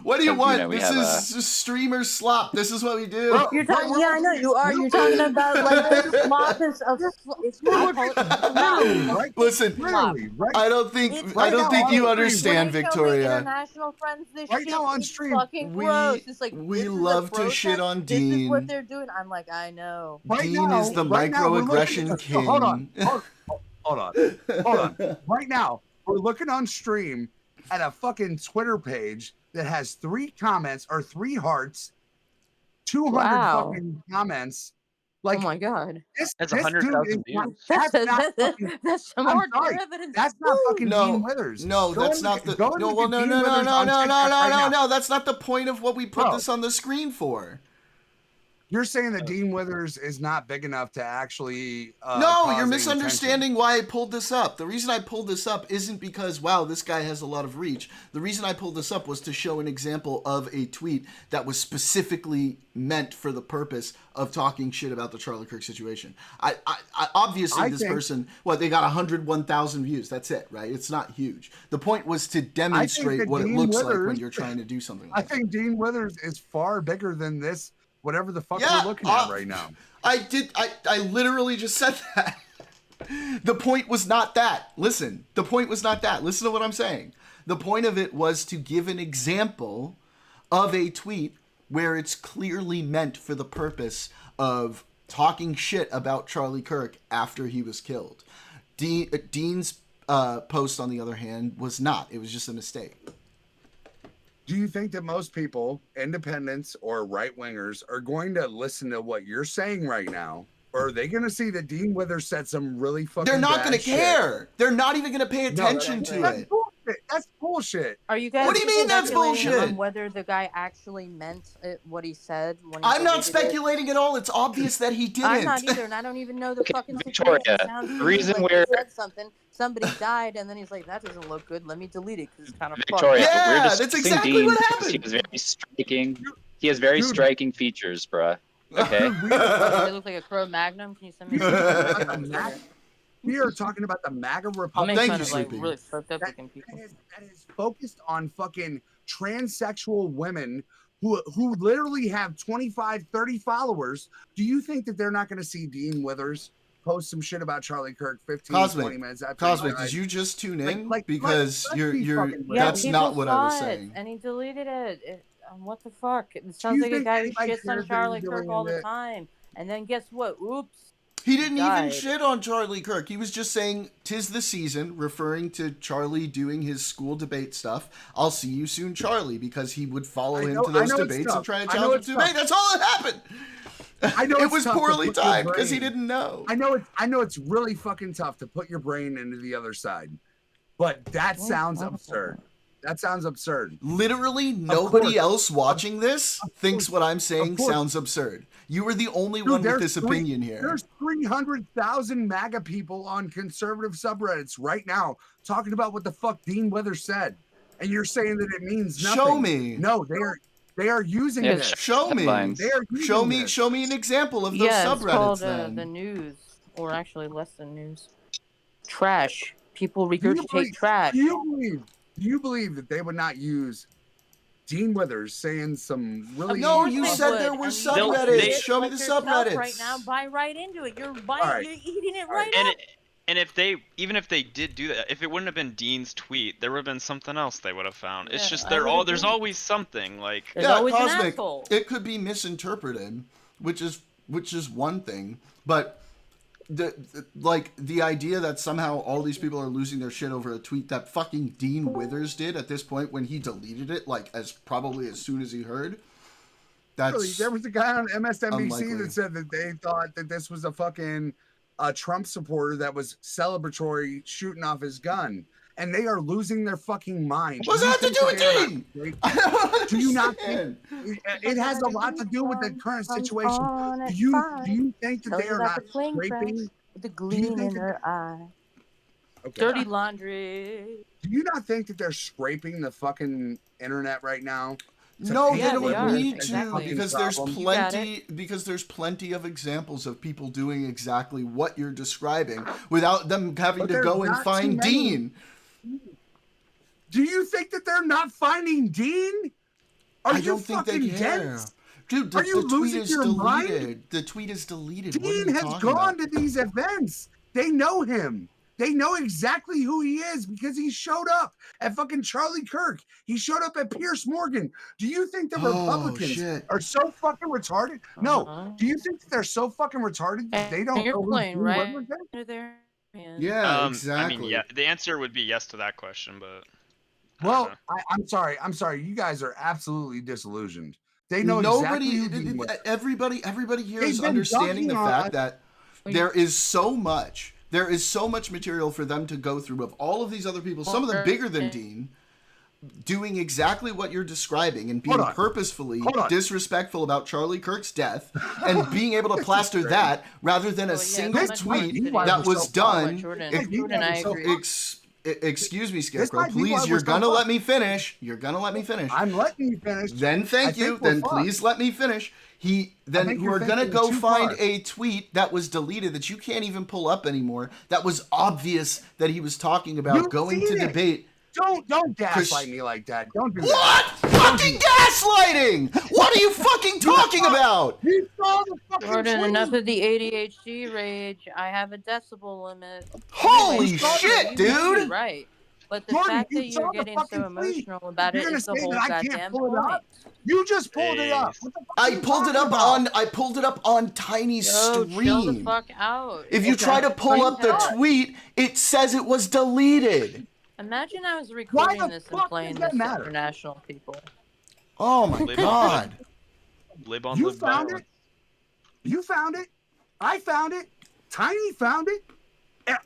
what do you You want? know, we This have is just streamer slop. This is what we do. You're talking, yeah, I know you are. You're talking about like the slop of. It's I call it slop. Right? Listen, Literally, right? I don't think It's I don't right think now you on understand, When they show me Victoria. international friends, this Right shit now on is stream, fucking we- gross. It's like we this is a love to shit protest, on This is Dean. what they're doing. I'm like, I know. Dean is the right now, we're looking microaggression at- king. Hold on. Right now, we're looking on stream at a fucking Twitter page that has 3 comments or 3 hearts, 200 Wow. fucking comments, Like, oh my god. That's this dude 100,000 is not, views. that's not fucking, That's some I'm more sorry, evidence. that's not Woo! fucking Dean Withers. No, Go that's and not look the. at- go and No, look well, at no, Dean no, no, Withers no, on no, TikTok no, right no, now. no. That's not the point of what we put Bro. this on the screen for. You're saying that Dean Withers is not big enough to actually No, cause you're any misunderstanding why I pulled this up. The reason I pulled this up isn't because, wow, this guy has a lot of reach. The reason I pulled this up was to show an example of a tweet that was specifically meant for the purpose of talking shit about the Charlie Kirk situation. I obviously, this person, they got 101,000 views. That's it, right? It's not huge. The point was to demonstrate what it looks like when you're trying to do something like that. I think Dean Withers is far bigger than this, whatever the fuck we're looking at right now. I literally just said that. The point was not that. Listen, the point was not that. Listen to what I'm saying. The point of it was to give an example of a tweet where it's clearly meant for the purpose of talking shit about Charlie Kirk after he was killed. Dean's post, on the other hand, was not. It was just a mistake. Do you think that most people, independents or right-wingers, are going to listen to what you're saying right now? Or are they going to see that Dean Withers said some really fucking They're not going to care. They're not even going to pay attention to it. That's bullshit. Are you guys? What do you mean that's speculating bullshit? on whether the guy actually meant what he said? When he I'm not deleted it? speculating at all. It's obvious that he didn't. I'm not either, and I don't even know the fucking Victoria, situation. It sounds to the me reason like we're- he said something, somebody died, and then he's like, "That doesn't look good. Let me delete it because it's kind of Victoria, fucked." we're Yeah, discussing that's exactly Dean what because happened. he was very striking. He has very striking features, bruh. Okay. Does it look like a Cro-Magnon? Can you send me? We are talking about the MAGA I'll Republic. make fun of like really fucked up looking people. That is focused on fucking transsexual women who literally have 25, 30 followers. Do you think that they're not going to see Dean Withers post some shit about Charlie Kirk 15, 20 minutes after he Cosmic, died? did you just tune in? Like, Because let's you're be fucking real. that's not what I was saw it, saying. and he deleted it. What the fuck? It sounds you like a think guy who anybody shits on cares that Charlie he's Kirk doing all the it? time, and then guess what? Oops. He didn't even died. shit on Charlie Kirk. He was just saying, "'Tis the season," referring to Charlie doing his school debate stuff. I'll see you soon, Charlie, because he would follow him to those debates and try to challenge him to debate. That's all that happened. I know it it's was tough to poorly put your timed because he brain- didn't know. I know it's really fucking tough to put your brain into the other side, but that sounds absurd. That sounds absurd. Literally, nobody course. else watching this thinks what I'm saying course. sounds absurd. You were the only Dude, one with there's this opinion here. There's 300,000 MAGA people on conservative subreddits right now talking about what the fuck Dean Withers said, and you're saying that it means nothing. Show me. No, they are using this. Show me. Headlines. They are using this. Show me an example of those Yeah, it's subreddits. called Then the news, or actually less than news. Trash. People Do you regurgitate believe- trash. Do you believe that they would not use Dean Withers saying some really? No, Of you course said they there would, were and you subreddits. do it Show me like the yourself subreddits. right now. Buy right into it. You're buying. All right. You're eating it right And up. and if they did do that, if it wouldn't have been Dean's tweet, there would have been something else they would have found. It's Yeah, just I would there's agree. always something like. There's yeah, always an Cosmic. asshole. It could be misinterpreted, which is one thing, but the idea that somehow all these people are losing their shit over a tweet that fucking Dean Withers did at this point when he deleted it, like as soon as he heard. That's Really, there was a guy on MSNBC unlikely. that said that they thought that this was a fucking Trump supporter that was celebratory shooting off his gun, and they are losing their fucking mind. What does that have to do with Dean? Do you not understand. think it has a lot to do with the current situation? Do you think that they are not scraping? With the gleam in her eye. Okay. Dirty laundry. Do you not think that they're scraping the fucking internet right now? No, paint they they don't are, need exactly. to because there's problem? You got plenty of examples of people doing exactly what you're describing without them having But to there's go and not find too many. Dean. Do you think that they're not finding Dean? Are I you don't think they fucking care. dense? Dude, Are you the tweet losing is your mind? deleted. The tweet is deleted. What are Dean you has talking gone about? to these events. They know him. They know exactly who he is because he showed up at fucking Charlie Kirk. He showed up at Pierce Morgan. Do you think the Republicans shit. are so fucking retarded? No. Do you think that they're so fucking retarded that they don't And you're know who playing Dean right Withers is? under there. Man. Yeah, I exactly. mean, yeah, the answer would be yes to that question, but. Well, I'm sorry. You guys are absolutely disillusioned. They know nobody, exactly who Dean was. everybody here They've is been understanding the dunking on fact us. that there is so much material for them to go through of all of these other people, some of them bigger than Dean, doing exactly what you're describing and being purposefully disrespectful about Charlie Kirk's death and being able to plaster that rather than a single tweet that was done. Excuse me, Scarecrow. Please, you're gonna let me finish. You're gonna let me finish. I'm letting you finish. Then thank you. Then please let me finish. We're gonna go find a tweet that was deleted that you can't even pull up anymore. That was obvious that he was talking about going to debate. Don't gaslight me like that. Don't do what? that. Fucking gaslighting! What are you fucking talking about? You saw the fucking Jordan, enough of the ADHD rage. I have a decibel limit. Holy shit, dude! You're right. But the Jordan, fact you that saw you're the getting fucking so emotional about You're it gonna is the say whole that I can't goddamn pull it point. up? You just pulled it up. What the fuck I are you pulled it talking up about? I pulled it up on Tiny's Yo, stream. chill the fuck out. If you try to pull up the tweet, it says it was deleted. Imagine I was recording this and playing this to matter? international people. Oh my god. Live on You live found violence. it. You found it. I found it. Tiny found it.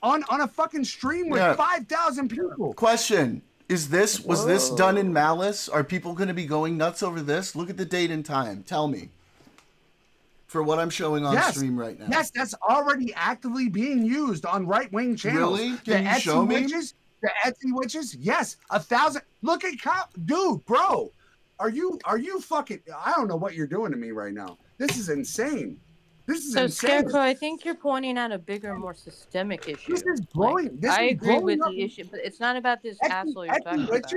On a fucking stream with 5,000 people. Question. Was this done in malice? Are people going to be going nuts over this? Look at the date and time. Tell me. For what I'm showing on stream right now. Yes, that's already actively being used on right-wing channels. Really? Can you show me? The Etsy witches? Yes. 1,000. Look at dude, bro. Are you fucking? I don't know what you're doing to me right now. This is insane. This is So, insane. Scarecrow, I think you're pointing out a bigger, more systemic issue. This is blowing. I agree with the issue, but it's not about this asshole you're talking about.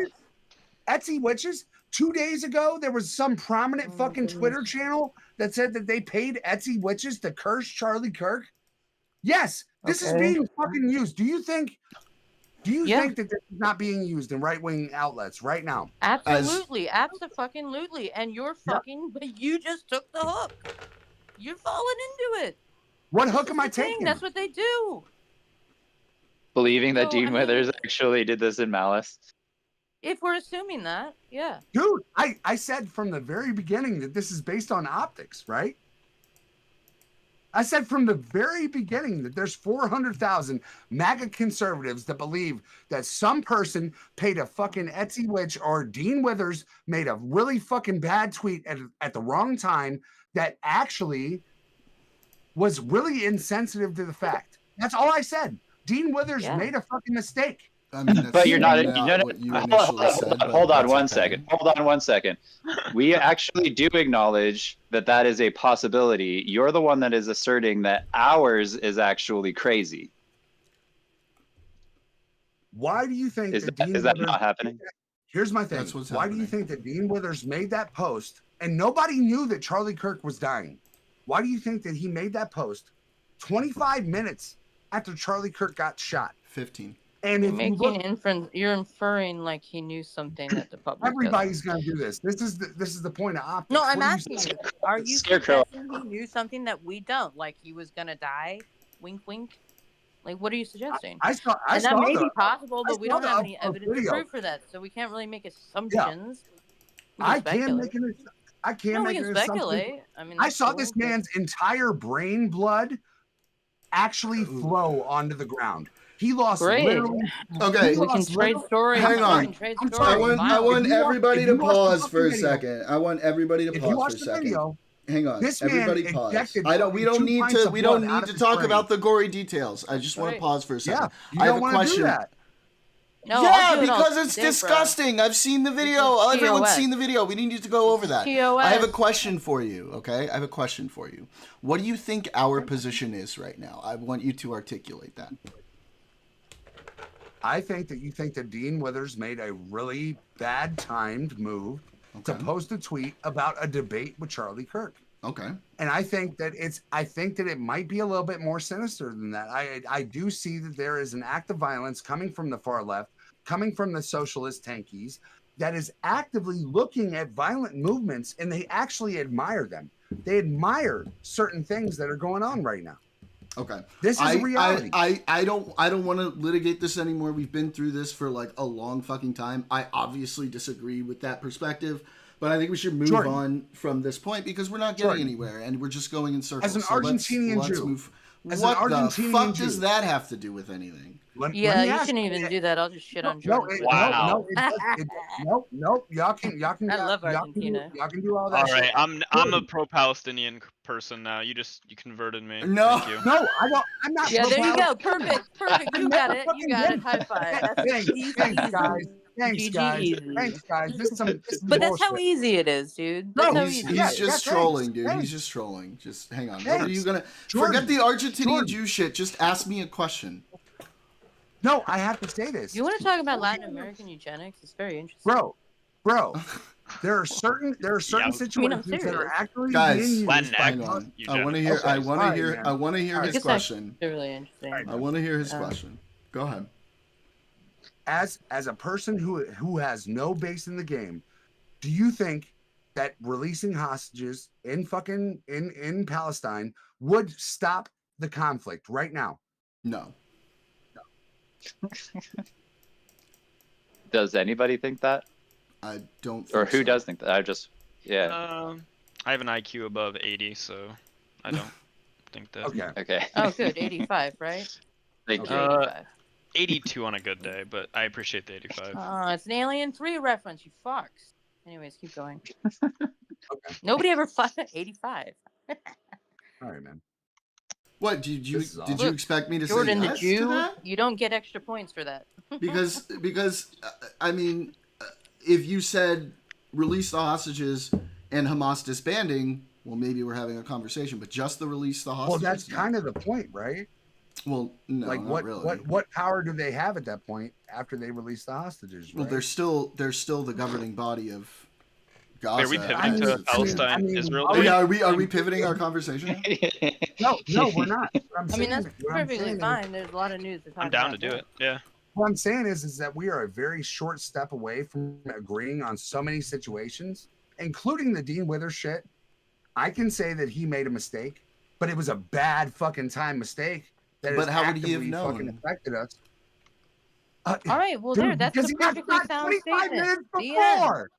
Etsy witches. 2 days ago, there was some prominent fucking Twitter channel that said that they paid Etsy witches to curse Charlie Kirk. Yes, this is being fucking used. Do you think think that this is not being used in right-wing outlets right now? Absolutely, absolutely, and you're fucking. But you just took the hook. You're falling into it. What hook am I taking? That's what they do. Believing that Dean Withers actually did this in malice. If we're assuming that, yeah. Dude, I said from the very beginning that this is based on optics, right? I said from the very beginning that there's 400,000 MAGA conservatives that believe that some person paid a fucking Etsy witch or Dean Withers made a really fucking bad tweet at the wrong time that actually was really insensitive to the fact. That's all I said. Dean Withers made a fucking mistake. I mean, but you're not. Hold on one second. We actually do acknowledge that is a possibility. You're the one that is asserting that ours is actually crazy. Why do you think is that not happening? Here's my thing. Why do you think that Dean Withers made that post and nobody knew that Charlie Kirk was dying? Why do you think that he made that post 25 minutes after Charlie Kirk got shot? 15. And if you're inferring like he knew something that the public. Everybody's gonna do this. This is the point of optics. No, I'm asking you. Are you Scarecrow? He knew something that we don't, like he was gonna die? Wink, wink. Like, what are you suggesting? That may be possible, but we don't have any evidence or proof for that, so we can't really make assumptions. I can't make an speculate. I mean, I saw this man's entire brain blood actually flow onto the ground. He lost literally. Okay, we can trade stories. Hang on. I want everybody to pause for a second. I want everybody to pause for a second. Hang on. Everybody pause. We don't need to talk about the gory details. I just want to pause for a second. I have a question. No, because it's disgusting. I've seen the video. Everyone's seen the video. We need to go over that. I have a question for you, okay? I have a question for you. What do you think our position is right now? I want you to articulate that. I think that you think that Dean Withers made a really bad timed move to post a tweet about a debate with Charlie Kirk. Okay. And I think that it might be a little bit more sinister than that. I do see that there is an act of violence coming from the far left, coming from the socialist tankies, that is actively looking at violent movements, and they actually admire them. They admire certain things that are going on right now. Okay. This is reality. I don't want to litigate this anymore. We've been through this for like a long fucking time. I obviously disagree with that perspective, But I think we should move Jordan. on from this point because we're not getting Jordan. anywhere, and we're just going in circles. As an So Argentinian let's Jew, move. as an What the Argentinian fuck Jew, does that have to do with anything? let Yeah, me you ask shouldn't even do that. I'll just shit on No, Jordan. Wow. Nope. Y'all can I love Argentina. y'all can do all that All shit. right, I'm a pro-Palestinian person now. You converted me. No. Thank you. No, I don't. I'm not. Yeah, there you go. pro-Palestinian. Perfect. You got it. You got it. High five. That's Thanks, easy. thanks, guys. Thanks, GG guys. easy. Thanks, guys. This is But that's how bullshit. easy it is, dude. That's No, how He's, easy. yeah, he's just yeah, trolling, thanks, dude. thanks. He's just trolling. Just hang on. What Thanks. are you gonna Jordan, forget the Argentinian Jordan. Jew shit? Just ask me a question. No, I have to say this. You want to talk about Latin American eugenics? It's very interesting. Bro. There are certain Yeah. situations that are serious. actually Guys, being used Latin by Hang on. I want to hear. Okay, I want all to right, hear. man. I want to hear All right. his It's question. actually really interesting. I want to hear his Um, question. Go ahead. As a person who has no base in the game, do you think that releasing hostages in in Palestine would stop the conflict right now? No. Does anybody think that? I don't. Or think who so. does think that? Yeah. I have an IQ above 80, so I don't think that. Okay. Oh, good. 85, right? Thank you. 85. 82 on a good day, but I appreciate the 85. Oh, it's an Alien 3 reference, you fucks. Anyways, keep going. Nobody ever fought 85. All right, man. What did you This is did awesome. you expect me to Jordan say the yes to Jew, that? you don't get extra points for that. Because I mean, if you said release the hostages and Hamas disbanding, well, maybe we're having a conversation. But just the release the hostages. Well, that's kind of the point, right? Well, no, Like not really. what power do they have at that point after they release the hostages? Right? Well, they're still the governing body of Gaza. Are we pivoting to Palestine, Israel? Yeah, are we pivoting our conversation? No, we're not. I mean, that's perfectly fine. There's a lot of news to talk I'm down about to do it. Yeah. What I'm saying is that we are a very short step away from agreeing on so many situations, including the Dean Withers shit. I can say that he made a mistake, but it was a bad fucking time mistake. But how would he have actively known? fucking affected us. All right, well, Dude, there, that's because the he got perfectly shot sound 25 statement. minutes The end. before.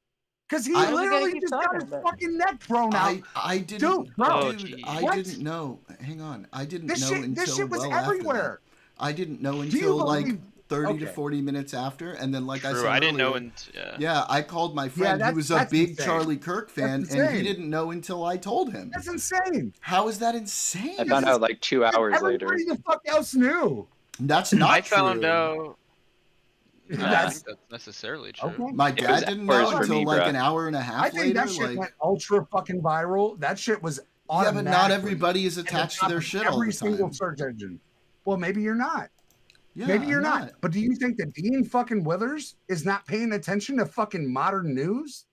Because he What are we gonna literally keep just got talking his about? fucking neck thrown out. I didn't. Dude, bro. Dude, I What? didn't know. Hang on, I didn't This know shit, until this shit was well after everywhere. that. I didn't know Do you until like believe- 30 to Okay. 40 minutes after, and then like I True, said I didn't know earlier, yeah. yeah, I called my friend who was a that's big insane. Charlie Kirk fan, That's and he insane. didn't know until I told him. That's insane. How is that insane? I found out like 2 hours later. Everybody the fuck else knew. That's not I true. found out. I don't That's think that's necessarily true. okay. My It was dad didn't know hours for until me, like bruh. an hour and a I half think later. that shit Like, went ultra fucking viral. That shit was yeah, but not automatically everybody is at the attached to top their of shit all every the single time. search engine. Well, maybe you're not. Yeah, Maybe you're I'm not. But do you think that Dean fucking Withers is not paying attention to fucking modern news?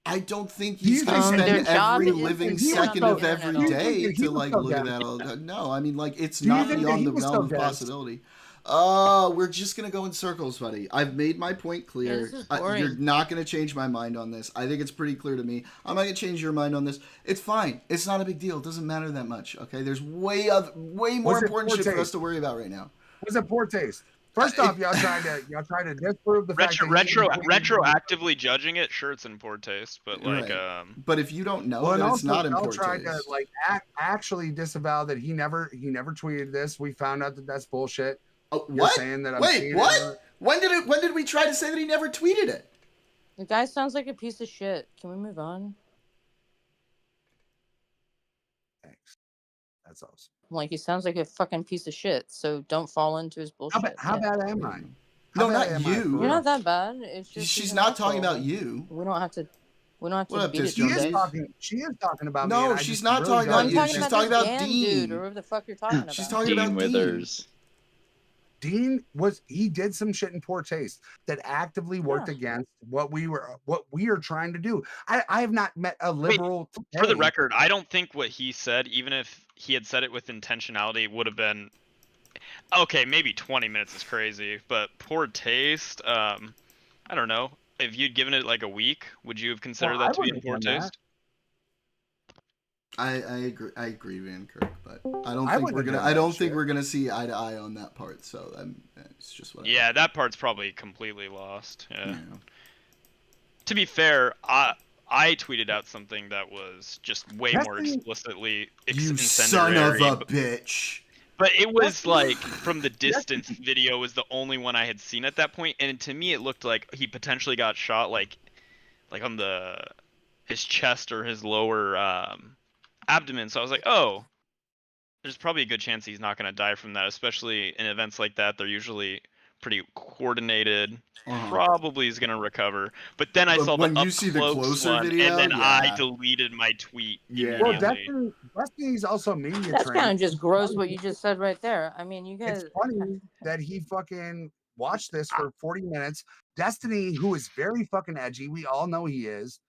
I don't think Do you he's gonna think their spend job every is living to put second on of the every internet all day day. to Do you think like that he look at was that all the time. No, I mean like it's Do you not think that beyond he the was realm so of dead? possibility. We're just gonna go in circles, buddy. I've made my point Yeah, clear. this is boring. You're not gonna change my mind on this. I think it's pretty clear to me. I'm not gonna change your mind on this. It's fine. It's not a big deal. It doesn't matter that much. Okay, there's way more Was it important shit for Forte? us to worry about right now. Was it poor taste? First off, y'all tried to disprove the fact that Retroactively judging it, sure, it's in poor taste, but like, Right. But if you don't know, Well, and then it's also, not in y'all poor tried taste. to like actually disavow that he never tweeted this. We found out that that's bullshit. Oh, You're what? saying that I'm Wait, seeing what? it. When did we try to say that he never tweeted it? The guy sounds like a piece of shit. Can we move on? Thanks. That's awesome. Like, he sounds like a fucking piece of shit, so don't fall into his bullshit. How Yeah. bad am I? No, How not bad am I, you. for You're real? not that bad. It's just She's he's an not talking asshole. about you. We don't have to. We don't have What to up, beat it Disc to She is Jones? death. talking. She is talking about me. No, and I she's just not really talking don't about I'm you. talking She's about talking this about Dan Dean. dude, or whoever the fuck you're talking about. She's talking Dean about Withers. Dean did some shit in poor taste that actively worked against what we are trying to do. I have not met a liberal for the today. record, I don't think what he said, even if he had said it with intentionality, would have been okay. Maybe 20 minutes is crazy, but poor taste. I don't know. If you'd given it like a week, would you have considered Well, that to I be in wouldn't poor have done taste? I agree, Van Kirk, but I don't I think wouldn't we're have gonna. done I that don't think shit. we're gonna see eye to eye on that part. So it's just what. Yeah, that part's probably completely lost. Yeah. Yeah. To be fair, I tweeted out something that was just way more explicitly You son of incendiary. a bitch. But it was like, from the distance, video was the only one I had seen at that point, and to me it looked like he potentially got shot like on his chest or his lower abdomen. So I was like, oh, there's probably a good chance he's not going to die from that, especially in events like that. They're usually pretty coordinated. Probably is going to recover. But then I saw when the you up see the close closer one, video, and then I yeah. deleted my tweet Well, immediately. Destiny's also media That's trained. kind of just gross what you just said right there. I mean, you guys. It's funny that he fucking watched this for 40 minutes. Destiny, who is very fucking edgy, we all know he is.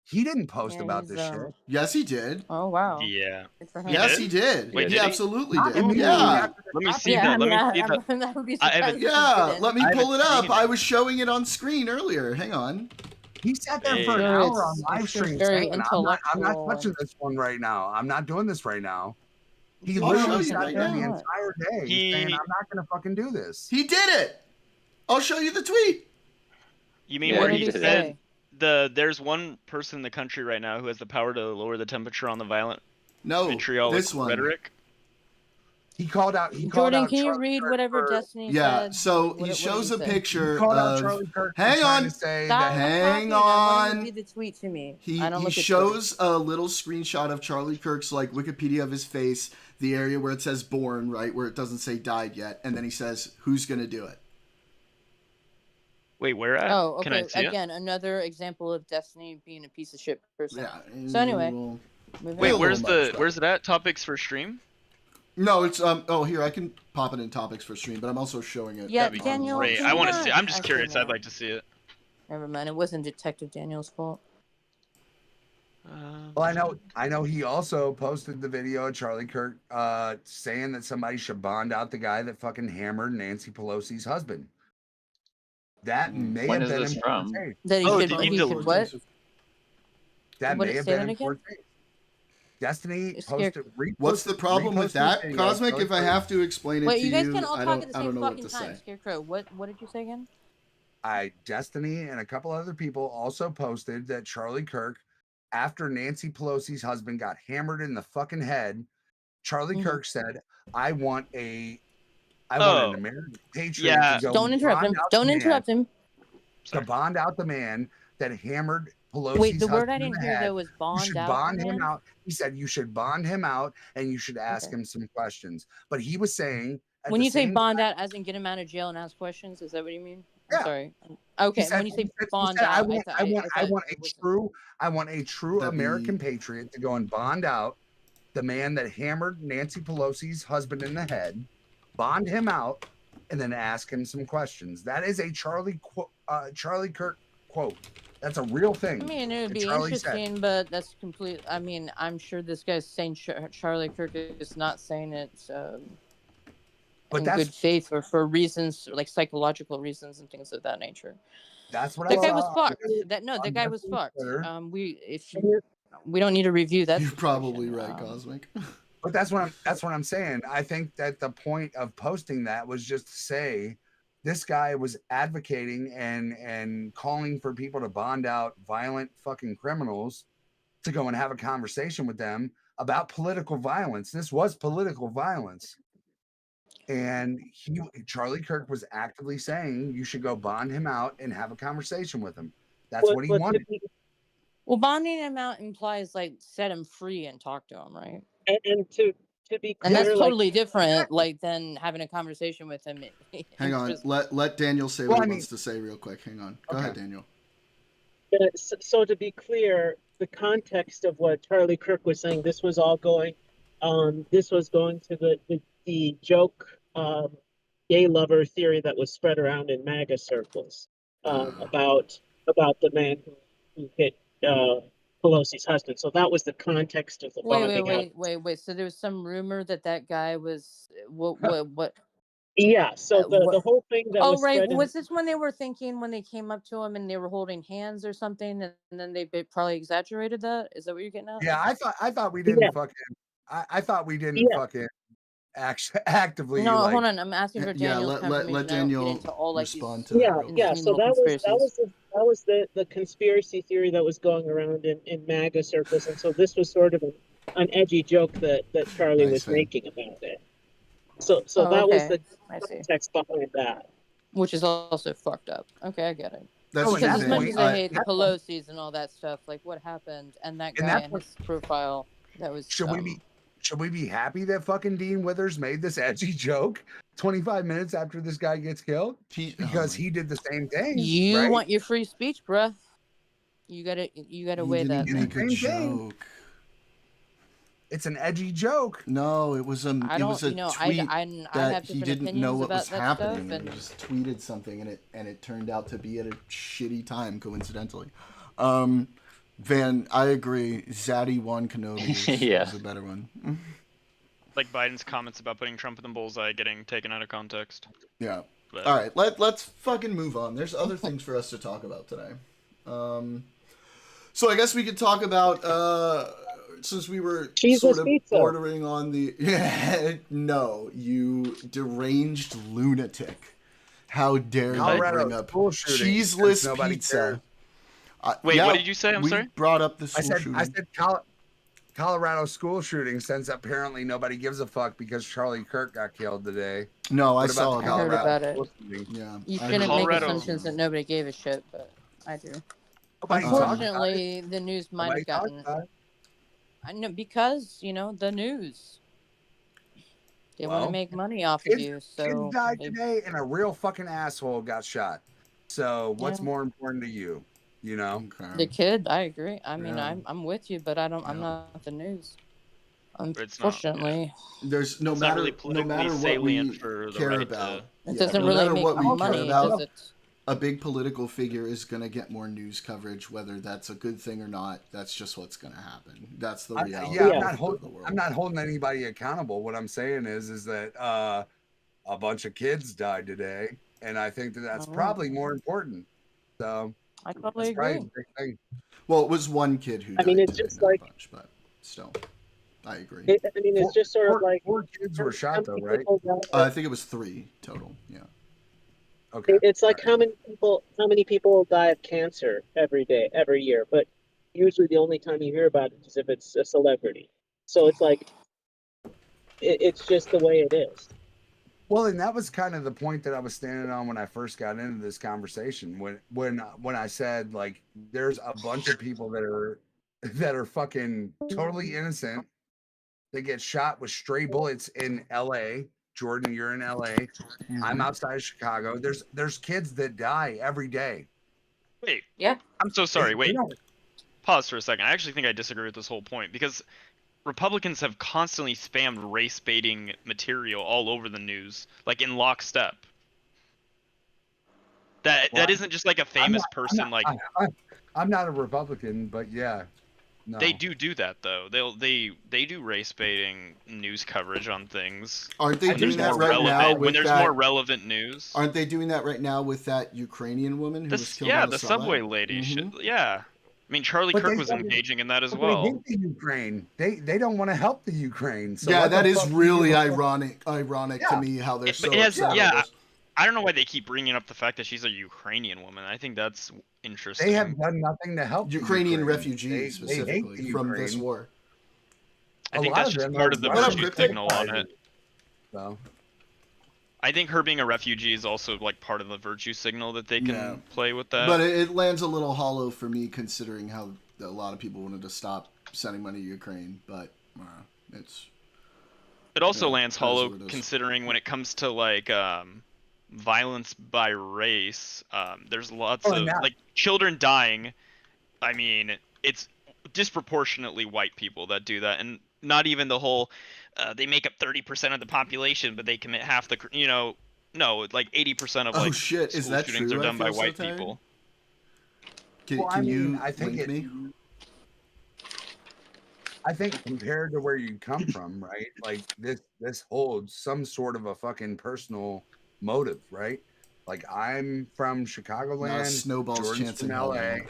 He didn't post Yeah, about he's, this shit. Yes, he did. Oh wow. Yeah. Good for him. Yes, he did. Wait, he did he? absolutely Not did. immediately Yeah. after Let me see Yeah, that. I mean, Let me see that. that would be I haven't- surprising. if he Yeah, didn't. let me I pull it haven't up. seen I it. was showing it on screen earlier. Hang on. He sat there for an Hey. Sure, hour on it's live just stream very saying, I'm not intellectual. touching this one right now. I'm not doing this right now. He I'll show literally you sat right there now. the entire day saying, I'm not going to fucking do this. He did it. I'll show you the tweet. You mean Yeah, where What he did he said say? there's one person in the country right now who has the power to lower the temperature on the violent No, vitriolic this one. rhetoric? He called out. He called Jordan, out can you Charlie read Kirk whatever for- Destiny Yeah, said? so What he did shows he a say? picture He called out of. Charlie Kirk for Hang trying on. to say Stop that. Hang talking. I want you on. to read the tweet to me. He I don't look at shows a little screenshot of Charlie Kirk's like Wikipedia of his face, the area where it says born, right, where it doesn't say died yet, and then he says, "Who's gonna do it?" Wait, where at? Oh, Can I okay. see Again, another example of Destiny being a piece of shit person. Yeah. So anyway, Well, moving Wait, a on. little much, where's it at? Topics for stream? No, it's Oh, here I can pop it in topics for stream, but I'm also showing it. Yeah, That'd be Daniel, great. can I you want to not- see. I'm just actually, curious. I'd no. like to see it. Never mind. It wasn't Detective Daniel's fault. Well, I know. He also posted the video of Charlie Kirk saying that somebody should bond out the guy that fucking hammered Nancy Pelosi's husband. That may When have is been this in from? poor taste. That he Oh, should. did he He delete should what? That What may did have say been that in poor again? taste. Destiny Scare- posted. What's the problem with reposted that, the video of Cosmic? Charlie If I Kirk. have to explain it Wait, to you guys you, can't all I talk don't. at the I don't same know what fucking to time. say. Scarecrow, what did you say again? Destiny and a couple other people also posted that Charlie Kirk, after Nancy Pelosi's husband got hammered in the fucking head, Charlie Mhm. Kirk said, I want an Oh, American patriot yeah. to go Don't interrupt him. bond out Don't the interrupt him. to bond out the man that hammered Pelosi's Wait, the word I husband in didn't the hear head. though was You bond should out. bond the him man? out. He said you should bond him out and you should ask Okay. him some questions. But he was saying at When the you say same bond time, out, as in get him out of jail and ask questions, is that what you mean? Yeah. I'm sorry. Okay, said- when you say he said, bond I out, want, thought, I want thought a it was- true That'd American be- patriot to go and bond out the man that hammered Nancy Pelosi's husband in the head, bond him out, and then ask him some questions. That is a Charlie Kirk quote. That's a real thing. I mean, it would that be Charlie said. interesting, but that's complete. I mean, I'm sure this guy's saying Charlie Kirk is not saying it But in that's good faith or for reasons like psychological reasons and things of that nature. that's what That I guy was saw fucked. on That guy was Destiny's fucked. Twitter. We don't need to review that. You're situation. probably right, Cosmic. But that's what I'm saying. I think that the point of posting that was just to say this guy was advocating and calling for people to bond out violent fucking criminals to go and have a conversation with them about political violence. This was political violence. And Charlie Kirk was actively saying you should go bond him out and have a conversation with him. That's what he wanted. Well, bonding him out implies like set him free and talk to him, right? And to be clear, And that's like, totally different, like than having a conversation with him. Hang on. Just- Let Daniel say what he wants to say real quick. Hang on. Go ahead, Daniel. so to be clear, the context of what Charlie Kirk was saying, this was all going, this was going to the joke gay lover theory that was spread around in MAGA circles about the man who hit Pelosi's husband. So that was the context of the bonding out. Wait. So there was some rumor that guy was what? Yeah. So the whole thing that was right. spread in- Was this when they were thinking when they came up to him and they were holding hands or something, and then they probably exaggerated that? Is that what you're getting at? Yeah, I thought we didn't fucking. I thought we didn't fucking actively. No, like, hold on. I'm asking for Yeah, Daniel's let confirmation. I don't get Daniel into all, like, respond these- to that. real Yeah. quick. So that was the conspiracy theory that was going around in MAGA circles, and so this was sort of an edgy joke that Charlie was making about it. So Oh, that was okay. the I see. context behind that. Which is also fucked up. Okay, I get it. That's because as much as I hate the that's- Pelosi's and all that stuff, like what happened and that guy and his profile, that was Should we be happy that fucking Dean Withers made this edgy joke 25 minutes after this guy gets killed? Because he did the same thing. You right? want your free speech, bruh. You gotta weigh that. Didn't make a Same thing. joke. It's an edgy joke. No, it was a I it don't, was a you know, tweet I that have he different didn't know opinions what about was that happening, stuff, and he just tweeted something, and it turned out to be at a shitty time, coincidentally. Van, I agree. Zaddy won Kenobi is a better one. Like Biden's comments about putting Trump in the bullseye getting taken out of context. Yeah. But- All right, let's fucking move on. There's other things for us to talk about today. So I guess we could talk about since we were sort of bordering on the no, you deranged lunatic. How dare you bring up cheeseless pizza? Wait, what did you say? I'm sorry. Brought up the school shooting. I said Colorado school shooting, since apparently nobody gives a fuck because Charlie Kirk got killed today. No, I What saw the about I heard about it. Yeah. You shouldn't make assumptions that nobody gave a shit, but I do. Unfortunately, the news might have gotten. I know, because the news. They want to make money off of you, so kids died today, and a real fucking asshole got shot. So what's Yeah. more important to you? You know, the kid. I agree. I mean, Yeah. I'm with you, but I'm not the news. It's not, Unfortunately, there's no It's not matter really no politically matter what salient we for the care right about. It doesn't no really matter make what we money, care about, does it? a big political figure is going to get more news coverage, whether that's a good thing or not. That's just what's going to happen. That's the reality. I'm not holding anybody accountable. What I'm saying is that a bunch of kids died today, and I think that's probably more important. So I probably that's probably agree. a big thing. Well, it was one kid who died. I mean, it's today, just not like a bunch, but still, I agree. I mean, it's just sort of like four kids were shot, though, right? I think it was 3 total. Yeah. Okay. It's like how many people die of cancer every year, but usually the only time you hear about it is if it's a celebrity. So it's like it's just the way it is. Well, and that was kind of the point that I was standing on when I first got into this conversation. When I said, like, there's a bunch of people that are fucking totally innocent. They get shot with stray bullets in LA. Jordan, you're in LA. I'm outside of Chicago. There's kids that die every day. Wait. Yeah. I'm so sorry. They Wait. don't- Pause for a second. I actually think I disagree with this whole point because Republicans have constantly spammed race baiting material all over the news, like in lockstep. That isn't just like a famous person. I'm not a Republican, but yeah. No. They do that though. They do race baiting news coverage on things. Aren't they when doing there's that more right now relevant- with when there's that- more relevant news? Aren't they doing that right now with that Ukrainian woman who was killed? Yeah, on the subway lady. Mhm. Yeah. I mean, Charlie But Kirk they was said- engaging in that as But well. They hate the Ukraine. They don't want to help the Ukraine. So Yeah, what the that is fuck do really you- ironic to me how they're so But it has, upset yeah, about this. I don't know why they keep bringing up the fact that she's a Ukrainian woman. I think that's interesting. They have done nothing to help the Ukrainian Ukraine. refugees They hate specifically the from this Ukraine. war. I A think lot that's of just them part are of the Russian virtue signal on it. So I think her being a refugee is also like part of the virtue signal that they can play with that. But it lands a little hollow for me considering how a lot of people wanted to stop sending money to Ukraine, but it's... It also Yeah, lands that's hollow what it is. considering when it comes to like violence by race, there's lots of like children dying. I mean, it's disproportionately white people that do that, and not even the whole they make up 30% of the population, but they commit half the no, like 80% of like shit, is school that shootings true? are I done by feel so white tired. people. Can you I think link me? I think compared to where you come from, right? Like this holds some sort of a fucking personal motive, right? Like I'm from Chicagoland. Not a snowball's Jordan's chance from in hell, LA. man.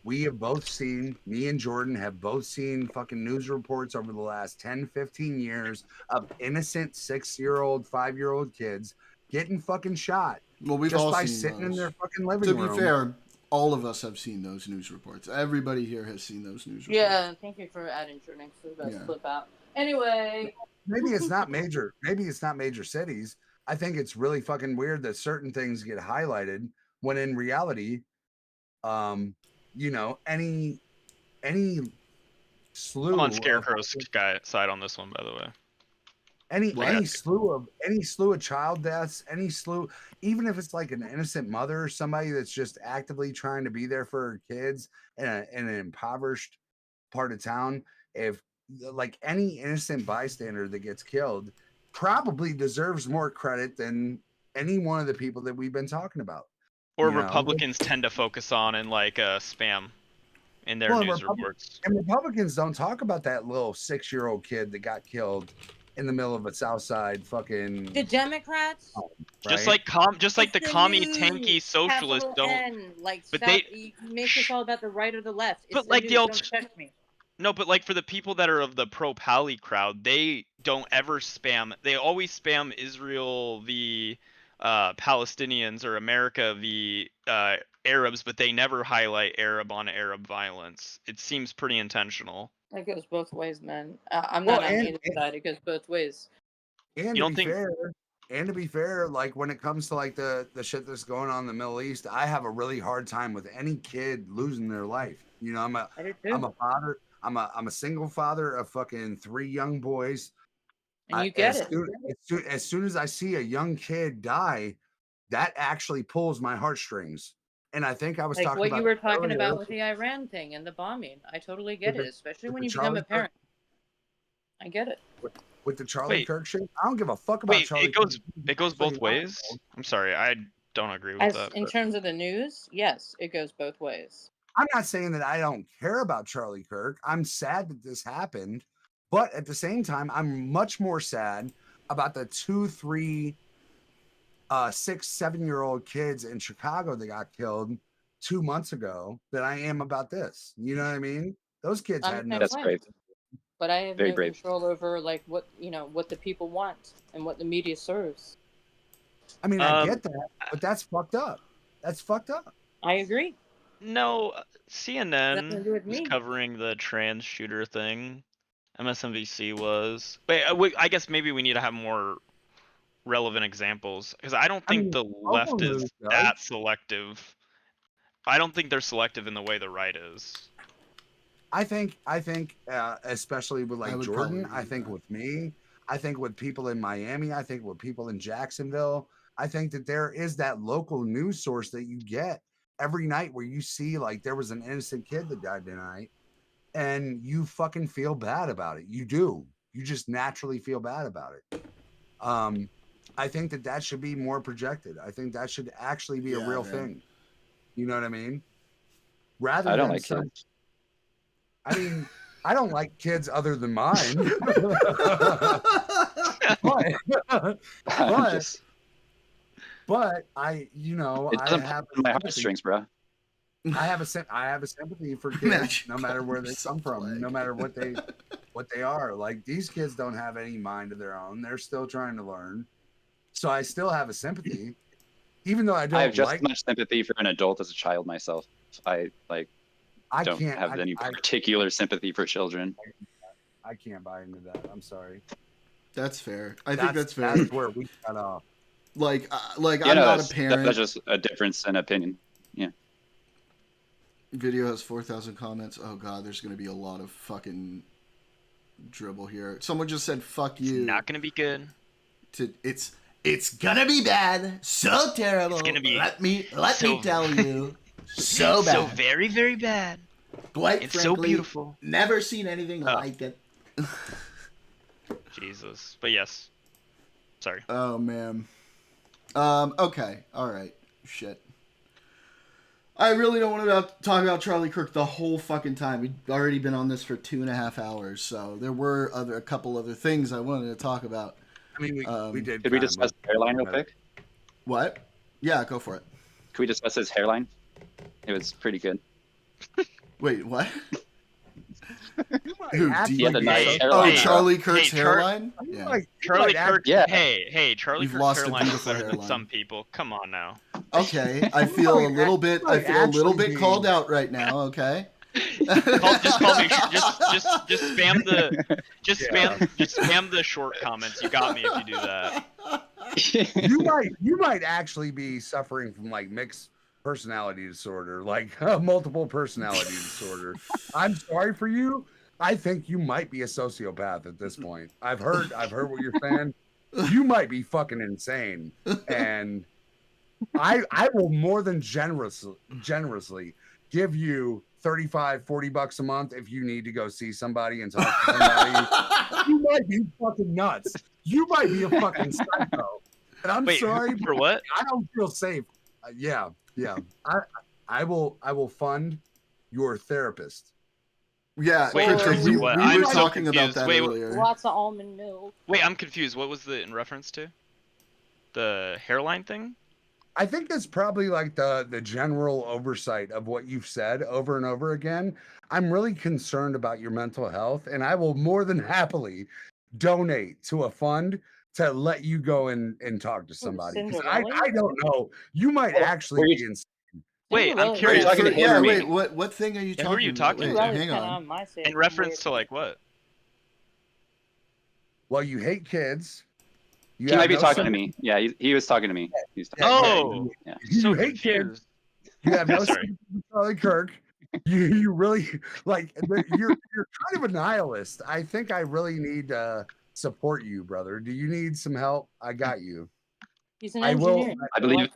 We have both seen, me and Jordan have both seen fucking news reports over the last 10, 15 years of innocent 6-year-old, 5-year-old kids getting fucking shot. Well, we've just all by seen sitting in those. their fucking living To room. be fair, all of us have seen those news reports. Everybody here has seen those news reports. Yeah, thank you for adding your next to the best Yeah. flip out. Anyway. Maybe it's not major. Maybe it's not major cities. I think it's really fucking weird that certain things get highlighted when in reality, you know, any slew I'm on of Scarecrow's side on this one, by the way. any slew of child deaths, any slew, even if it's like an innocent mother or somebody that's just actively trying to be there for her kids in an impoverished part of town, if like any innocent bystander that gets killed probably deserves more credit than any one of the people that we've been talking about. Or you know? Republicans tend to focus on in like spam in their news reports. And Republicans don't talk about that little 6-year-old kid that got killed in the middle of a South Side fucking. The Democrats, Just right? like the commie news, tanky socialists capital don't. N, like but stop, you make this all about the right or the left. It's But the like news, the don't check me. No, but like for the people that are of the pro-Pali crowd, they don't ever spam. They always spam Israel v. Palestinians or America v. Arabs, but they never highlight Arab on Arab violence. It seems pretty intentional. It goes both ways, man. I'm not on either side. It goes both ways. And to be fair, like when it comes to like the shit that's going on in the Middle East, I have a really hard time with any kid losing their life. You know, I'm a father. I'm a single father of fucking 3 young boys. And you get as soon as I see a young kid die, that actually pulls my heartstrings. And I think I was like talking what about you were talking earlier about with the Iran thing and the bombing. I totally get it, especially when you become a parent. I get it. With the Charlie Kirk shit, I don't give a fuck about Charlie. It goes both ways. I'm sorry, I don't agree with that. In terms of the news, yes, it goes both ways. I'm not saying that I don't care about Charlie Kirk. I'm sad that this happened, but at the same time, I'm much more sad about the 2, 3, 6, 7-year-old kids in Chicago that got killed 2 months ago than I am about this. You know what I mean? Those kids had no. That's great. But I have Very no brave. control over like what the people want and what the media serves. I mean, I get that, but that's fucked up. That's fucked up. I agree. No, Nothing to do CNN with was me. covering the trans shooter thing. MSNBC was. But I guess maybe we need to have more relevant examples because I don't think the left is that selective. I don't think they're selective in the way the right is. I think, especially with like Jordan, I think with me, I think with people in Miami, I think with people in Jacksonville, I think that there is that local news source that you get every night where you see like there was an innocent kid that died tonight and you fucking feel bad about it. You do. You just naturally feel bad about it. I think that should be more projected. I think that should actually be a real thing. You know what I mean? Rather I don't than like kids. I mean, I don't like kids other than mine. but I, you know, It doesn't have pull my heartstrings, bro. I have a sympathy for kids, no matter where they come from, no matter what they are. Like these kids don't have any mind of their own; they're still trying to learn. So I still have a sympathy, even though I don't. I have just as much sympathy for an adult as a child myself. I don't have any particular sympathy for children. I can't buy into that. I'm sorry. That's fair. I think that's fair. That's where we cut off. Like You I'm know, not a parent. That's just a difference in opinion. Yeah. Video has 4,000 comments. Oh god, there's gonna be a lot of fucking dribble here. Someone just said "fuck you." It's not gonna be good. It's gonna be bad. So terrible. It's gonna be. Let me tell you. So bad. So very, very bad. Quite it's frankly, so beautiful. Never seen anything like it. Jesus. But yes. Sorry. Oh man. Okay. All right. Shit. I really don't want to talk about Charlie Kirk the whole fucking time. We've already been on this for 2.5 hours, so there were a couple other things I wanted to talk about. I mean, we did. Could we discuss the hairline real quick? What? Yeah, go for it. Could we discuss his hairline? It was pretty good. Wait, what? He had a nice hairline. Oh, Charlie Kirk's hairline? Yeah. Charlie Kirk. Yeah. Hey, Charlie You've Kirk's lost a hairline is beautiful better than hairline. some people. Come on now. Okay, I feel a little bit. I feel a little bit called out right now. Okay. Just call me. Just spam the. Just spam the short comments. You got me if you do that. You might actually be suffering from like mixed personality disorder, like multiple personality disorder. I'm sorry for you. I think you might be a sociopath at this point. I've heard what you're saying. You might be fucking insane, and I will more than generously give you $35-$40 a month if you need to go see somebody and talk to somebody. You might be fucking nuts. You might be a fucking psycho. And I'm sorry for what? I don't feel safe. Yeah. I will fund your therapist. Yeah, Wait, we what? were I'm so talking about confused. that Wait, earlier. Lots of almond milk. Wait, I'm confused. What was the in reference to? The hairline thing? I think that's probably like the general oversight of what you've said over and over again. I'm really concerned about your mental health, and I will more than happily donate to a fund to let you go and talk to somebody. 'Cause I don't know. You might actually be insane. Wait, I'm curious. Wait, what thing are you talking Who are you talking about? to? Wait, hang on. In reference to like what? Well, you hate kids. He might be talking to me. Yeah, he was talking to me. He's Oh, yeah. You hate kids. You have no sympathy for Charlie Kirk. You really like you're kind of a nihilist. I think I really need to support you, brother. Do you need some help? I got you. He's an engineer. I believe.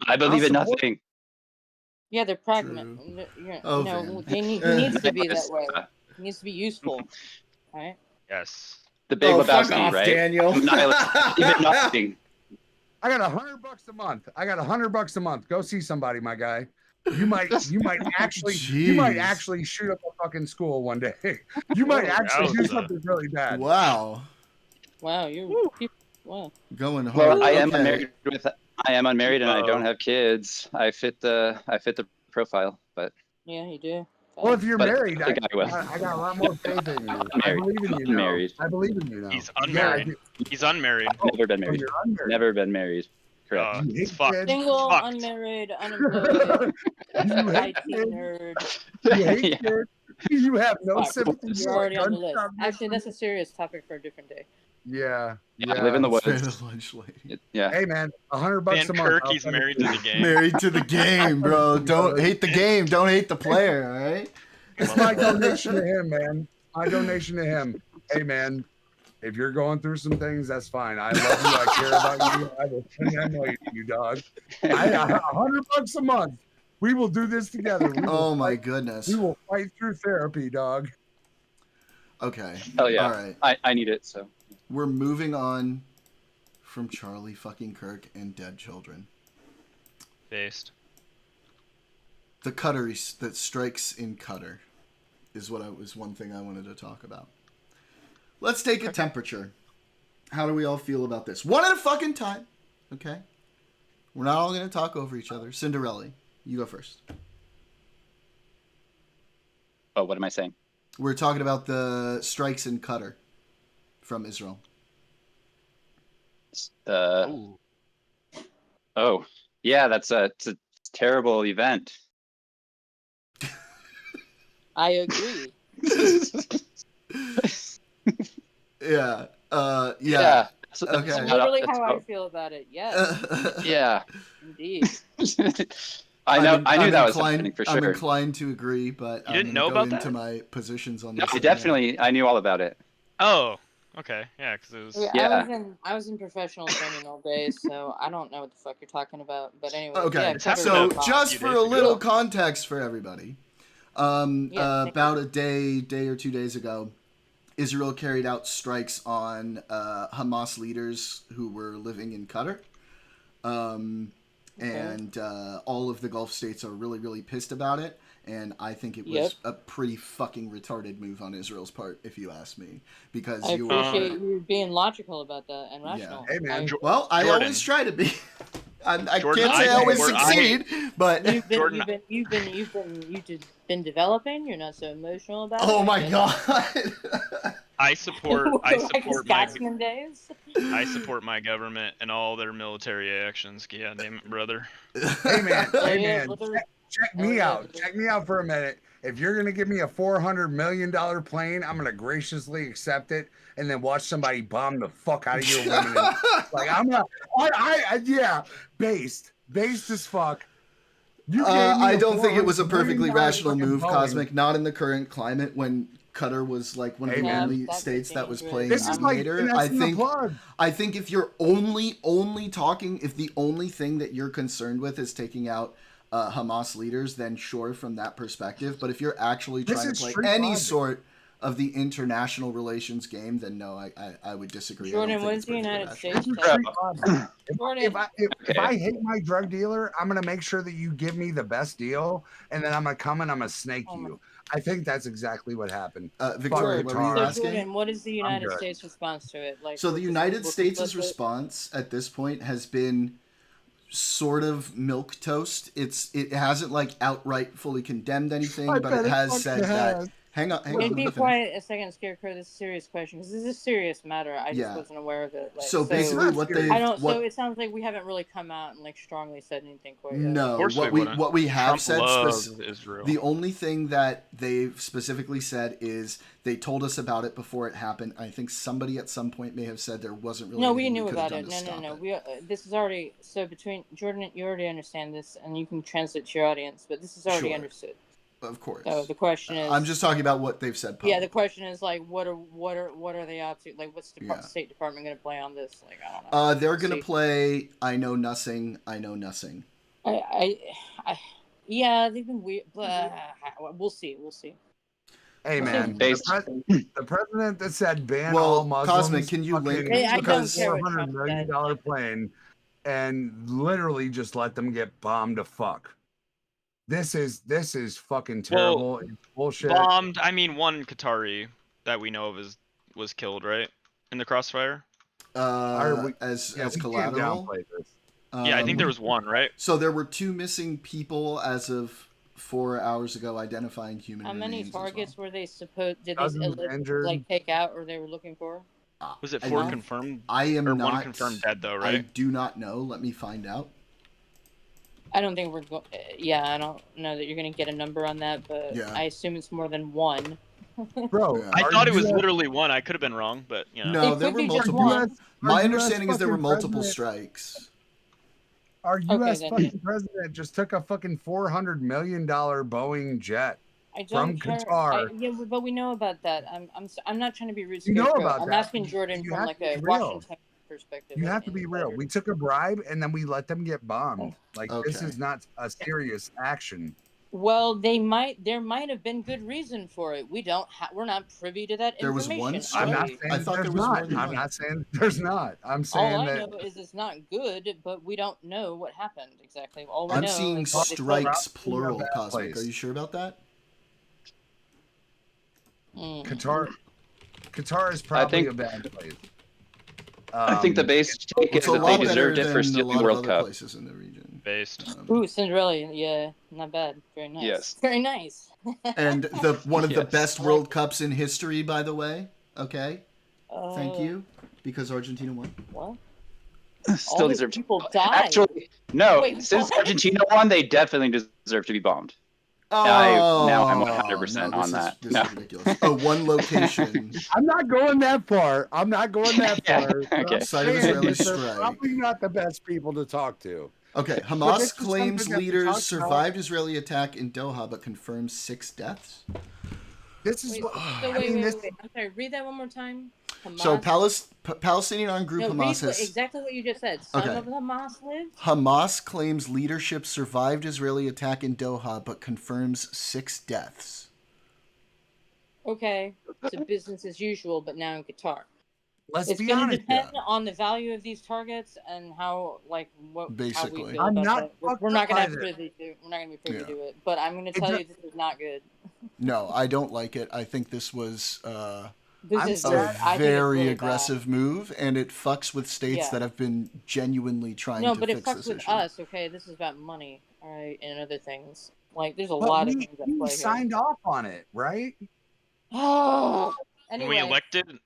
I believe in nothing. Yeah, they're pragmatic. No, he needs to be that way. He needs to be useful. Right? Yes. The Big fuck Lebowski, off, right? Daniel. Even nothing. I got $100 a month. $100 a month. Go see somebody, my guy. You might actually shoot up a fucking school one day. You might actually do something really bad. Wow. Wow, wow. Going hard. Well, I am unmarried and I don't have kids. I fit the profile, but yeah, you do. Well, if you're married, I I will. got a lot more faith in you. I believe in you now. Married. I believe in you now. He's unmarried. He's unmarried. Never been married. Never been married. Correct. It's fucked. Single, Fucked. unmarried, unemployed, IT nerd. You hate kids. You have no sympathy. You're already on the list. Actually, that's a serious topic for a different day. Yeah. I live in the woods. Yeah. Hey man, $100 a month. Kirk, he's married to the game. Married to the game, bro. Don't hate the game. Don't hate the player. All right. It's my donation to him, man. My donation to him. Hey man, if you're going through some things, that's fine. I love you. I care about you. I will send that money to you, dog. $100 a month. We will do this together. Oh my goodness. We will fight through therapy, dog. Okay. Hell yeah. All right. I need it. So we're moving on from Charlie fucking Kirk and dead children. Based. The Qatar that strikes in Qatar is was one thing I wanted to talk about. Let's take a temperature. How do we all feel about this? One at a fucking time. Okay. We're not all going to talk over each other. Cinderella, you go first. Oh, what am I saying? We're talking about the strikes in Qatar from Israel. Oh, yeah, it's a terrible event. I agree. Yeah. Yeah. Okay. That's literally how I feel about it. Yes. Yeah. Indeed. I knew that was happening for sure. I'm inclined to agree, but You didn't know go about into that? my positions on No, this. I knew all about it. Oh, okay. Yeah, because it was. Yeah, I was in professional training all day, so I don't know what the fuck you're talking about. But anyway. Okay, Yeah, so just for a little context for everybody, about a day or 2 days ago, Israel carried out strikes on Hamas leaders who were living in Qatar. And all of the Gulf states are really, really pissed about it. And I think it was a pretty fucking retarded move on Israel's part, if you ask me. Because I appreciate you being logical about that and rational. Yeah. Hey, man. Well, I always try to be. I Jordan, can't say I always Jordan, succeed, but You've been developing. You're not so emotional about it. oh my god! I support Like my Scotsman days. I support my government and all their military actions. Yeah, damn it, brother. Hey man, hey yeah, man, brother. check me yeah, out. brother. Check me out for a minute. If you're gonna give me a $400 million plane, I'm gonna graciously accept it, and then watch somebody bomb the fuck out of your women. Like I'm not. Yeah, based as fuck. You gave me I don't think it was a $400 perfectly million rational fucking move, Boeing. Cosmic. Not in the current climate when Qatar was like one of the Hey, man. only That's states that was dangerous. playing This is like mediator. finessing the plug. I think if you're only talking, if the only thing that you're concerned with is taking out Hamas leaders, then sure, from that perspective. But if you're actually This trying is to play street any logic. sort of the international relations game, then no, I would disagree. Jordan, I don't what think is it's the perfectly United rational. States? This is tell? street logic. Jordan. If I hate my drug dealer, I'm gonna make sure that you give me the best deal, and then I'm gonna come and I'm gonna snake you. I think that's exactly what happened. Victoria, Fuck what were you Qatar. So asking? Jordan, what is the United good. States response to it? Like, So the we're United we're States' complicit? response at this point has been sort of milk toast. It hasn't like outright fully condemned anything, I but bet it it has fucking said has. that. Hang on, Wait, let be me finish. quiet a second, Scarecrow. This is a serious question because this is a serious matter. I just Yeah. wasn't aware of it. Like, So basically, what they I don't. So what it sounds like we haven't really come out and like strongly said anything quite yet. no Of course what we we wouldn't. what we have Trump said loves Israel. the only thing that they've specifically said is they told us about it before it happened. I think somebody at some point may have said there wasn't really No, we anything knew could have about done it. to No, stop no. it. We this is already so between Jordan. You already understand this, and you can translate to your audience. But this is already Sure. understood. Of course. So the question is, I'm just talking about what they've said publicly. yeah, the question is like, what are they up to? Like, what's the Yeah. State Department going to play on this? Like, I don't know. They're gonna See. play I know nothing. I know nothing. Yeah, they've been weird. We'll see. We'll see. Hey man, the president that said ban Well, all Muslims. Cosmic, can you link- fucking Hey, I don't took a care what $400 Trump million plane and literally just let them get bombed to fuck. This is fucking terrible. Well, It's bullshit. Bombed. I mean, one Qatari that we know of was killed, right, in the crossfire. As we can't collateral. downplay this. Yeah, I think there was one, right? So there were 2 missing people as of 4 hours ago, identifying human How many remains as well. targets were they supposed? Did Dozens they injured. like take out, or they were looking for? Was it I 4 don't- confirmed? I am or not 1 confirmed dead though, I right? do not know. Let me find out. I don't think we're going. Yeah, I don't know that you're going to get a number on that, but Yeah. I assume it's more than one. Bro, Yeah. I our thought it was US literally one. I could have been wrong, but you know. No, It there could were be just multiple. one. My US understanding is there were fucking multiple president- strikes. Our U.S. then. fucking president just took a fucking $400 million Boeing jet. I don't From care. Qatar. Yeah, but we know about that. I'm not trying to be rude. You know Scarecrow. about I'm that. asking Jordan You from have like to a be real. Washington perspective. You have to be real. We took a bribe and then we let them get bombed. Like this Okay. is not a serious action. Well, there might have been good reason for it. We're not privy to that There was information. one I'm strike? not Right? saying I thought there's there was not. more than I'm one. not saying there's not. I'm saying All I that know is it's not good, but we don't know what happened exactly. All we I'm know seeing is that strikes Probably a plural, bad Cosmic. place. Are you sure about that? Qatar is probably think- a bad place. I think the base take It's is a that lot they better deserved it for than a stealing lot the of World other Cup. places in the region. Based. Ooh, Cinderella, yeah, not bad. Very nice. Yes. Very nice. And one of the Yes. best World Cups in history, by the way. Okay, thank Uh, you, because Argentina won. What? Still All these deserve to. people died. Actually, no. Wait, Since what? Argentina won, they definitely deserve to be bombed. Now I'm 100% no, on that. This No. is ridiculous. Oh, one location. I'm not going that far. I'm not going that Yeah, far. But okay. I'm Site of saying Israeli that they're strike. probably not the best people to talk to. Okay, But this Hamas is claims something that we leaders talked survived Israeli attack in Doha, but confirms 6 deaths. This is Wait, what so I wait, mean. wait, This wait. I'm sorry. Read that one more time. Hamas. So Palestinian armed group No, Hamas read has. exactly what you just said. Some Okay. of Hamas lived. Hamas claims leadership survived Israeli attack in Doha, but confirms 6 deaths. Okay, so business as usual, but now in Qatar. Let's It's be going to honest. depend on the value of these targets and how, like, how we Basically. feel I'm about not that. We're fucked not up going to by have this. we're not going to be privy Yeah. to it. But I'm going to It tell does- you this is not good. No, I don't like it. I think this was This I'm is sad. a I think it's very really aggressive move, and it fucks with states Yeah. that have been genuinely bad. trying No, to but it fix fucks this with issue. us. Okay, this is about money, all right, and other things. Like, there's a But lot of we things at play here. signed off on it, right? Oh, When we Anyway, elected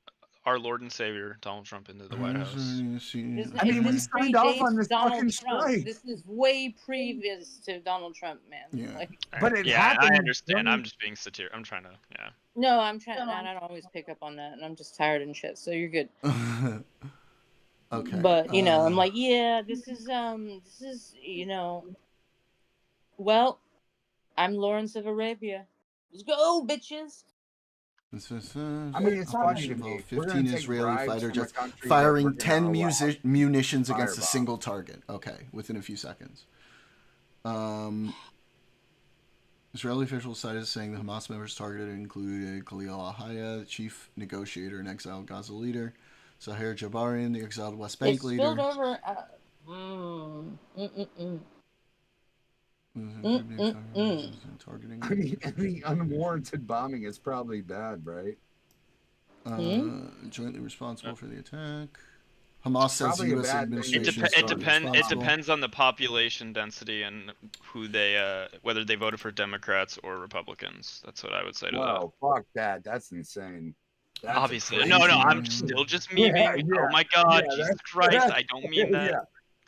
our Lord and Savior Donald Trump into the White House. this, I mean, we this signed off on predates this Donald fucking Trump. strike. This is way previous to Donald Trump, man. Yeah. Like, But it Yeah, I happened understand. during- I'm just being satirical. I'm trying to, yeah. no, I'm trying. I don't always pick up on that, and I'm just tired and shit. So you're good. Okay. But you know, I'm like, yeah, this is you know, well, I'm Lawrence of Arabia. Let's go, bitches. I mean, it's funny to me. We're gonna 15 take Israeli bribes fighter from a jets country that firing we're gonna 10 allow munitions to against a firebomb. single target. Okay, within a few seconds. Israeli officials cited saying the Hamas members targeted included Khalil al-Hayya, the chief negotiator and exiled Gaza leader, Zahir Jabarian, the exiled West Bank It's leader. spilled over. Targeting. I mean, any unwarranted bombing is probably bad, right? Jointly responsible for the attack. Hamas says Probably a U.S. bad thing. administration is It jointly depends responsible. on the population density and who they whether they voted for Democrats or Republicans. That's what I would say to Whoa, fuck that. That's insane. that. That's Obviously, crazy. no, I'm still just memeing. Yeah, Oh my God, yeah, Jesus that's- Christ! I don't mean that. Yeah.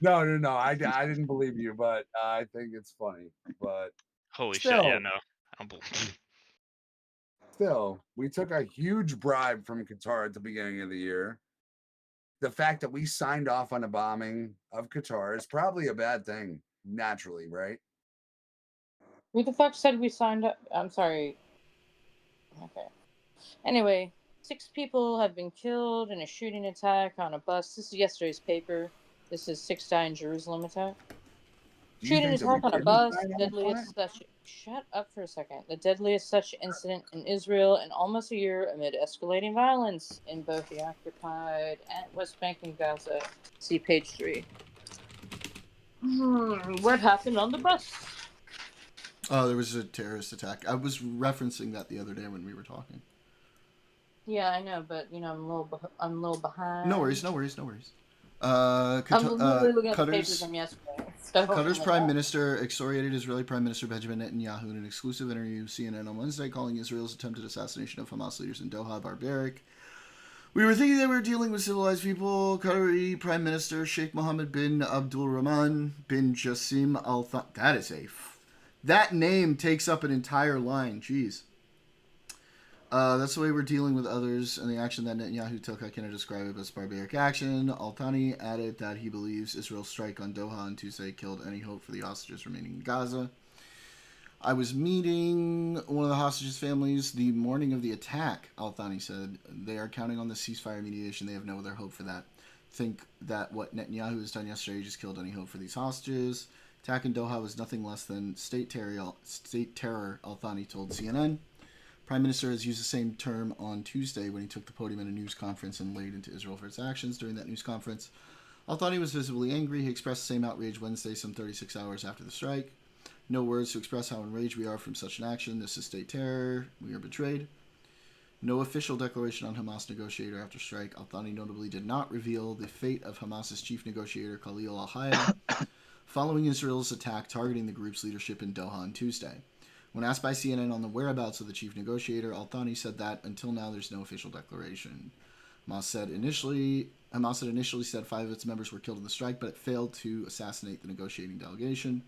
No. I didn't believe you, but I think it's funny. But Holy still, shit! Yeah, no, I don't believe. Still, we took a huge bribe from Qatar at the beginning of the year. The fact that we signed off on a bombing of Qatar is probably a bad thing, naturally, right? Who the fuck said we signed up? I'm sorry. Okay. Anyway, 6 people have been killed in a shooting attack on a bus. This is yesterday's paper. This is 6 die in Jerusalem attack. Do you Shooting think that we attack on a didn't bus. sign off on Deadliest it? such. Shut up for a second. The deadliest such incident in Israel in almost a year amid escalating violence in both the occupied and West Bank and Gaza. See page 3. What happened on the bus? Oh, there was a terrorist attack. I was referencing that the other day when we were talking. Yeah, I know, but you know, I'm a little behind. No worries. I'm literally looking at the papers Qatar's from yesterday. So, Qatar's like Prime that. Minister excoriated Israeli Prime Minister Benjamin Netanyahu in an exclusive interview with CNN on Wednesday, calling Israel's attempted assassination of Hamas leaders in Doha barbaric. We were thinking that we were dealing with civilized people. Qatari Prime Minister Sheikh Mohammed bin Abdul Rahman bin Jassim Al Thani. That is that name takes up an entire line. Jeez. That's the way we're dealing with others, and the action that Netanyahu took, I cannot describe it as barbaric action. Al-Thani added that he believes Israel's strike on Doha on Tuesday killed any hope for the hostages remaining in Gaza. I was meeting one of the hostages' families the morning of the attack, Al-Thani said. They are counting on the ceasefire mediation. They have no other hope for that. Think that what Netanyahu has done yesterday just killed any hope for these hostages. Attack in Doha was nothing less than state terror, Al-Thani told CNN. Prime Minister has used the same term on Tuesday when he took the podium at a news conference and laid into Israel for its actions. During that news conference, Al-Thani was visibly angry. He expressed the same outrage Wednesday, some 36 hours after the strike. No words to express how enraged we are from such an action. This is state terror. We are betrayed. No official declaration on Hamas negotiator after strike. Al-Thani notably did not reveal the fate of Hamas's chief negotiator Khalil al-Hayya following Israel's attack targeting the group's leadership in Doha on Tuesday. When asked by CNN on the whereabouts of the chief negotiator, Al-Thani said that until now there's no official declaration. Hamas had initially said 5 of its members were killed in the strike, but it failed to assassinate the negotiating delegation.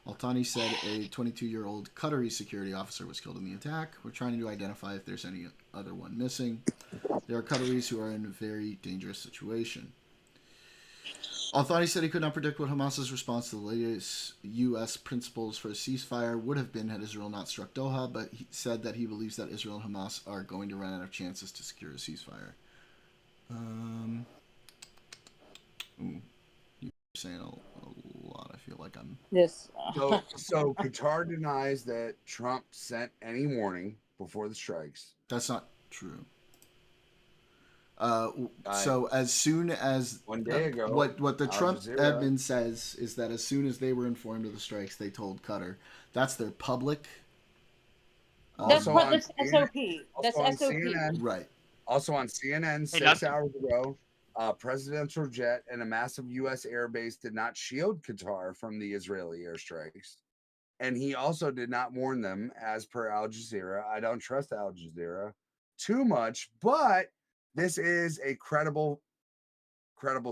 Al-Thani said a 22-year-old Qatari security officer was killed in the attack. We're trying to identify if there's any other one missing. There are Qataris who are in a very dangerous situation. Al-Thani said he could not predict what Hamas's response to the latest U.S. principles for a ceasefire would have been had Israel not struck Doha, but he said that he believes that Israel and Hamas are going to run out of chances to secure a ceasefire. You're saying a lot. I feel like I'm... Yes. So Qatar denies that Trump sent any warning before the strikes. That's not true. So as soon as 1 day ago, what the Al Trump Jazeera- admin says is that as soon as they were informed of the strikes, they told Qatar. That's their public. That's Also on that's CNN SOP. That's on SOP. CNN, Right. Also on CNN, Hey, 6 hours ago, a presidential jet and a massive U.S. airbase did not shield Qatar from the Israeli airstrikes. And he also did not warn them, as per Al Jazeera. I don't trust Al Jazeera. too much, but this is a credible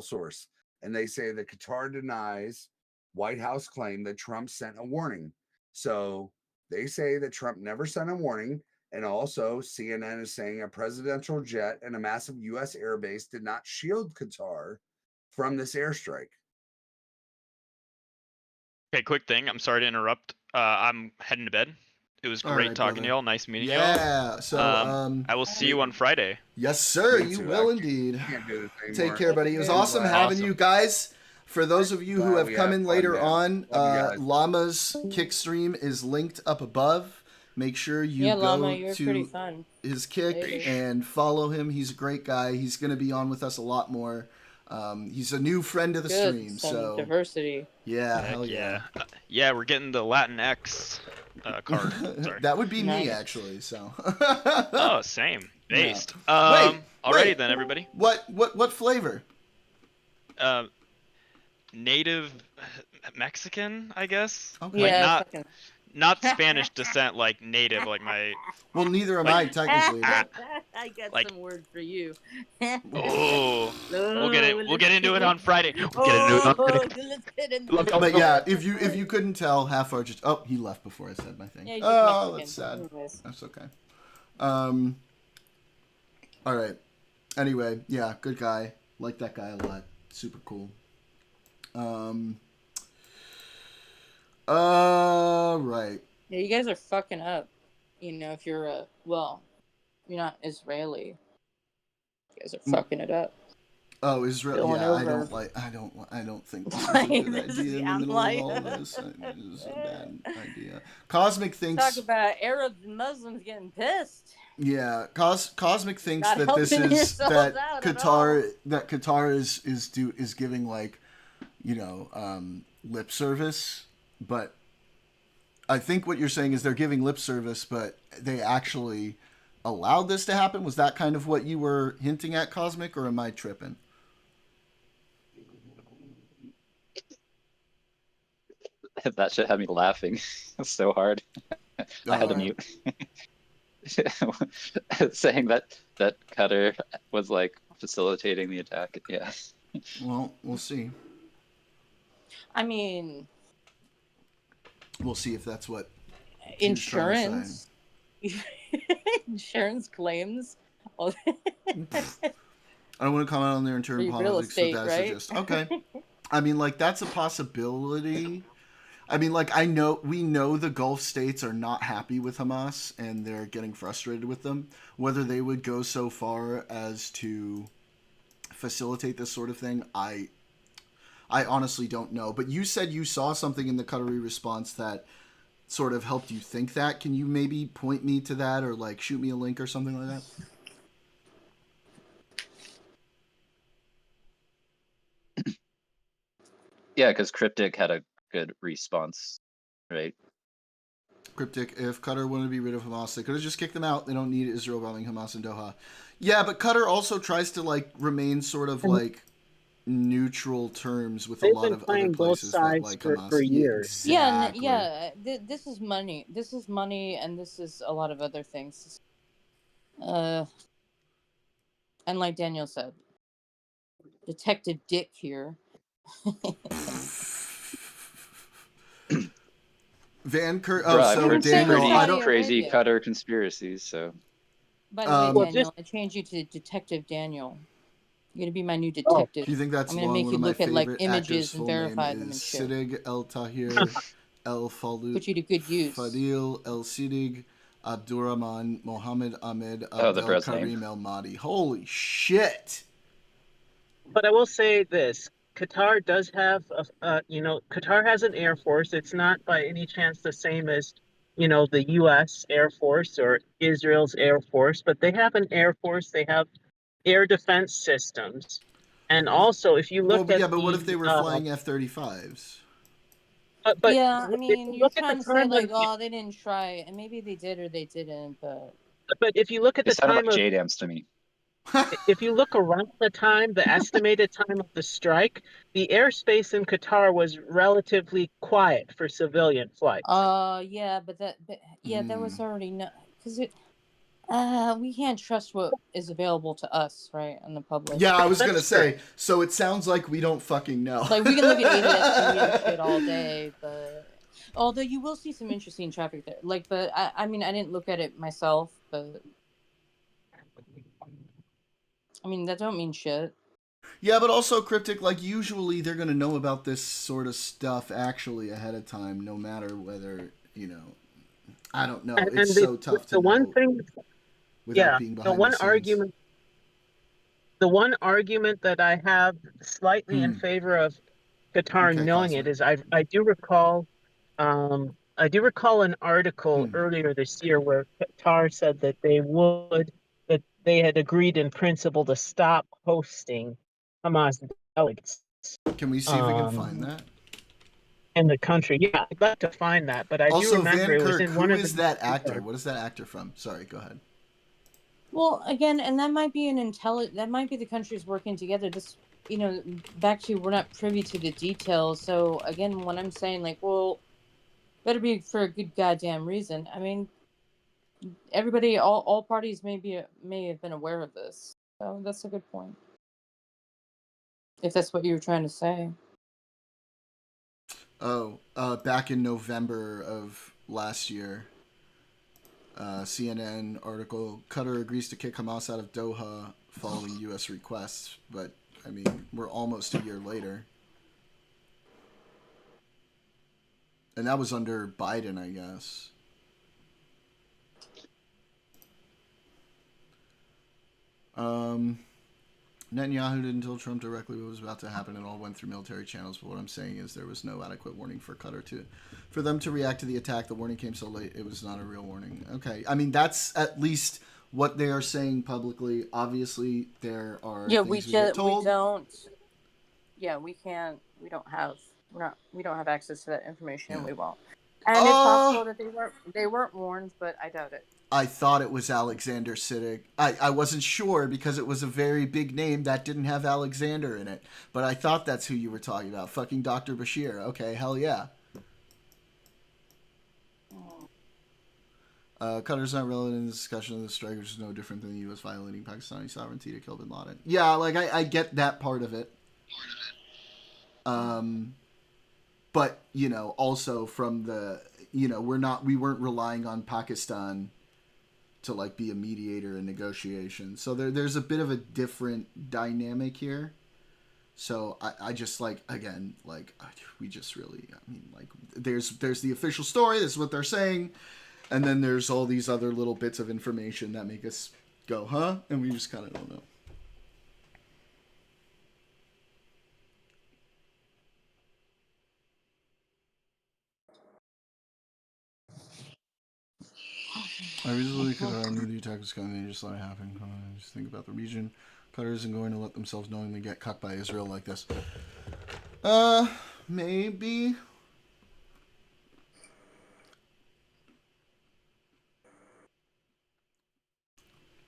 source. And they say that Qatar denies White House claim that Trump sent a warning. So they say that Trump never sent a warning. And also, CNN is saying a presidential jet and a massive U.S. airbase did not shield Qatar from this airstrike. Okay, quick thing. I'm sorry to interrupt. I'm heading to bed. It was All great right, talking brother. to y'all. Nice meeting y'all. Yeah. So I will see you on Friday. Yes, sir. Me You too. will I indeed. can't do this Take anymore. care, buddy. It was Yeah. awesome having Awesome. you guys. For those of you who Glad have we come had in fun, later man. on, Love you guys. Llama's kick stream is linked up above. Make sure you Yeah, go Llama, you're pretty to fun. his kick Later. and follow him. He's a great guy. He's going to be on with us a lot more. He's a new friend of the Good. stream, Some so diversity. yeah, Heck hell yeah. Yeah, we're getting the Latinx card. Sorry. That would be me Nice. actually. So. Oh, same. Based. Wait, Alrighty then, everybody. What flavor? Native Mexican, I guess. Okay. Like Yeah, not Spanish descent, like native, like my. Well, neither am I technically. But... I got Like- some word for you. Oh, we'll get it. We'll get into it on Friday. We'll Oh, get into it on Friday. let's get into it. But yeah, if you couldn't tell, half our just he left before I said my thing. Yeah, he's Oh, Mexican. that's sad. Anyways. That's okay. All right. Anyway, yeah, good guy. Like that guy a lot. Super cool. Right. Yeah, you guys are fucking up. You know, if you're you're not Israeli. You guys are fucking it up. Oh, Israel. Going Yeah, over. I don't think this is a Like, good this is- idea in the I'm middle like- of all this. This is a bad idea. Cosmic thinks. Talk about Arabs and Muslims getting pissed. Yeah, Cosmic thinks Not that this helping is yourselves that out at Qatar is giving like, lip service, but I think what you're saying is they're giving lip service, but they actually allowed this to happen. Was that kind of what you were hinting at, Cosmic, or am I tripping? That shit had me laughing so hard. I had to mute. Saying that Qatar was like facilitating the attack. Yeah. Well, we'll see. I mean, We'll see if that's what he was trying to say. insurance claims. I don't want to comment on their internal Free real politics, estate, but that's right? just okay. I mean, like that's a possibility. I mean, like we know the Gulf states are not happy with Hamas and they're getting frustrated with them. Whether they would go so far as to facilitate this sort of thing, I honestly don't know. But you said you saw something in the Qatari response that sort of helped you think that. Can you maybe point me to that or like shoot me a link or something like that? Yeah, because Cryptic had a good response, right? Cryptic, if Qatar wanted to be rid of Hamas, they could have just kicked them out. They don't need Israel bombing Hamas in Doha. Yeah, but Qatar also tries to like remain sort of like neutral terms with a They've lot been of other playing both places that sides like for Hamas. years. Exactly. This is money. This is money, and this is a lot of other things. And like Daniel said, Detective Dick here. Van Kirk. Bro, Oh, I've so heard some Daniel, pretty I don't. crazy Arabia. Qatar conspiracies. So By the way, Well, Daniel, I changed you to Detective Daniel. You're gonna be my new detective. Do you think that's I'm gonna long? make One you of my look at like favorite images actors' and full verify name them and is shit. Siddig El Tahir El Falut. Put you to good use. Fadil El Siddig Abdurrahman Mohammed Ahmed Oh, the Abdel bro's name. Karim El Mahdi. Holy shit! But I will say this: Qatar does have Qatar has an air force. It's not by any chance the same as the U.S. Air Force or Israel's Air Force, but they have an air force. They have air defense systems, and also if you look Well, at yeah, but what if the, they were flying F-35s? but yeah, I if mean, you you're look at trying the to say time like, when- oh, they didn't try, and maybe they did or they didn't, but if you look at they the sounded time like of JDAMs to me. if you look around the estimated time of the strike, the airspace in Qatar was relatively quiet for civilian flights. yeah, but that was Hmm. already not because it. We can't trust what is available to us, right, in the public. Yeah, I was gonna That's say. So it sounds like we don't fucking know. Like, we can look at ABS-TV and shit all day, but although you will see some interesting traffic there. Like, but I mean, I didn't look at it myself, but I mean, that don't mean shit. Yeah, but also Cryptic, like usually they're gonna know about this sort of stuff actually ahead of time, no matter whether, you know, I don't know. And It's so tough to the one know thing, without yeah, being the behind one the scenes. argument, the one argument that I have slightly in favor of Qatar Okay, knowing Cosmic. it is I do recall an article earlier this year where Qatar said that they had agreed in principle to stop hosting Hamas delegates. Can we see if we can find that? In the country. Yeah, I'd like to find that, but I do Also, remember Van it was Kirk, in one who of is the that actor? What is that actor from? Sorry, go ahead. Well, again, and that might be that might be the countries working together. This, you know, back to we're not privy to the details. So again, when I'm saying like, well, better be for a good goddamn reason. I mean, everybody, all parties may have been aware of this. So that's a good point. If that's what you were trying to say. Oh, back in November of last year, CNN article, Qatar agrees to kick Hamas out of Doha following U.S. requests. But, I mean, we're almost a year later. And that was under Biden, I guess. Netanyahu didn't tell Trump directly what was about to happen. It all went through military channels. But what I'm saying is there was no adequate warning for Qatar for them to react to the attack. The warning came so late, it was not a real warning. Okay, I mean that's at least what they are saying publicly. Obviously, there are things we get told. We don't. Yeah, we can't. We don't have access to that information, and we won't. And it's possible that they weren't warned, but I doubt it. I thought it was Alexander Siddig. I wasn't sure because it was a very big name that didn't have Alexander in it. But I thought that's who you were talking about. Fucking Dr. Bashir. Okay, hell yeah. Qatar's not relevant in this discussion of the strike, which is no different than the U.S. violating Pakistani sovereignty to kill bin Laden. Yeah, like, I get that part of it. But, you know, also from the, you know, we weren't relying on Pakistan to like be a mediator in negotiations. So there's a bit of a different dynamic here. So I just like, again, like we just really, I mean, like there's the official story. This is what they're saying. And then there's all these other little bits of information that make us go, huh? And we just kind of don't know. I recently Qatar knew the attack was coming. They just let it happen. Just think about the region. Qatar isn't going to let themselves knowingly get cucked by Israel like this. Maybe.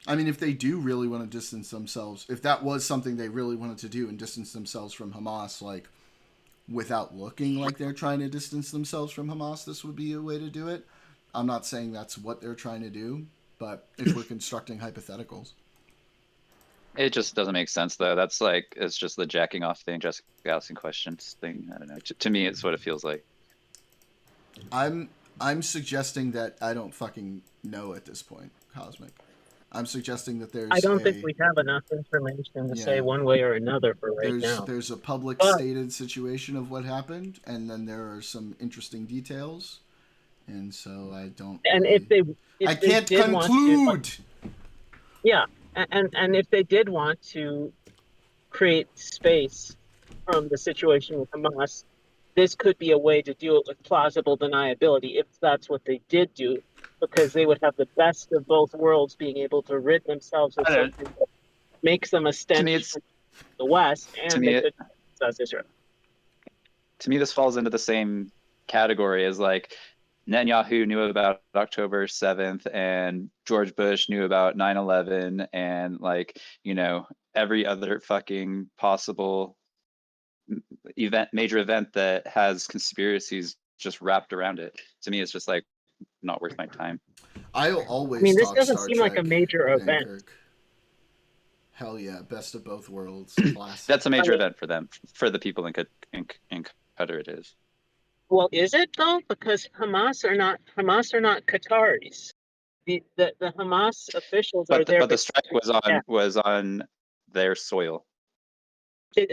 I mean, if they do really want to distance themselves, if that was something they really wanted to do and distance themselves from Hamas, like, without looking like they're trying to distance themselves from Hamas, this would be a way to do it. I'm not saying that's what they're trying to do, but if we're constructing hypotheticals. It just doesn't make sense, though. That's like, it's just the jacking off thing, just asking questions thing. I don't know. To me, it's what it feels like. I'm suggesting that I don't fucking know at this point, Cosmic. I'm suggesting that there's I don't think we have enough information to say one way or another for right now. There's a public stated situation of what happened, and then there are some interesting details. And so I don't. And really, I can't conclude. And if they did want to create space from the situation with Hamas, this could be a way to do it with plausible deniability if that's what they did do, because they would have the best of both worlds, being able to rid themselves of something that makes them a stench from the West, and they could criticize Israel. To me, this falls into the same category as like Netanyahu knew about October 7th and George Bush knew about 9/11 and like, you know, every other fucking possible major event that has conspiracies just wrapped around it. To me, it's just like, not worth my time. I'll I always mean, this talk doesn't Star seem like a Trek major and event. Kirk. Hell yeah, best of both worlds, classic. That's a major event for them. For the people in Qatar, it is. Well, is it though? Because Hamas are not Qataris. The Hamas officials are there. But the strike Yeah. was on their soil.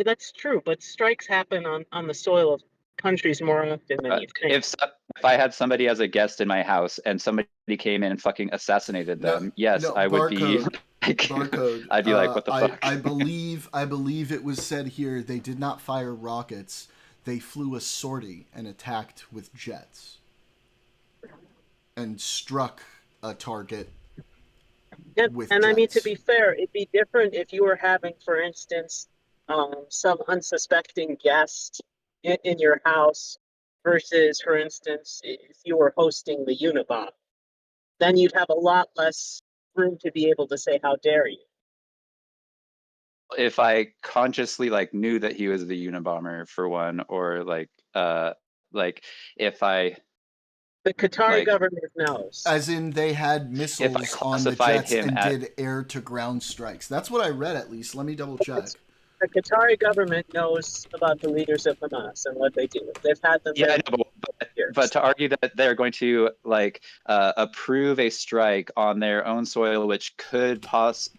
That's true, but strikes happen on the soil of countries more often than you think. If I had somebody as a guest in my house and somebody came in and fucking assassinated them, yes, no, I would be. Barcode. I'd be like, what the fuck? I believe it was said here they did not fire rockets. They flew a sortie and attacked with jets and struck a target. And I mean, to be fair, it'd be different if you were having, for instance, some unsuspecting guest in your house versus, for instance, if you were hosting the Unabomber. Then you'd have a lot less room to be able to say, how dare you? If I consciously knew that he was the Unabomber for one, or if I the Qatari government knows. As in they had missiles on the jets and did air to ground strikes. That's what I read at least. Let me double check. The Qatari government knows about the leaders of Hamas and what they do. They've had them. Yeah, I know, but to argue that they're going to approve a strike on their own soil, which could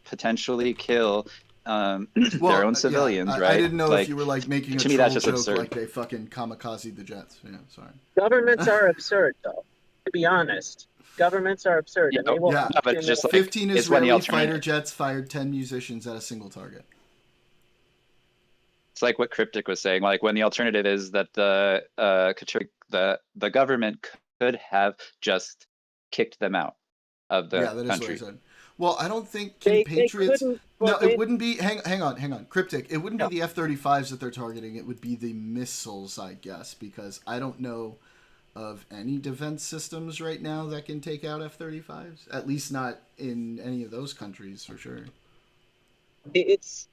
potentially kill their own civilians, right? I didn't know if you were making a to me, that's just joke absurd. like they fucking kamikaze the jets. Yeah, sorry. Governments are absurd, though. To be honest, governments are absurd. Yeah, and they will but it's just 15 it's when the Israeli fighter jets fired 10 musicians at a single target. It's like what Cryptic was saying, when the alternative is that the government could have just kicked them out of the that country. is what I said. Well, I don't think Patriots. It wouldn't be. Hang on, Cryptic. It wouldn't be the F-35s that they're targeting. It would be the missiles, I guess, because I don't know of any defense systems right now that can take out F-35s. At least not in any of those countries, for sure. It's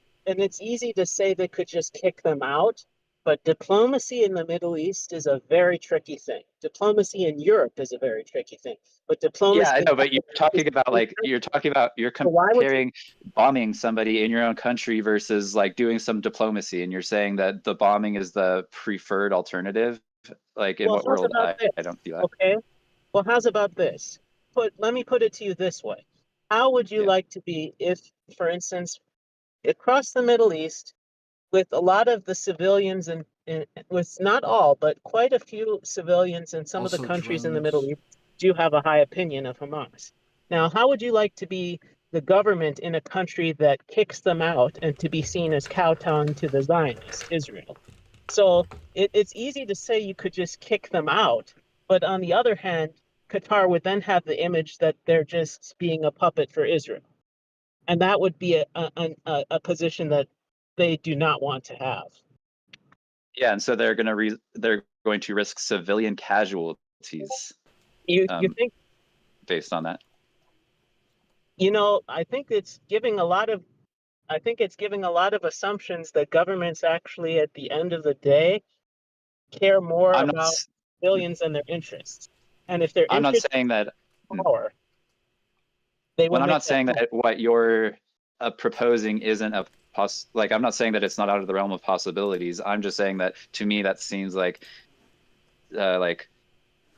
easy to say they could just kick them out, but diplomacy in the Middle East is a very tricky thing. Diplomacy in Europe is a very tricky thing. But diplomacy. Yeah, I know, but you're talking about you're comparing bombing somebody in your own country versus doing some diplomacy, and you're saying that the bombing is the preferred alternative. In what world? I don't see that. Okay. Well, how's about this? Let me put it to you this way. How would you like to be if, for instance, across the Middle East, with a lot of the civilians and with not all, but quite a few civilians in some of the countries in the Middle East do have a high opinion of Hamas. Now, how would you like to be the government in a country that kicks them out and to be seen as kowtowing to the Zionists, Israel? So it's easy to say you could just kick them out, but on the other hand, Qatar would then have the image that they're just being a puppet for Israel. And that would be a position that they do not want to have. Yeah, and so they're going to risk civilian casualties. You think? Based on that. I think it's giving a lot of assumptions that governments actually, at the end of the day, care more about civilians and their interests. And if their I'm not saying that. Power, they will. I'm not saying that what you're proposing isn't I'm not saying that it's not out of the realm of possibilities. I'm just saying that to me that seems like a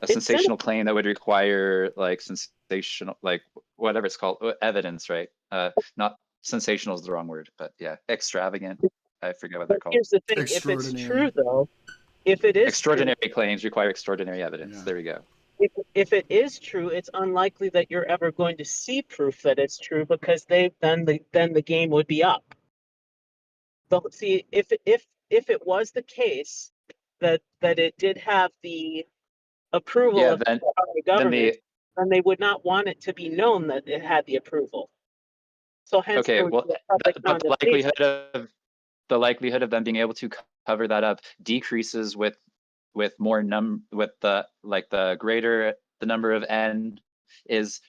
sensational claim that would require sensational, whatever it's called, evidence, right? Not sensational is the wrong word, but yeah, extravagant. I forget what they're called. Here's the thing: if it's true, though, if it is extraordinary claims require extraordinary evidence. Yeah. There we go. If it is true, it's unlikely that you're ever going to see proof that it's true, because then the game would be up. But see, if it was the case that it did have the approval of the government, then they would not want it to be known that it had the approval. So hence, but the likelihood of them being able to cover that up decreases with the greater the number of n is,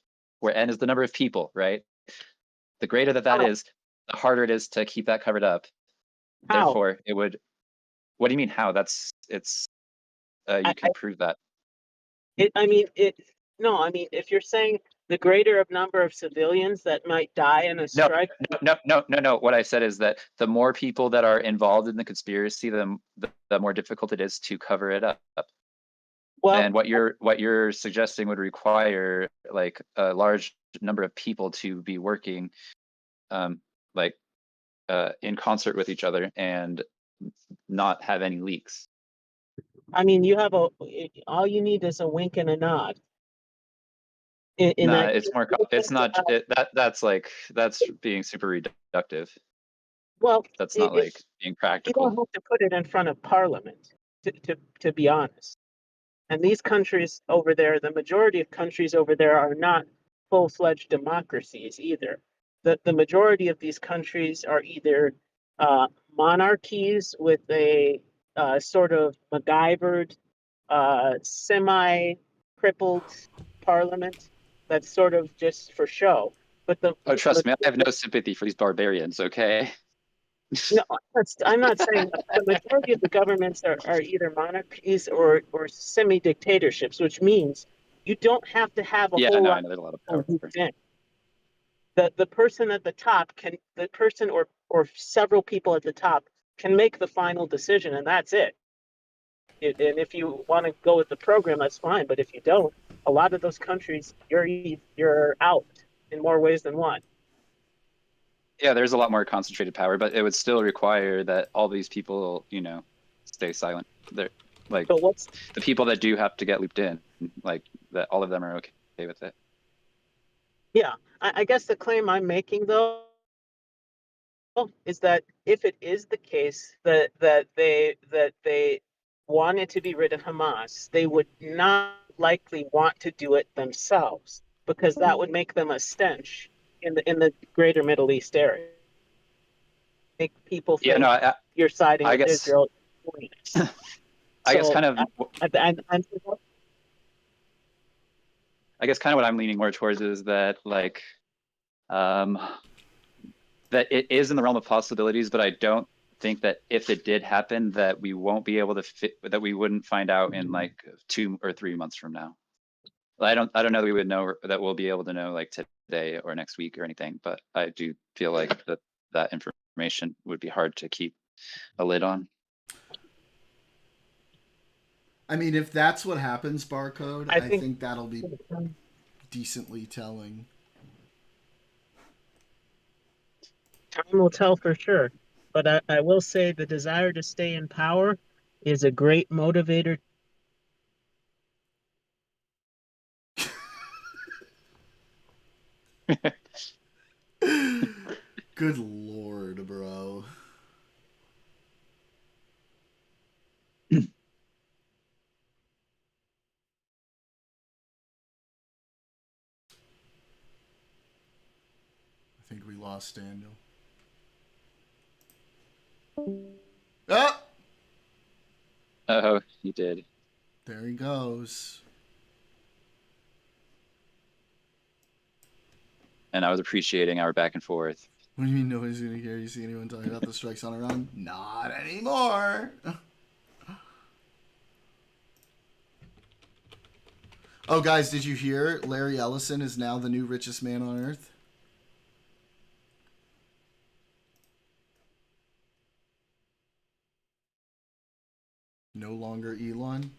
where n is the number of people, right? The greater that is, the harder it is to keep that covered up. How? Therefore, it would. What do you mean how? You can prove that. No, I mean, if you're saying the greater number of civilians that might die in a No, strike, no. What I said is that the more people that are involved in the conspiracy, the more difficult it is to cover it up. well, And what you're suggesting would require like a large number of people to be working, like in concert with each other and not have any leaks. I mean, all you need is a wink and a nod. In Nah, that, it's more. It's not. That's being super reductive. well, That's not like being you don't practical. have to put it in front of Parliament, to be honest. And these countries over there, the majority of countries over there are not full-fledged democracies either. The majority of these countries are either monarchies with a sort of MacGyvered, semi-crippled parliament that's sort of just for show. But Oh, trust me, I have no sympathy for these barbarians. Okay. no, I'm not saying that. The majority of the governments are either monarchies or semi-dictatorships, which means you don't have to have a Yeah, whole no, lot I know there's a lot of of power. people in. The person at the top the person or several people at the top can make the final decision, and that's it. And if you want to go with the program, that's fine. But if you don't, a lot of those countries, you're out in more ways than one. Yeah, there's a lot more concentrated power, but it would still require that all these people, stay silent. They're like the people that do have to get looped in, like that all of them are okay with it. Yeah, I guess the claim I'm making though is that if it is the case that they wanted to be rid of Hamas, they would not likely want to do it themselves because that would make them a stench in the greater Middle East area. Make people think you're siding with Israel. I guess kind of. I guess kind of what I'm leaning more towards is that that it is in the realm of possibilities, but I don't think that if it did happen, that we won't be able to that we wouldn't find out in like 2 or 3 months from now. I don't know that we would know that we'll be able to know like today or next week or anything, but I do feel like that information would be hard to keep a lid on. I mean, if that's what happens, Barcode, I think that'll be decently telling. Time will tell for sure. But I will say the desire to stay in power is a great motivator. Good Lord, bro. I think we lost Daniel. Ah! Oh, he did. There he goes. And I was appreciating our back and forth. What do you mean nobody's going to hear you see anyone talking about the strikes on Iran? Not anymore. Oh, guys, did you hear Larry Ellison is now the new richest man on earth? No longer Elon.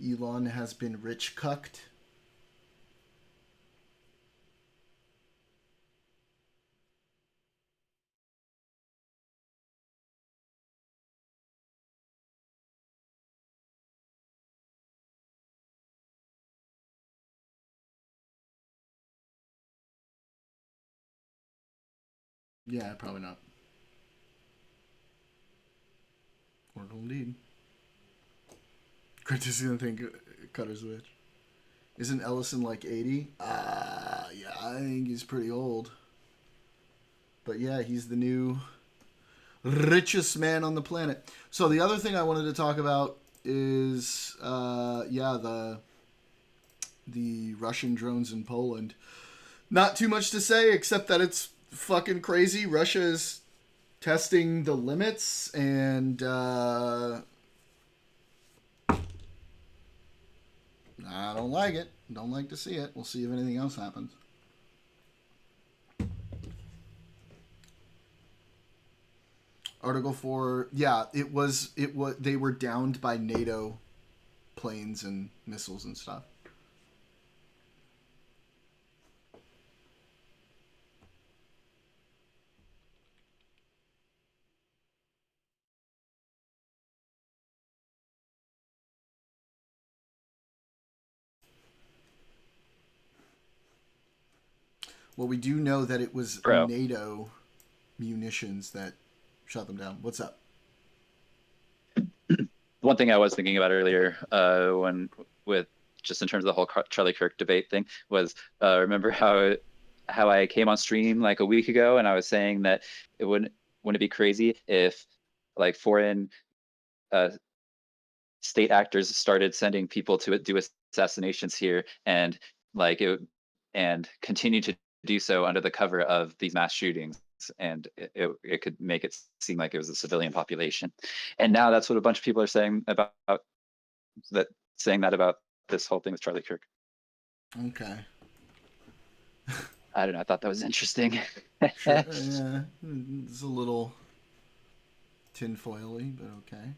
Elon has been rich cucked. Yeah, probably not. Mortal indeed. Chris is gonna think Cutter's Witch. Isn't Ellison like 80? Yeah, I think he's pretty old. But yeah, he's the new richest man on the planet. So the other thing I wanted to talk about is, the Russian drones in Poland. Not too much to say except that it's fucking crazy. Russia is testing the limits and I don't like it. Don't like to see it. We'll see if anything else happens. Article 4, yeah, it was they were downed by NATO planes and missiles and stuff. Well, we do know that it was Bro. NATO munitions that shot them down. What's up? One thing I was thinking about earlier, when with just in terms of the whole Charlie Kirk debate thing, was remember how I came on stream like a week ago and I was saying that wouldn't it be crazy if like foreign state actors started sending people to do assassinations here and like it and continue to do so under the cover of these mass shootings, and it could make it seem like it was a civilian population. And now that's what a bunch of people are saying about that, saying that about this whole thing with Charlie Kirk. Okay. I don't know. I thought that was interesting. Sure, yeah, it's a little tinfoily, but okay.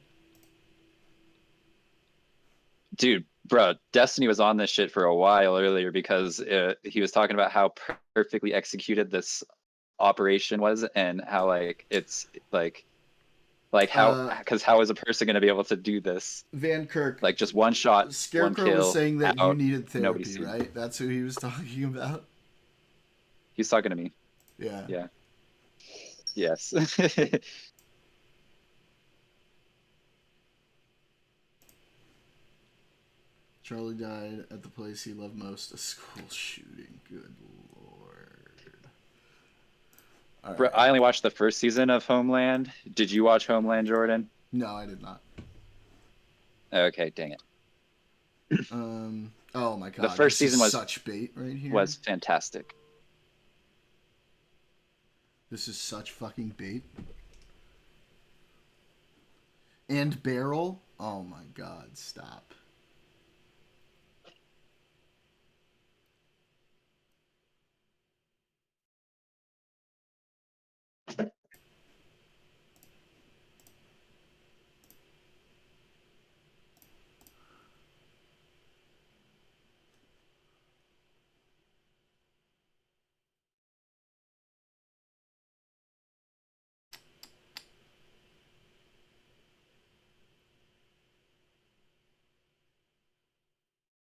Dude, bro, Destiny was on this shit for a while earlier because he was talking about how perfectly executed this operation was and how like it's like how because how is a person going to be able to do this? Van Kirk, like just one shot, Scarecrow one kill, was saying that out, you needed therapy, seen. right? That's who he was talking about. He's talking to me. Yeah. Yeah. Yes. Charlie died at the place he loved most, a school shooting. Good lord. All Bro, right. I only watched the first season of Homeland. Did you watch Homeland, Jordan? No, I did not. Okay, dang it. Oh my god. The first this season is was such bait right here. Was fantastic. This is such fucking bait. And barrel? Oh my god, stop.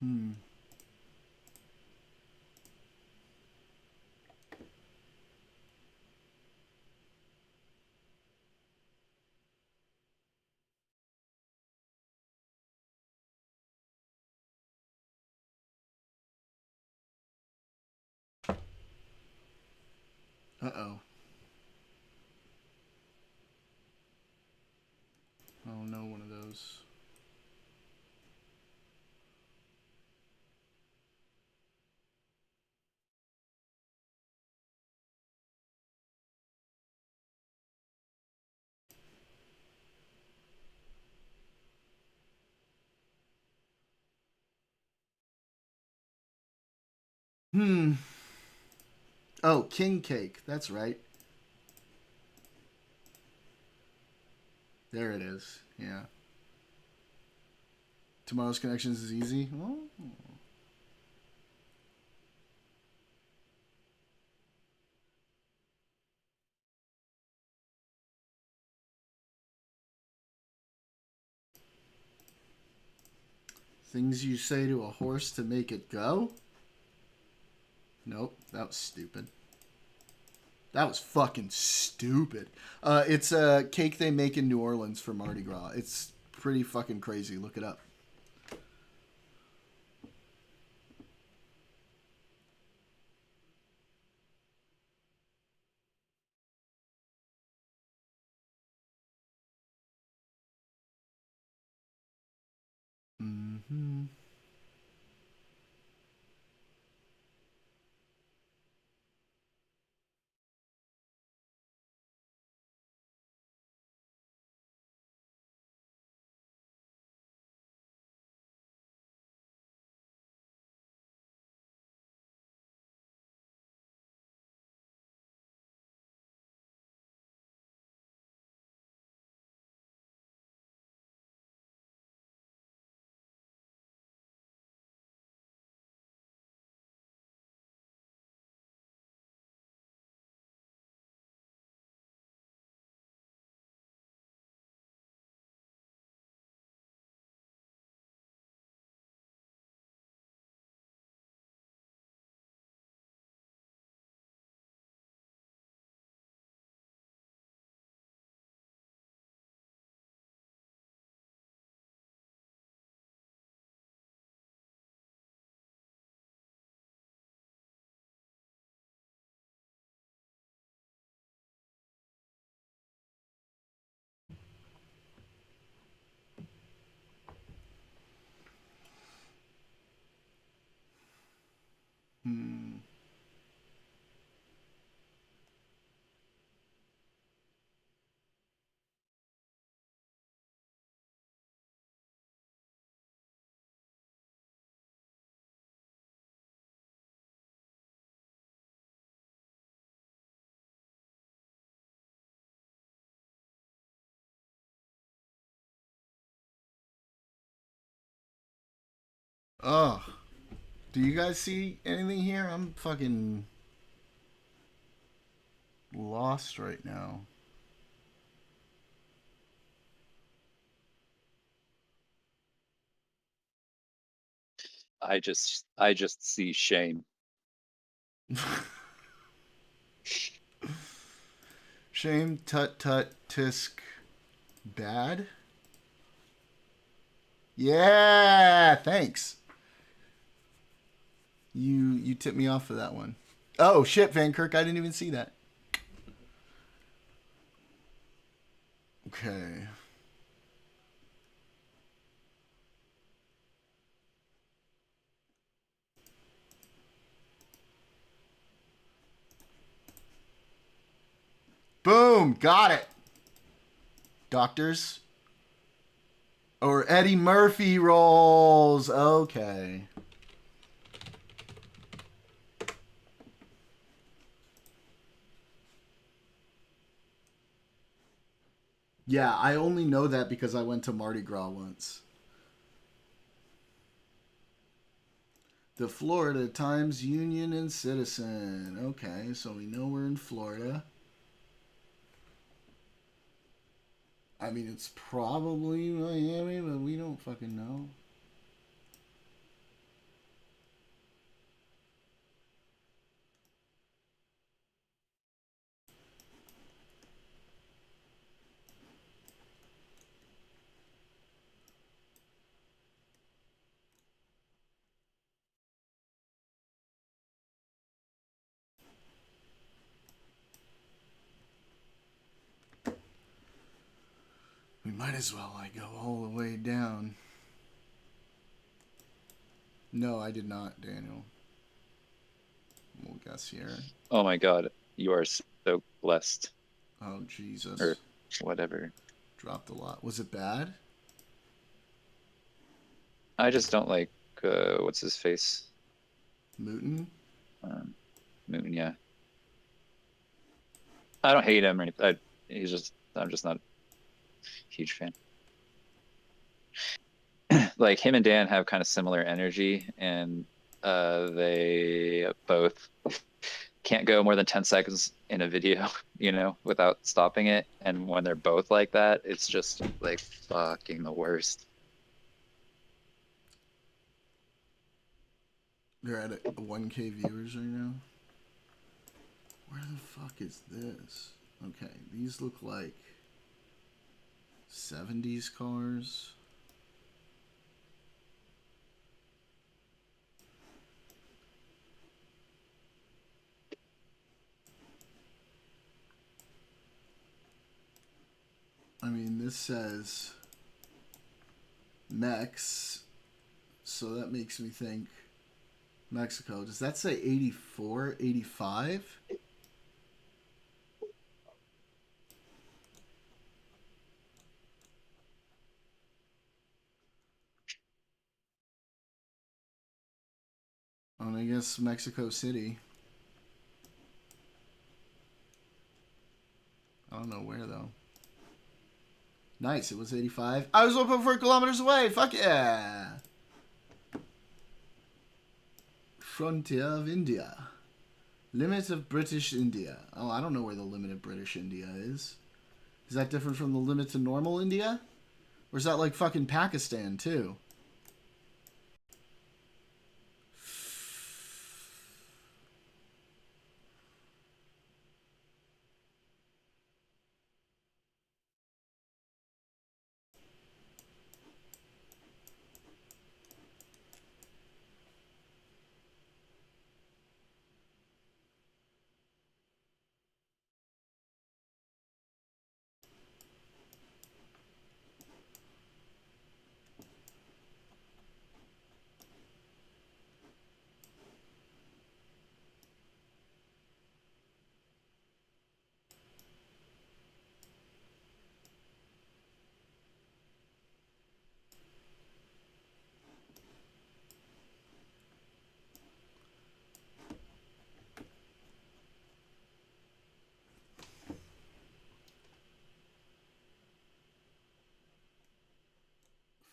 Hmm. Uh-oh. Oh no, one of those. Oh, king cake. That's right. There it is. Yeah. Tomorrow's connections is easy. Oh. Things you say to a horse to make it go? Nope, that was stupid. That was fucking stupid. It's a cake they make in New Orleans for Mardi Gras. It's pretty fucking crazy. Look it up. Mm-hmm. Oh, do you guys see anything here? I'm fucking lost right now. I just see shame. Shame, tut tut, tisk, bad. Yeah, thanks. You tipped me off for that one. Oh shit, Van Kirk, I didn't even see that. Okay. Boom, got it. Doctors. Or Eddie Murphy rolls. Okay. Yeah, I only know that because I went to Mardi Gras once. The Florida Times Union and Citizen. Okay, so we know we're in Florida. I mean, it's probably Miami, but we don't fucking know. We might as well go all the way down. No, I did not, Daniel. We'll guess here. Oh my God, you are so blessed. Oh, Jesus. Or whatever. Dropped a lot. Was it bad? I just don't like, what's his face? Mooten? Moon, yeah. I don't hate him or anything. I'm just not a huge fan. Like him and Dan have kind of similar energy, and they both can't go more than 10 seconds in a video, you know, without stopping it. And when they're both like that, it's just like fucking the worst. They're at 1K viewers right now. Where the fuck is this? Okay, these look like 70s cars. I mean, this says Mex, so that makes me think Mexico. Does that say 84, 85? I guess Mexico City. I don't know where though. Nice, it was 85. I was 1.4 kilometers away. Fuck yeah. Frontier of India. Limit of British India. Oh, I don't know where the limit of British India is. Is that different from the limit to normal India? Or is that like fucking Pakistan too?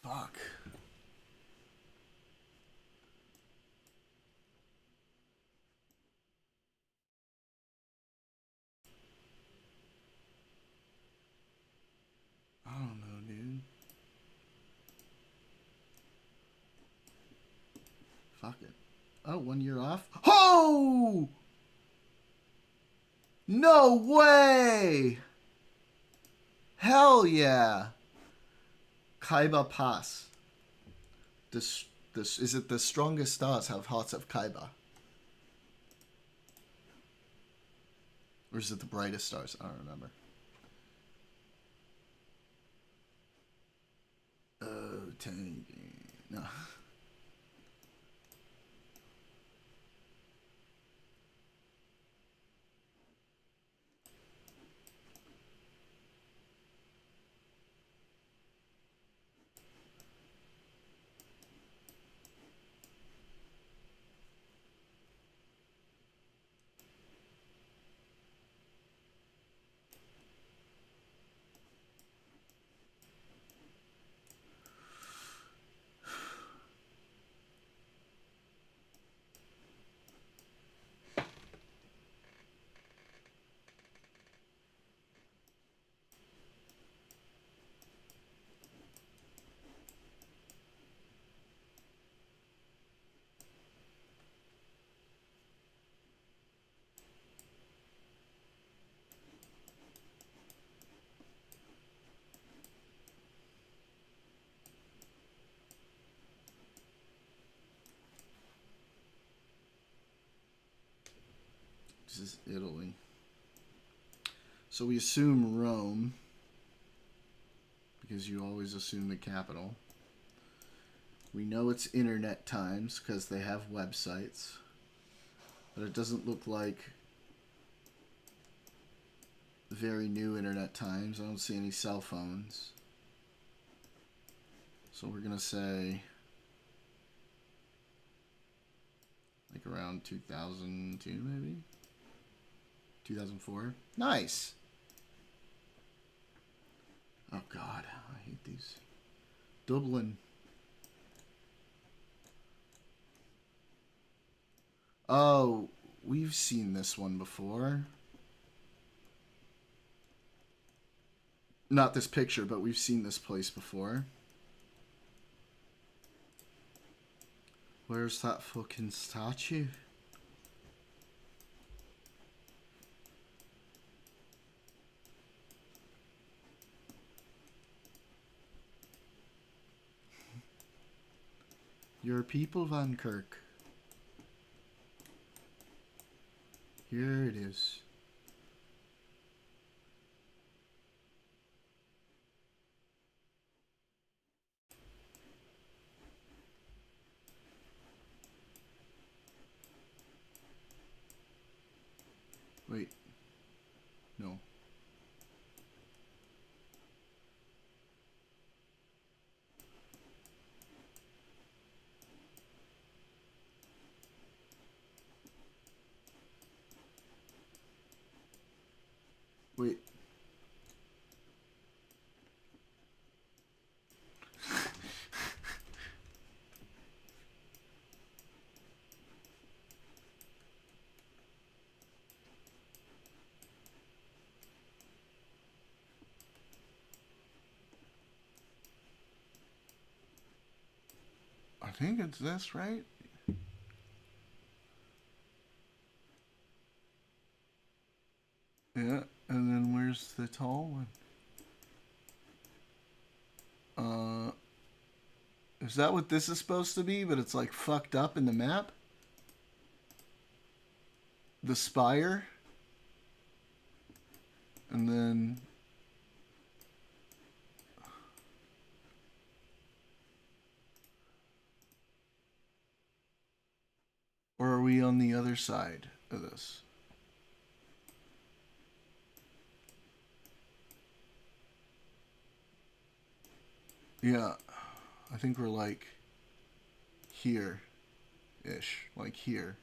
Fuck. Fuck it. Oh, 1 year off? Oh! No way! Hell yeah! Kaiba Pass. This is it. The strongest stars have hearts of Kaiba, or is it the brightest stars? I don't remember. Oh, tiny. No. This is Italy. So we assume Rome, because you always assume the capital. We know it's internet times because they have websites, but it doesn't look like very new internet times. I don't see any cell phones. So we're gonna say like around 2002 maybe? 2004? Nice! Oh god, I hate these. Dublin. Oh, we've seen this one before. Not this picture, but we've seen this place before. Where's that fucking statue? Your people, Van Kirk. Here it is. Wait. No. Wait. I think it's this, right? Yeah, and then where's the tall one? Is that what this is supposed to be, but it's like fucked up in the map? The spire? And then... Or are we on the other side of this? Yeah, I think we're like here-ish, like here.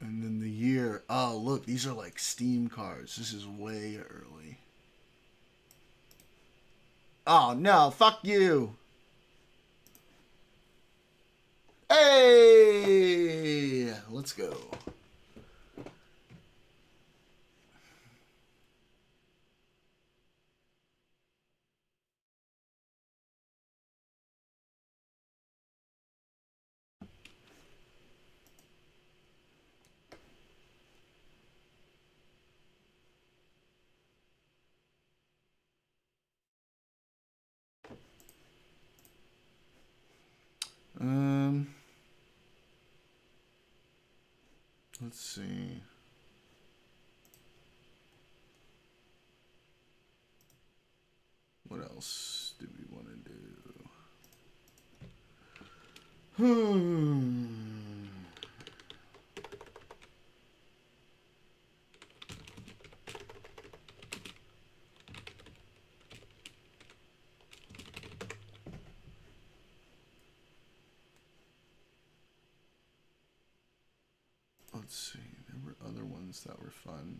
And then the year, oh look, these are like steam cars. This is way early. Oh no, fuck you! Hey! Let's go. Let's see. What else do we want to do? Let's see. There were other ones that were fun.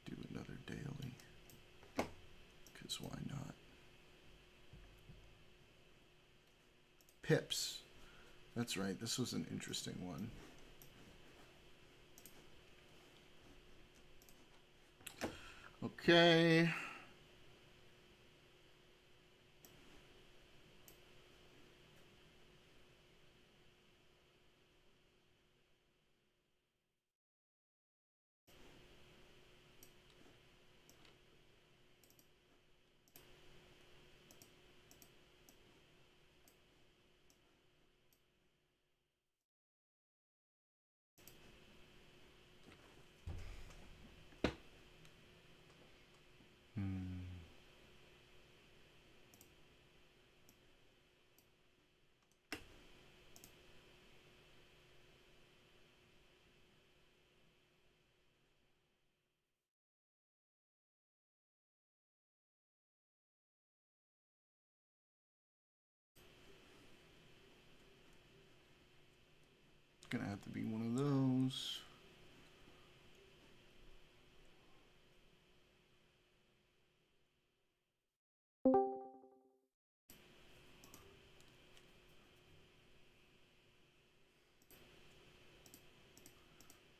Do another daily. Because why not? Pips. That's right. This was an interesting one. Okay. Gonna have to be one of those.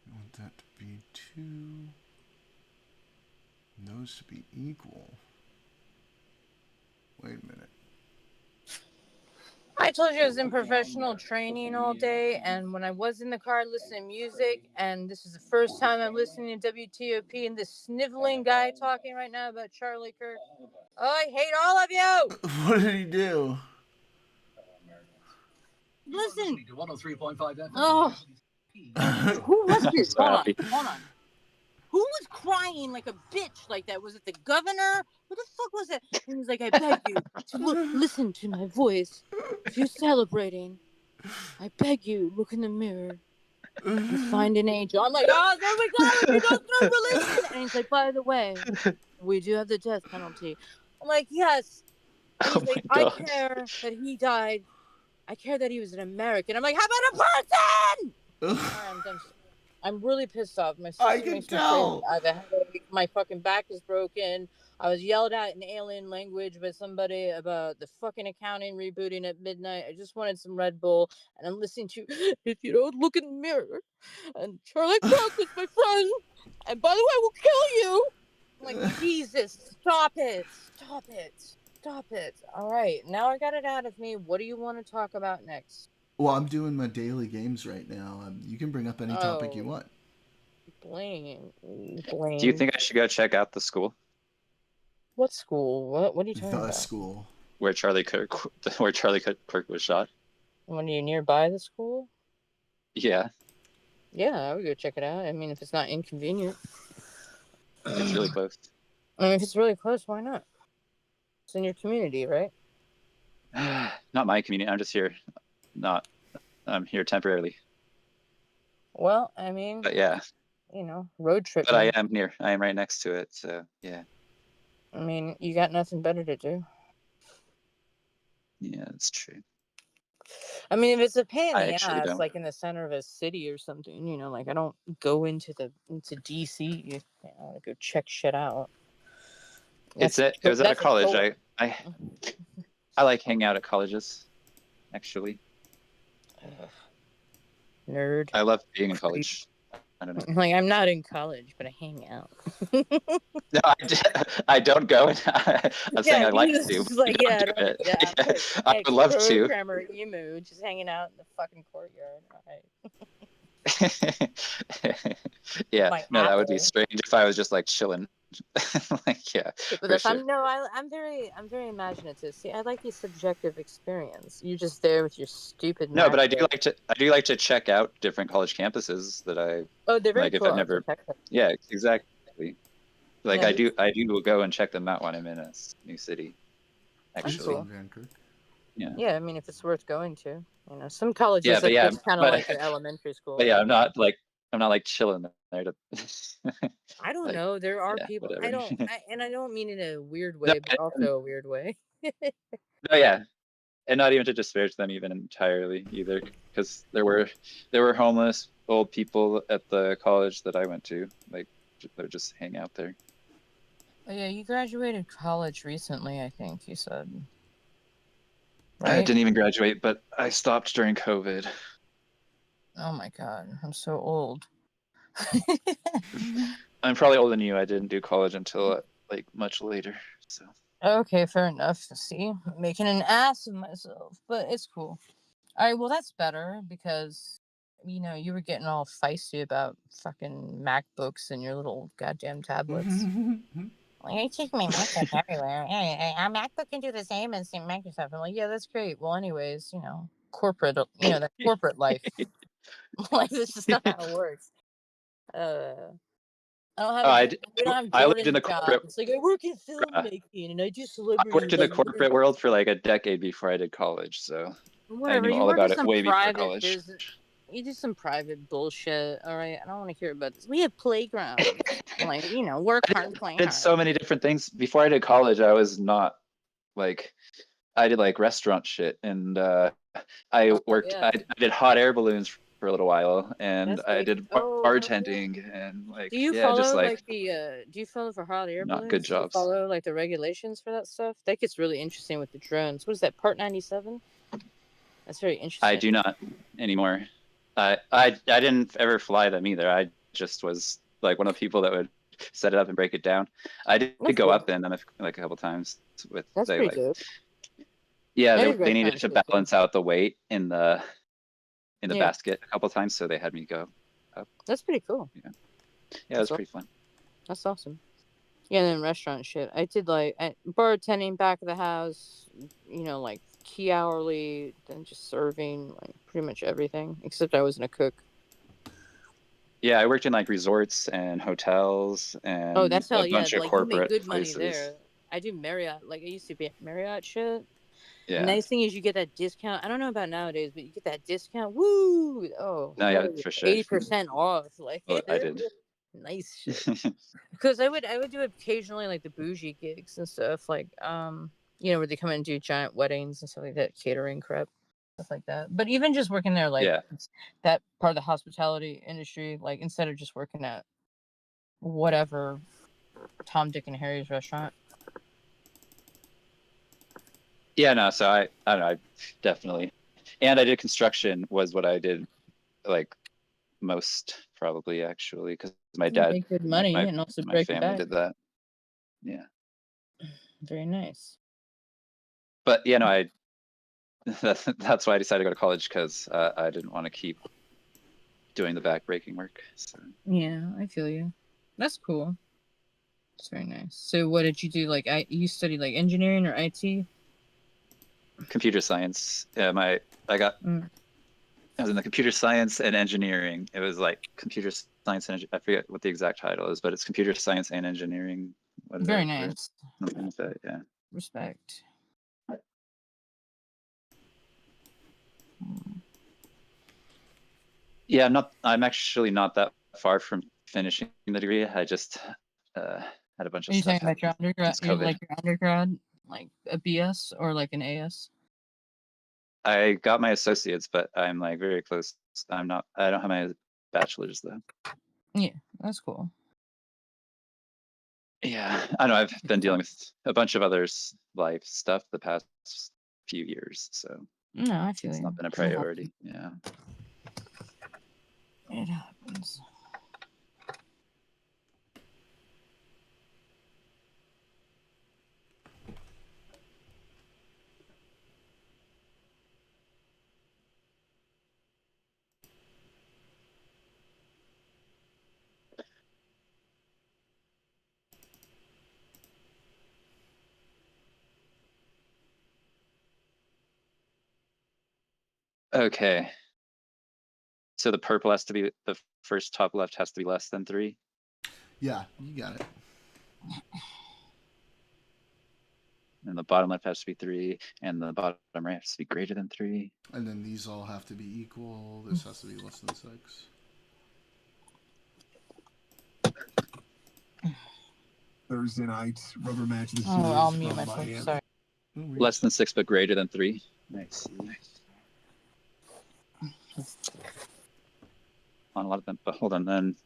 I want that to be 2. And those to be equal. Wait a minute. I told you I was in professional training all day, and when I was in the car listening to music, and this is the first time I'm listening to WTOP, and this sniveling guy talking right now about Charlie Kirk. Oh, I hate all of you! What did he do? Listen. To 103.5 FM. Oh. Who was this? Hold on. Sorry. Hold on. Who was crying like a bitch like that? Was it the governor? Who the fuck was it? And he's like, I beg you to listen to my voice. If you're celebrating, I beg you, look in the mirror and find an angel. I'm like, oh, there we go. We go through religion. And he's like, by the way, we do have the death penalty. I'm like, yes. And he's like, I care that he died. I care that he was an American. I'm like, how about a person? All right, I'm done. I'm really pissed off. My sister can makes me tell. crazy. I have a headache. My fucking back is broken. I was yelled at in alien language by somebody about the fucking accounting rebooting at midnight. I just wanted some Red Bull, and I'm listening to If You Don't Look in the Mirror. And Charlie Kirk is my friend. And by the way, we'll kill you. I'm like, Jesus, stop it. Stop it. Stop it. All right, now I got it out of me. What do you want to talk about next? Well, I'm doing my daily games right now. You can bring up any topic you want. Blame. Do you think I should go check out the school What school? What are you talking The about? school. where Charlie Kirk was shot? When you're nearby the school? Yeah, Yeah, I would go check it out. I mean, if it's not inconvenient. it's really close. I mean, if it's really close, why not? It's in your community, right? Not my community. I'm just here. I'm here temporarily. Well, I mean, But yeah, you know, road trip. but I am near. I am right next to it. So yeah, I mean, you got nothing better to do. yeah, that's true. I mean, if it's a pain in I the actually ass, don't. like in the center of a city or something, you know, like I don't go into DC, you know, to go check shit out. It was at a college. I like hanging out at colleges, actually. Nerd. I love being in college. I don't know. Like, I'm not in college, but I hang out. No, I don't go. I'm saying I like to. Like, but yeah, don't do it. yeah, I would love to. Programmer emu, just hanging out in the fucking courtyard. Right. Yeah, My no, that would be apple. strange if I was just like chilling like, yeah, But for that's sure. I'm very imaginative. See, I like the subjective experience. You're just there with your stupid No, but I do MacBook. like to check out different college campuses that I Oh, they're very like if cool. I've I'll never. check them. Yeah, exactly. Like Yeah, I do go and check them out when I'm in a new city. that's Actually, cool. yeah. Yeah, I mean, if it's worth going to, some colleges, Yeah, I but think yeah, it's kind of but like your elementary school. but yeah, I'm not like chilling there to I don't like, know. There are yeah, people. whatever. And I don't mean it in a weird No, way, but also a weird way. no, yeah, and not even to disparage them even entirely either, because there were homeless old people at the college that I went to, like they would just hang out there. Oh, yeah, you graduated college recently, I think you said. I Right? didn't even graduate, but I stopped during COVID. Oh my God, I'm so old. I'm probably older than you. I didn't do college until like much later. So Okay, fair enough. See, making an ass of myself, but it's cool. All right, well, that's better because, you were getting all feisty about fucking MacBooks and your little goddamn tablets. Like, I take my MacBook everywhere. Our MacBook can do the same as Microsoft. I'm like, yeah, that's great. Well, anyways, corporate, that corporate life. Like, this is not how it works. I don't have oh, we don't have I lived in Jordan's the job. corporate. It's like I work in Uh, filmmaking and I do I celebrity worked in the like corporate world for like a decade before I did college, so I whatever. knew You all work in about it some way before private college. business. You do some private bullshit. All right, I don't want to hear about this. We have playgrounds. Like work hard, play I did hard. so many different things before I did college. I was not like I did like restaurant shit, and I worked. Yeah. I did hot air balloons for a little while, and That's I pretty. did Oh, hell yeah. bartending, and like Do you yeah, just follow like Do you follow for hot air not good balloons? Do you jobs. follow like the regulations for that stuff? That gets really interesting with the drones. What is that? Part 97. That's very interesting. I do not anymore. I didn't ever fly them either. I just was like one of the people that would set it up and break it down. I did That's go cool. up in them like a couple times with That's they pretty like dope. yeah Any they needed restaurant to shit too. balance out the weight in the Yeah. basket a couple times, so they had me go up. That's pretty cool. Yeah, it was pretty fun. That's awesome. Yeah, and then restaurant shit. I did like bartending back of the house, like key hourly, then just serving, like pretty much everything. Except I wasn't a cook. Yeah, I worked in like resorts and hotels and Oh, that's hell a yeah! bunch of Like you make corporate good money places. there. I do Marriott. Like I used to be at Marriott shit. Yeah. Nice thing is you get that discount. I don't know about nowadays, but you get that discount. Woo! Oh, No, yeah, for sure. 80% off. Like Well, I did. nice shit. Because I would do occasionally like the bougie gigs and stuff, like where they come in and do giant weddings and stuff like that, catering crap, stuff like that. But even just working there, like Yeah. that part of the hospitality industry, like instead of just working at whatever Tom, Dick, and Harry's restaurant. Yeah, no, so I don't know, I definitely, and I did construction was what I did like most probably actually because my dad make good money my, and also my break it family back. did that. Yeah. Very nice. But yeah, no, I that's why I decided to go to college because I didn't want to keep doing the back-breaking work. So. Yeah, I feel you. That's cool. It's very nice. So what did you do? Like you studied like engineering or IT? Computer science. Yeah, I was in the computer science and engineering. It was like computer science and I forget what the exact title is, but it's computer science and engineering. Very nice. Something like that, yeah. Respect. Yeah, I'm actually not that far from finishing the degree. I just had a bunch of Are you stuff talking about your undergrad? since COVID. Like your undergrad, like a BS or like an AS? I got my associates, but I'm like very close. I don't have my bachelor's though. Yeah, that's cool. Yeah, I know. I've been dealing with a bunch of others' life stuff the past few years, so no, I feel it's you. not been a priority. Yeah. It happens. Okay. So the purple has to be, the first top left has to be less than 3. Yeah, you got it. And the bottom left has to be 3, and the bottom right has to be greater than 3. And then these all have to be equal. This has to be less than 6. Thursday night rubber match of the Oh, I'll series mute from myself. Miami. Sorry. Less than 6, but greater than 3. Nice. On a lot of them, but hold on, then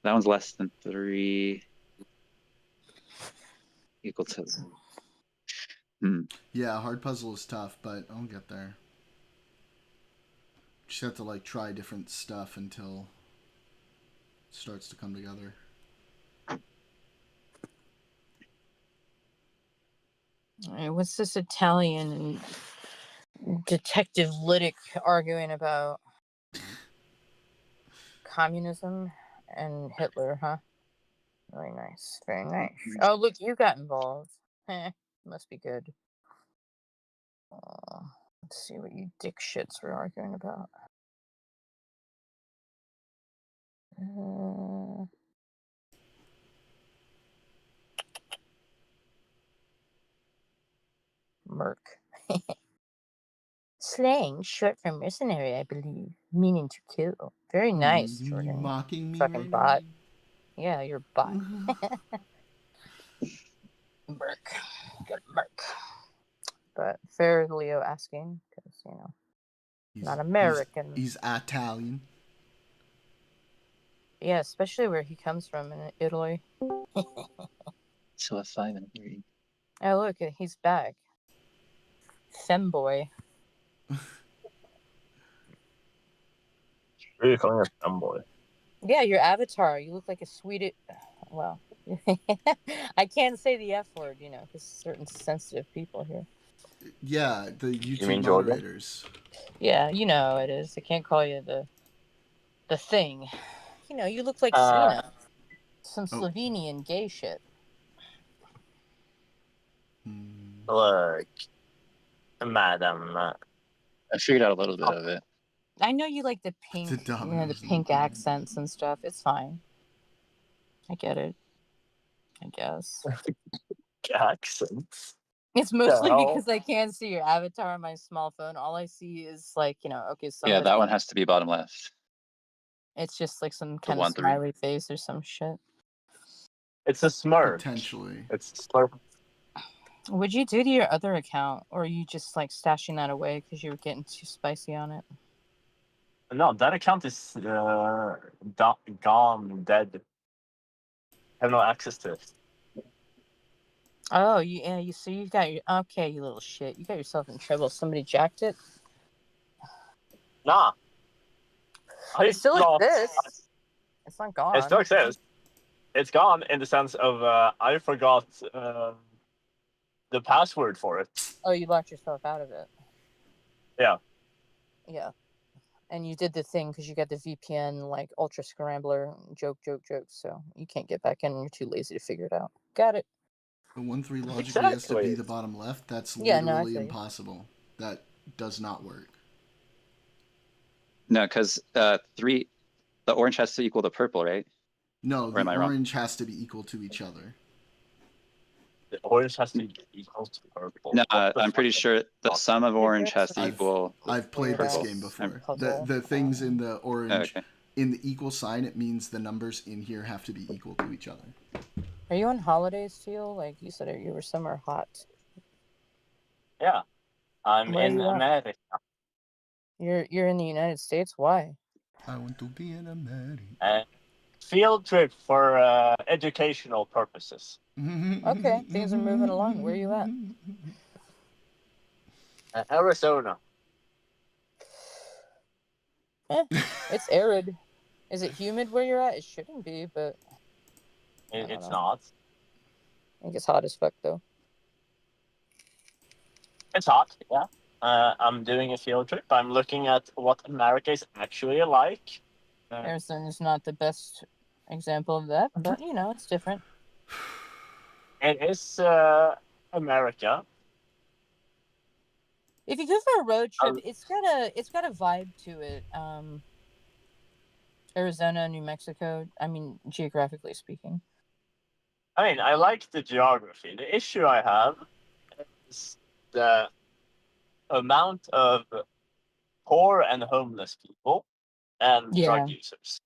that one's less than 3. Equal to. Yeah, hard puzzle is tough, but I'll get there. Just have to like try different stuff until it starts to come together. What's this Italian detective Liddick arguing about? Communism and Hitler, huh? Very nice. Very nice. Oh, look, you got involved. Must be good. Let's see what you dick shits were arguing about. Merc. Slang, short for mercenary, I believe, meaning to kill. Very nice, Jordan. You mocking me fucking right bot. now? Yeah, you're a bot. Merc. Good Merc. But fair Leo asking, because, you know, not American. He's Italian. Yeah, especially where he comes from in Italy. So a 5 and a 3. Oh, look, he's back. Femboy. Really calling her femboy. Yeah, your avatar. You look like a sweet. Well, I can't say the F word, you know, because certain sensitive people here. Yeah, the mean YouTube Jordan? moderators. Yeah, you know how it is. I can't call you the thing. You know, you look like some Slovenian gay shit. Look, madam. I figured out a little bit of it. I know you like the pink, the pink accents and stuff. It's fine. I get it. I guess. Accents. It's mostly because I can't see your avatar on my small phone. All I see is like, you know, okay, Yeah, that one has to be bottom left. It's just like some kind of smiley face or some shit. It's a smurf. Potentially. It's a slurp. What'd you do to your other account? Or are you just like stashing that away because you were getting too spicy on it? No, that account is gone, dead. I have no access to it. Oh, you so you got your okay, you little shit. You got yourself in trouble. Somebody jacked it? Nah. It still exists. It's not gone. It still exists. It's gone in the sense of I forgot the password for it. Oh, you locked yourself out of it. Yeah. Yeah. And you did the thing because you got the VPN like ultra scrambler joke. So you can't get back in and you're too lazy to figure it out. Got it. The 1-3 logically has to be the bottom left. That's literally impossible. That does not work. No, because 3, the orange has to equal the purple, right? No, the orange has to be equal to each other. The orange has to be equal to purple. No, I'm pretty sure the sum of orange has to equal. I've played this game before. The things in the orange, in the equal sign, it means the numbers in here have to be equal to each other. Are you on holidays, Teal? Like you said, you were somewhere hot. Yeah, I'm in America. You're in the United States. Why? I want to be in America. Field trip for educational purposes. Okay, things are moving along. Where are you at? Arizona. It's arid. Is it humid where you're at? It shouldn't be, but It's not. I think it's hot as fuck though. It's hot, yeah. I'm doing a field trip. I'm looking at what America is actually like. Arizona's not the best example of that, but you know, it's different. It is America. If you go for a road trip, it's got a vibe to it. Arizona, New Mexico. I mean, geographically speaking. I mean, I like the geography. The issue I have is the amount of poor and homeless people and drug users.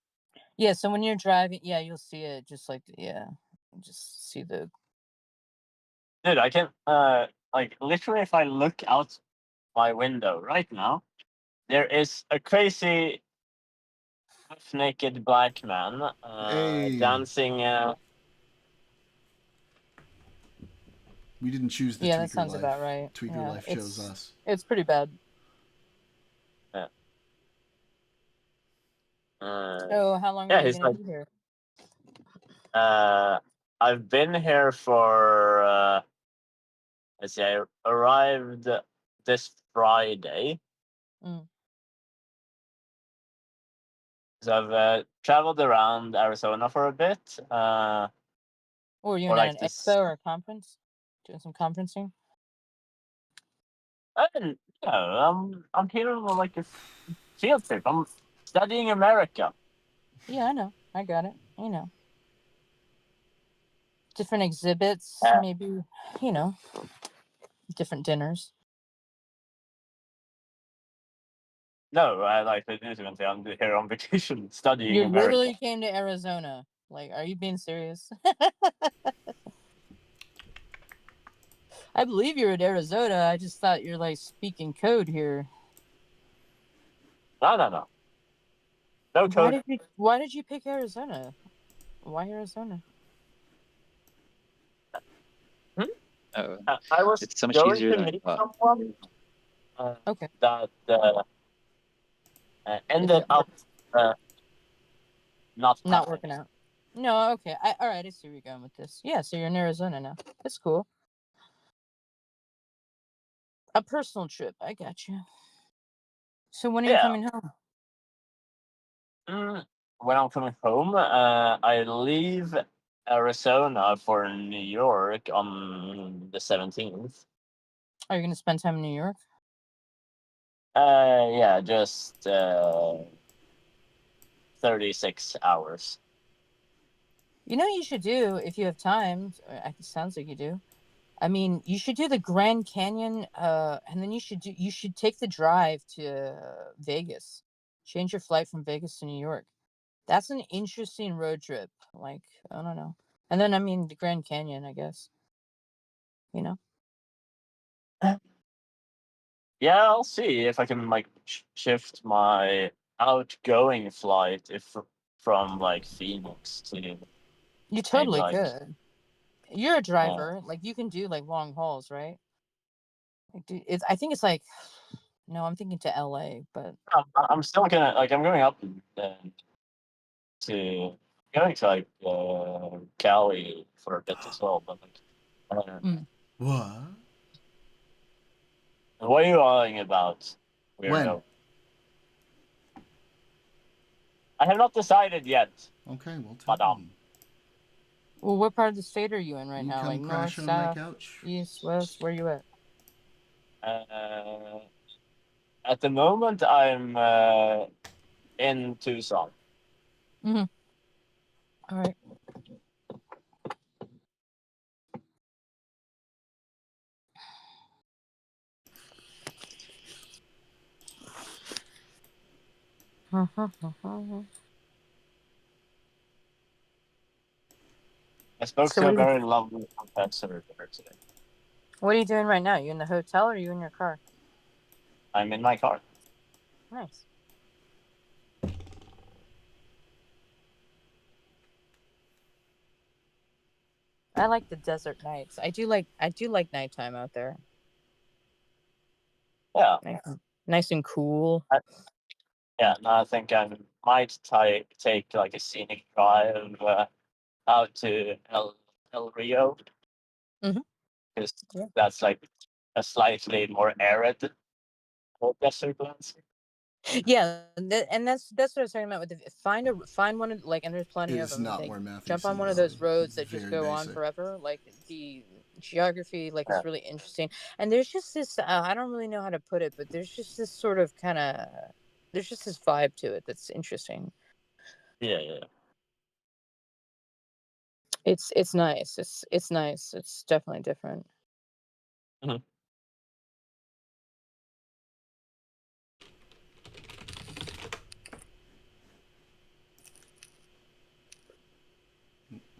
Yeah, so when you're driving, you'll see it just like just see the Dude, I can like literally if I look out my window right now, there is a crazy half-naked black man dancing. We didn't choose the Yeah, Tweaker that sounds Life. about right. Tweaker Life chose us. It's pretty bad. So how long are you gonna be here? I've been here for let's see, I arrived this Friday. So I've traveled around Arizona for a bit. Or are you at an expo or a conference? Doing some conferencing? No, I'm here on like a field trip. I'm studying America. Yeah, I know. I got it. Different exhibits, maybe, different dinners. No, I like I'm here on vacation studying You America. literally came to Arizona. Like, are you being serious? I believe you're in Arizona. I just thought you're like speaking code here. No. No code. Why did you pick Arizona? Why Arizona? Oh, I was it's so much going easier to than I meet thought. someone that ended up not working out. No, okay. All right, I see where you're going with this. Yeah, so you're in Arizona now. That's cool. A personal trip. I got you. So when are you coming home? When I'm coming home, I leave Arizona for New York on the 17th. Are you going to spend time in New York? Yeah, just 36 hours. You know what you should do if you have time? It sounds like you do. I mean, you should do the Grand Canyon, and then you should take the drive to Vegas. Change your flight from Vegas to New York. That's an interesting road trip. Like, I don't know. And then, I mean, the Grand Canyon, I guess. Yeah, I'll see if I can like shift my outgoing flight from like Phoenix to. You totally like, could. You're a driver. Like, you can do like long hauls, right? Like, I think it's like, no, I'm thinking to LA, but I'm still gonna like I'm going up to going to like Cali for a bit as well, but like. What? What are you lying about, weirdo? When? I have not decided yet. Okay, well, madam. Well, what part of the state are you in right now? come Like north, crashing on my south, couch. east, west? Where you at? At the moment, I'm in Tucson. Mm-hmm. All right. I spoke to a very lovely professor there today. What are you doing right now? You in the hotel or are you in your car? I'm in my car. Nice. I like the desert nights. I do like nighttime out there. Yeah. Nice and cool. I think I might take like a scenic drive out to El Rio. Mm-hmm. Because that's like a slightly more arid desert landscape. Yeah, and that's what I was talking about with find one of like, and there's plenty It of is them. not Like, where Matthew jump on City one of are. those roads that just Very go on basic. forever. Like the geography, like is really interesting. And there's just this I don't really know how to put it, but there's just this sort of kind of there's just this vibe to it that's interesting. Yeah, yeah. It's nice. It's nice. It's definitely different. Mhm.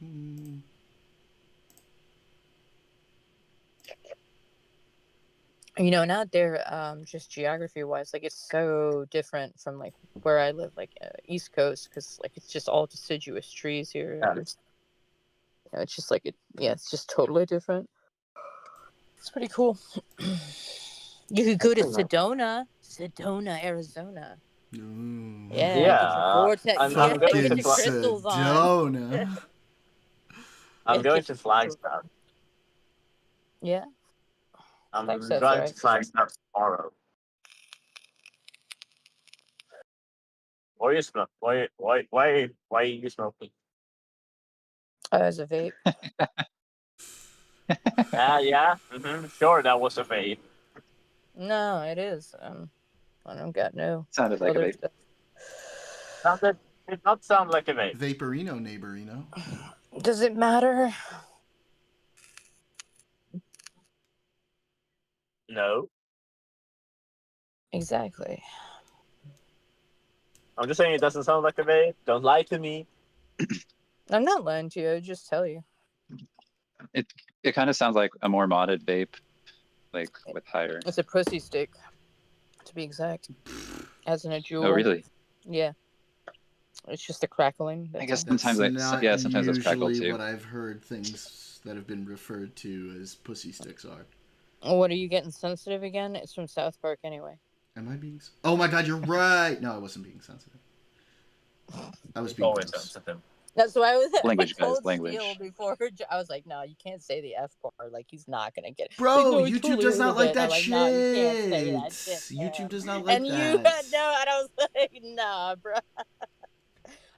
Mm. You know, and out there, just geography wise, like it's so different from like where I live, like East Coast, because like it's just all deciduous trees here, Yeah. and you know, it's just like yeah, it's just totally different. It's pretty cool. You could go to Sedona, Arizona. Ooh. Yeah, get your vortex. I'm Yeah, going get to your crystals on. Sedona. I'm going to Flagstaff. Yeah. I'm Flagstaff's driving alright. to Flagstaff tomorrow. Why are you smoking? Why are you smoking? As a vape. Yeah. Sure, that was a vape. No, it is. I don't got no. Sounded like a other vape. stuff. Did not sound like a vape. Vaporino, neighborino. Does it matter? No. Exactly. I'm just saying it doesn't sound like a vape. Don't lie to me. I'm not lying to you. I just tell you. It kind of sounds like a more modded vape, like with higher. It's a pussy stick, to be exact. As in a jewel. Oh, really? Yeah. It's just a crackling. I guess That's sometimes not sometimes those crackle usually too. what I've heard things that have been referred to as pussy sticks are. What, are you getting sensitive again? It's from South Park anyway. Am I being? Oh my God, you're right. No, I wasn't being sensitive. I was being always gross. sensitive. That's why I was Language, I told guys, language. Steele before. I was like, no, you can't say the F part. Like, he's not gonna get it. Bro, Like, no, YouTube totally does not heard like it. that I'm like, shit. no, you can't say that shit. YouTube does not And like you that. no, and I was like, nah, bro.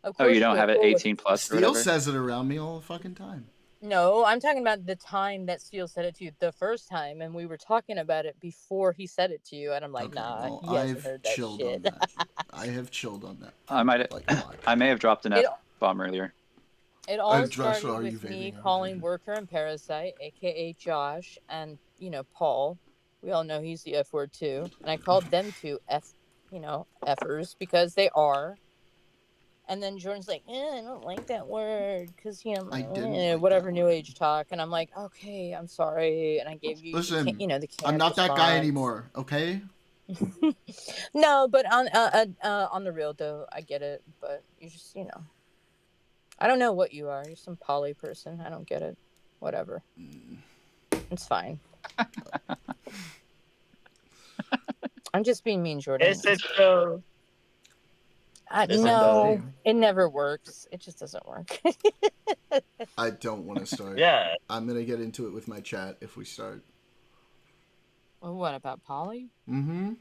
Of Oh, you course don't have it cool with 18 plus or Steele whatever? says it around me all the fucking time. No, I'm talking about the time that Steele said it to you the first time, and we were talking about it before he said it to you, and I'm like, Okay, nah, well, he hasn't I've heard that chilled shit. on that. I have chilled on that. I may have dropped an It- F-bomb earlier. It all Josh, started are you with me vaping? calling Worker and Parasite, aka Josh, and Paul. We all know he's the F word too, and I called them two F'ers because they are. And then Jordan's like, I don't like that word because I didn't like whatever new age talk, and I'm like, okay, I'm sorry, and I gave you Listen, the canned I'm not that guy response. anymore. Okay. No, but on the real though, I get it, but you just I don't know what you are. You're some poly person. I don't get it. Whatever. It's fine. I'm just being mean, Jordan. Is it though? No, it never works. It just doesn't work. I don't want to start. Yeah. I'm gonna get into it with my chat if we start. Well, what about poly? Mm-hmm.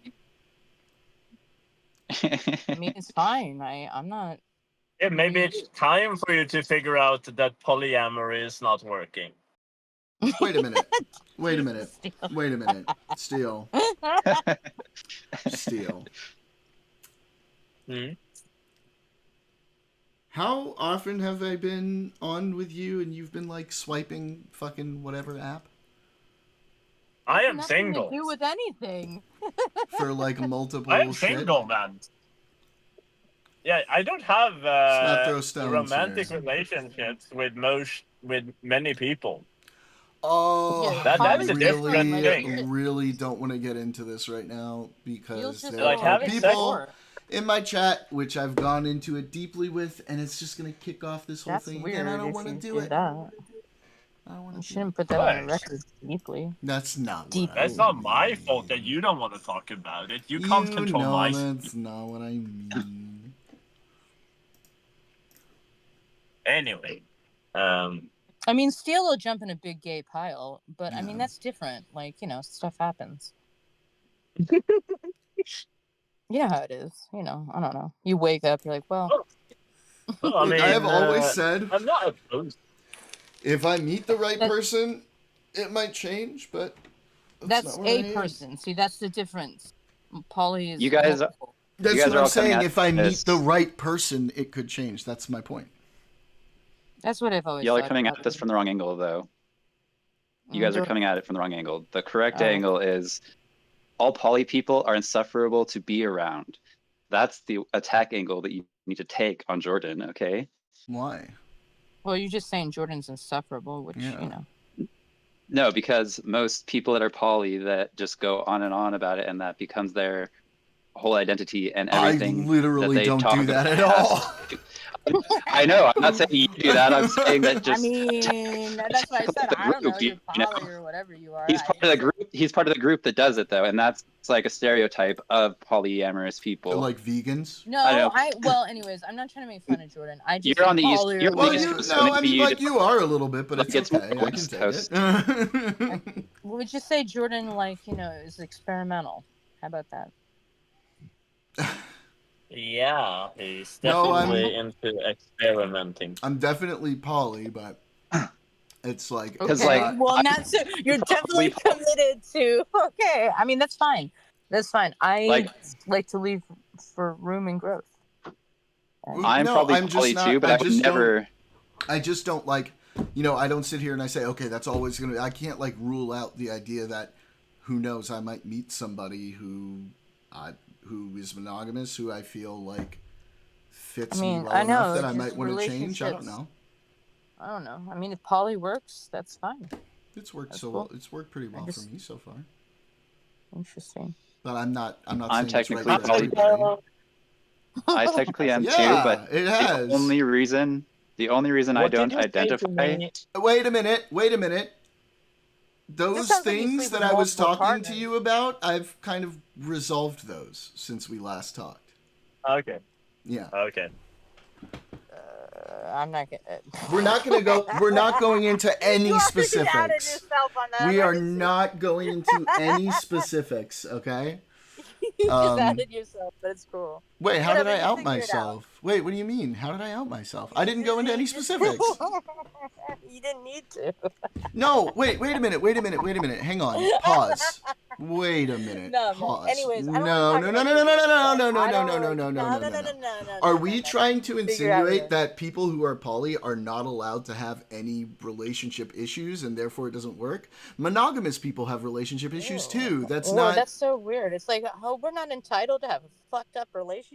I mean, it's fine. I'm not. Yeah, maybe it's time for you to figure out that polyamory is not working. Wait a minute. Wait a minute. Wait a minute. Steele. Steele. How often have I been on with you and you've been like swiping fucking whatever app? I am Nothing single. to do with anything. For like multiple I am shit? single, man. Yeah, I don't have not throw stones romantic here. relationships with many people. Oh, that's I a different thing. really don't want to get into this right now because just there like are having people sex. in my chat which I've gone into it deeply with, and it's just gonna kick off this whole That's thing weird. again. I don't if want to you do it. That. I don't want You to. shouldn't put that on the record deeply. That's not. Deep. That's not my fault that you don't want to talk about it. You can't control know my. That's not what I mean. Anyway, I mean, Steele will jump in a big gay pile, but I mean that's different. Like stuff happens. You know how it is. You know, I don't know. You wake up, you're like, well, Well, I Look, mean, I have always said, I'm not opposed. if I meet the right person, it might change, but that's not where I a am. person. See, that's the difference. Poly is You guys, multiple. That's you guys what are I'm all coming saying. at If I meet this. the right person, it could change. That's my point. That's what I've always Y'all are thought coming about at this it. from the wrong angle, though. You guys are Go- coming at it from the wrong angle. The correct Oh. angle is all poly people are insufferable to be around. That's the attack angle that you need to take on Jordan, okay? Why? Well, you're just saying Jordan's insufferable, which, Yeah. you know. No, because most people that are poly that just go on and on about it, and that becomes their whole identity and everything. I literally that they don't talk do that about at has all. I know. I'm not saying you do that. I'm saying that I just mean, that's why I said, I don't know, you're you know? poly or whatever you are. He's part of the group. He's part of the group that does it though, and that's like a stereotype of polyamorous people. Like vegans. No, well, anyways, I'm not trying to make fun of Jordan. I just You're on the east. poly or You're on Well, the east you coast, no, so I maybe mean, you like you are a little bit, but like it's okay. I can West take Coast. it. would you say Jordan, like, you know, is experimental? How about that? Yeah, he's No, definitely into experimenting. I'm definitely poly, but it's like Because Okay, like well, not so. You're definitely committed to. Okay, I mean that's fine. That's fine. I like to leave for room and growth. I'm probably poly too, but I would never. I just don't like, you know, I don't sit here and I say, okay, that's always gonna be. I can't like rule out the idea that, who knows, I might meet somebody who is monogamous, who I feel like fits me well enough that I might want to change. I don't know. I don't know. I mean, if poly works, that's fine. It's worked cool. well. It's worked pretty well for me so far. Interesting. But I'm not I'm saying technically it's right for everybody. I technically am too, but it has. the only reason I don't identify. Wait a minute. Those things that I was talking to you about, I've kind of resolved those since we last talked. Okay. Yeah. Okay. I'm not gonna. We're not going into any specifics. We are not going into any specifics, okay? You just outed yourself, but it's cool. Wait, how did I out figure it myself? Wait, what do you mean? How did I out myself? I didn't go into any specifics. You didn't need to. No, wait a minute. Hang on. Pause. Wait a minute. No, Pause. anyways, I don't No. Are we trying to insinuate that people who are poly are not allowed to have any relationship issues and therefore it doesn't work? Monogamous people have relationship issues too. That's not. That's so weird. It's like, oh, we're not entitled to have a fucked up relationship.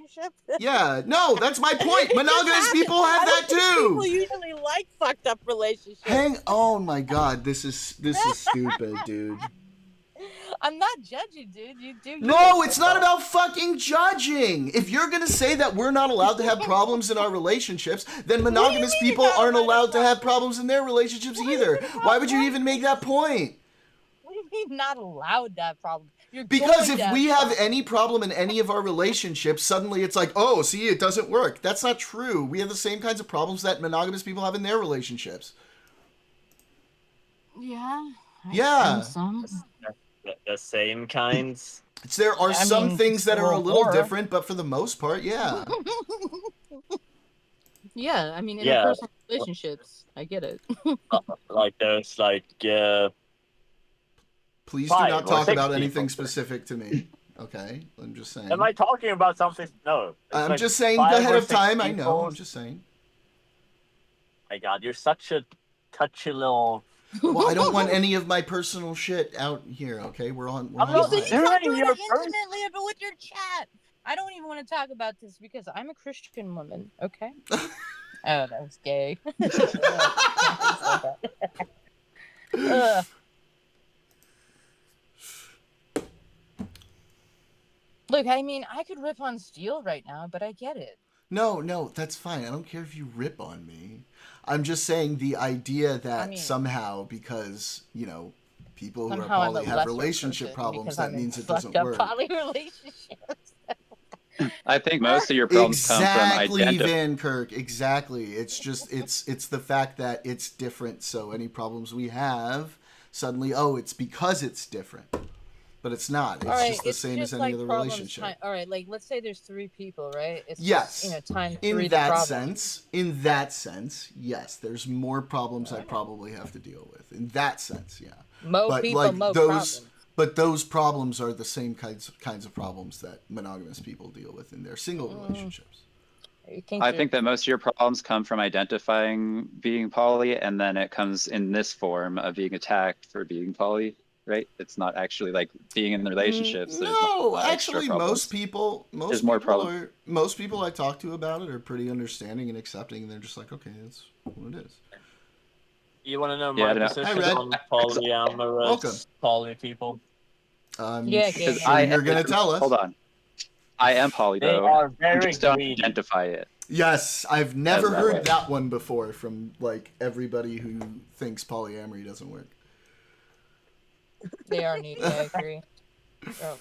Yeah, no, that's my point. Monogamous people have that too. People usually like fucked up relationships. Oh my god, this is stupid, dude. I'm not judging, dude. You do. No, it's not about fucking judging. If you're gonna say that we're not allowed to have problems in our relationships, then monogamous people aren't allowed to have problems in their relationships either. Why would you even make that point? What do you mean not allowed to have problems? Because if we have any problem in any of our relationships, suddenly it's like, oh, see, it doesn't work. That's not true. We have the same kinds of problems that monogamous people have in their relationships. Yeah. Yeah. The same kinds. There are some things that are a little different, but for the most part, yeah. Yeah, I mean, interpersonal relationships, I get it. Like there's like. Please do not talk about anything specific to me. Okay, I'm just saying. Am I talking about something? No. I'm like just saying 5 ahead or of 6 time. I know. people. I'm just saying. My God, you're such a touchy little. Well, I don't want any of my personal shit out here. Okay, we're on. I'm not live. doing it intimately with your chat. I don't even want to talk about this because I'm a Christian woman. Okay. Oh, that was gay. Look, I mean, I could rip on Steel right now, but I get it. No, that's fine. I don't care if you rip on me. I'm just saying the idea that somehow, because, you know, people who are poly have relationship problems, that means it doesn't work. Poly relationships. I think most of your problems come from identity. Van Kirk, exactly. It's just it's the fact that it's different. So any problems we have, suddenly, oh, it's because it's different. but it's not. It's All right, just the same as any like other problems relationship. all right, like let's say there's 3 people, right? It's Yes. just, times 3 In the that problem. sense, yes. There's more problems I probably have to deal with. In that sense, yeah. Mo But people, like mo those, problems. but those problems are the same kinds of problems that monogamous people deal with in their single relationships. I think that most of your problems come from identifying being poly, and then it comes in this form of being attacked for being poly, right? It's not actually like being in the relationships. There's No, not extra actually, problems. most people I talk to about it are pretty understanding and accepting, and they're just like, okay, that's what it is. You want to know Yeah, I my don't know. position Hi, Red. on polyamorous Welcome. poly people? Yeah, sure Gabe. you're gonna tell us. Hold on. I am poly They though. are You very just don't greedy. identify it. Yes, I've never that heard way. that one before from like everybody who thinks polyamory doesn't work. They are needy, I agree. Oh,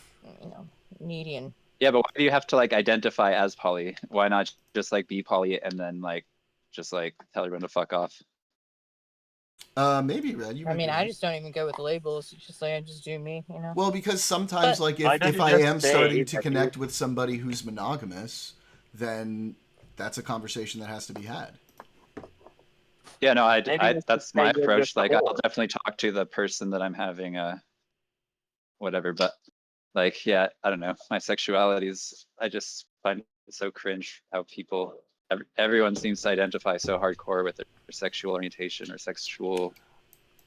needy and Yeah, but why do you have to like identify as poly? Why not just like be poly and then like just like tell everyone to fuck off? Maybe Red. You. I might mean, be I right. just don't even go with labels. It's just like I just do me, Well, because sometimes, But- like, Why don't if you I just am say starting to that connect with somebody who's monogamous, then that's a conversation that has to be had. Yeah, no, Maybe you should that's say my you're approach. just a Like, I'll whore. definitely talk to the person that I'm having whatever. But like, yeah, I don't know. My sexuality is, I just find it so cringe how everyone seems to identify so hardcore with their sexual orientation or sexual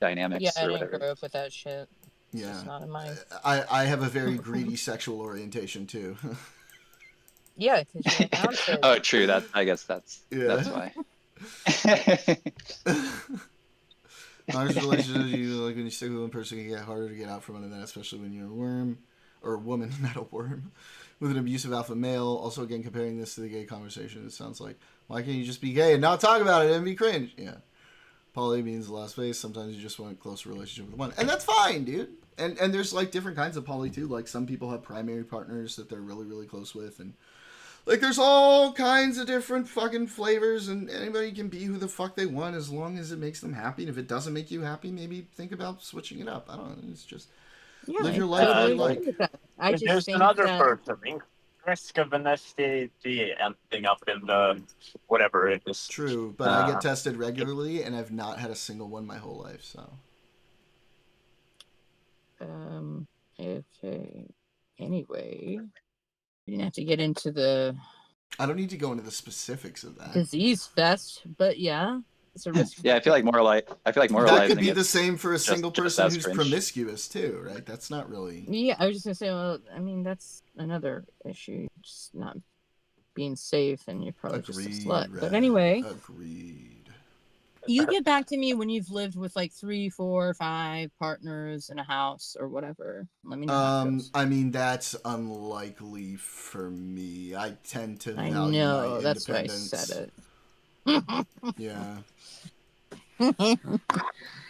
dynamics yeah, I or didn't whatever. grow up with that shit. It's Yeah. just not in my. I have a very greedy sexual orientation too. Yeah, because you're an outfit. Oh, true. I guess that's why. Honest relationships, you like when you stick with one person, it can get harder to get out from under that, especially when you're a worm or a woman, not a worm, with an abusive alpha male. Also, again, comparing this to the gay conversation, it sounds like, why can't you just be gay and not talk about it and be cringe? Yeah. Poly means the last face. Sometimes you just want a closer relationship with one. And that's fine, dude. And there's like different kinds of poly too. Like some people have primary partners that they're really, really close with. And like there's all kinds of different fucking flavors, and anybody can be who the fuck they want as long as it makes them happy. And if it doesn't make you happy, maybe think about switching it up. I don't know. It's just live your life how you like. I just There's think another that... person, risk of an STD ending up in the whatever it is. True, but I get tested regularly, and I've not had a single one my whole life. So. Okay. Anyway, you didn't have to get into the I don't need to go into the specifics of that. disease fest, but yeah, it's a risk. Yeah, I feel like moralizing. That could be the same for a single just person as who's cringe. promiscuous too, right? That's not really. Yeah, I was just gonna say. Well, I mean, that's another issue. Just not being safe, and you're probably just a slut. But anyway, Agreed. you get back to me when you've lived with like 3, 4, 5 partners in a house or whatever. Let me know. how it goes. I mean, that's unlikely for me. I tend to I value know, my that's why I independence. said Yeah. it.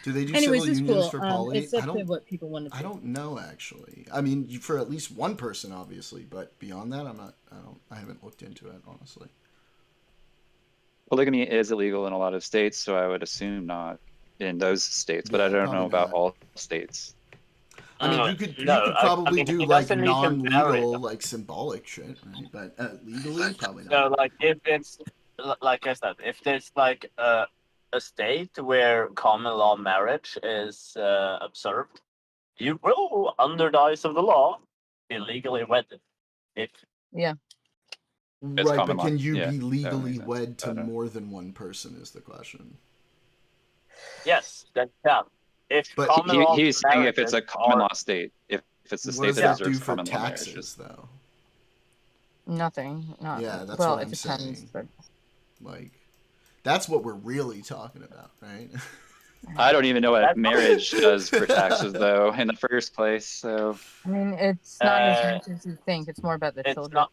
Do they do Anyways, civil it's unions cool. for poly? It's up to what people want to do. I don't know actually. I mean, for at least one person, obviously, but beyond that, I haven't looked into it honestly. Polygamy is illegal in a lot of states, so I would assume not in those states, but I don't know about all states. I mean, you could probably do it like doesn't need to vary, non-legal, like symbolic shit, right? But legally, probably not. So, like, if it's like I said, if there's like a state where common law marriage is observed, you will, under the eyes of the law, be legally wedded. Yeah. Right, but can you Yeah, be that legally makes sense. wed to more than one person is the question. Yes, that can. If But common law he's saying if it's a marriages common are- law state, if it's a What state does that that do observes for common law taxes, marriages. though? Nothing. Not, Yeah, that's well, what it I'm depends, saying. but Like, that's what we're really talking about, right? I don't even know what marriage does for taxes, though, in the first place. So I mean, it's not as much as you think. It's more about the It's children. not.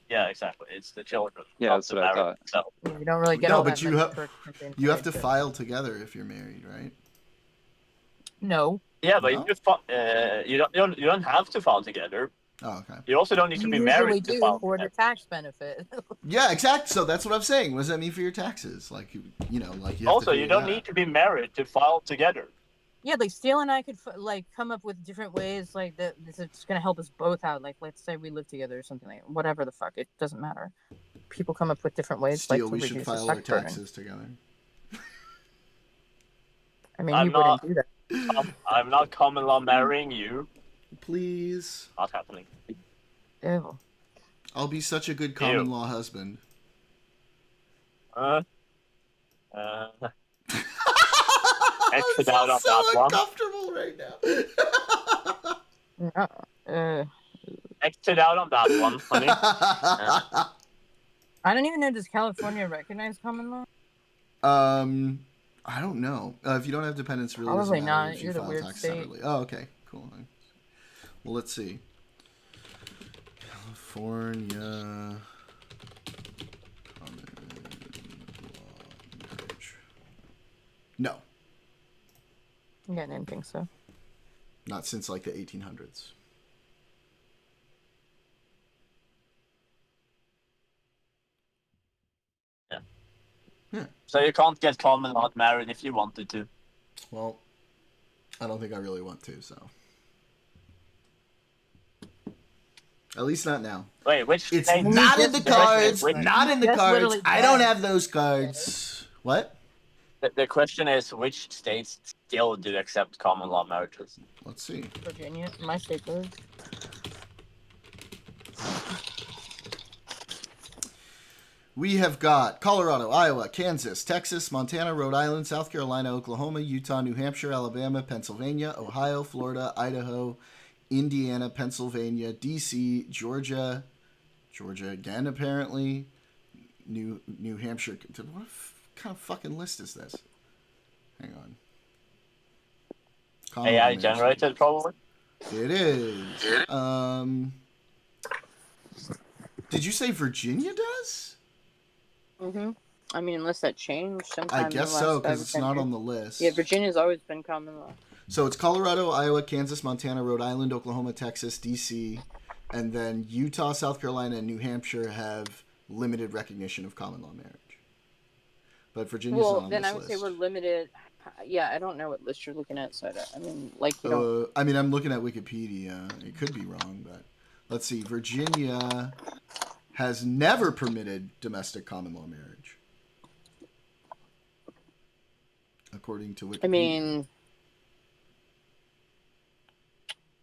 Yeah, exactly. It's the children. yeah, not that's the what I marriage thought. itself. Yeah, you don't really get No, all but that you much have for you have to information. file together if you're married, right? No. Yeah, but No? you don't have to file together. Oh, okay. You also don't need to You be usually married to do file for the together. tax benefit. Yeah, exactly. So that's what I'm saying. What does that mean for your taxes? Like, you know, like you have Also, to you figure don't that need to be married to file together. Yeah, like Steele and I could like come up with different ways, like that. This is gonna help us both out. Like, let's say we live together or something like whatever the fuck. It doesn't matter. People come up with different ways, Steele, like to we should reduce the file our tax burden. taxes together. I mean, I'm he wouldn't not. do that. I'm not common law marrying you. Please. Not happening. Ew. I'll be such a good common law husband. Exit I'm out on so that one. uncomfortable right now. Exit out on that one, honey. I don't even know. Does California recognize common law? I don't know. If you don't have dependents, really Probably doesn't matter not. if you You're the file weird tax state. separately. Oh, okay, cool. Well, let's see. California common law marriage. No, Yeah, I didn't think so. not since like the 1800s. Yeah. So you can't get common law married if you wanted to. Well, I don't think I really want to, so. At least not now. Wait, which It's state? not in the cards. Which- Not in the That's cards. literally I don't bad. have those cards. What? The question is, which states still do accept common law marriages? Let's see. Virginia, my state does. We have got Colorado, Iowa, Kansas, Texas, Montana, Rhode Island, South Carolina, Oklahoma, Utah, New Hampshire, Alabama, Pennsylvania, Ohio, Florida, Idaho, Indiana, Pennsylvania, D.C., Georgia again apparently, New Hampshire. What kind of fucking list is this? Hang on. Common law AI marriage. generated, probably. It is. Did you say Virginia does? I mean, unless that changed sometime. I guess so, because it's not on the list. Yeah, Virginia's always been common law. So it's Colorado, Iowa, Kansas, Montana, Rhode Island, Oklahoma, Texas, D.C., and then Utah, South Carolina, and New Hampshire have limited recognition of common law marriage. But Virginia's not on then this I would list. say we're limited. Yeah, I don't know what list you're looking at, so I mean, like, you don't. I mean, I'm looking at Wikipedia. It could be wrong, but let's see. Virginia has never permitted domestic common law marriage, according to Wikipedia. I mean,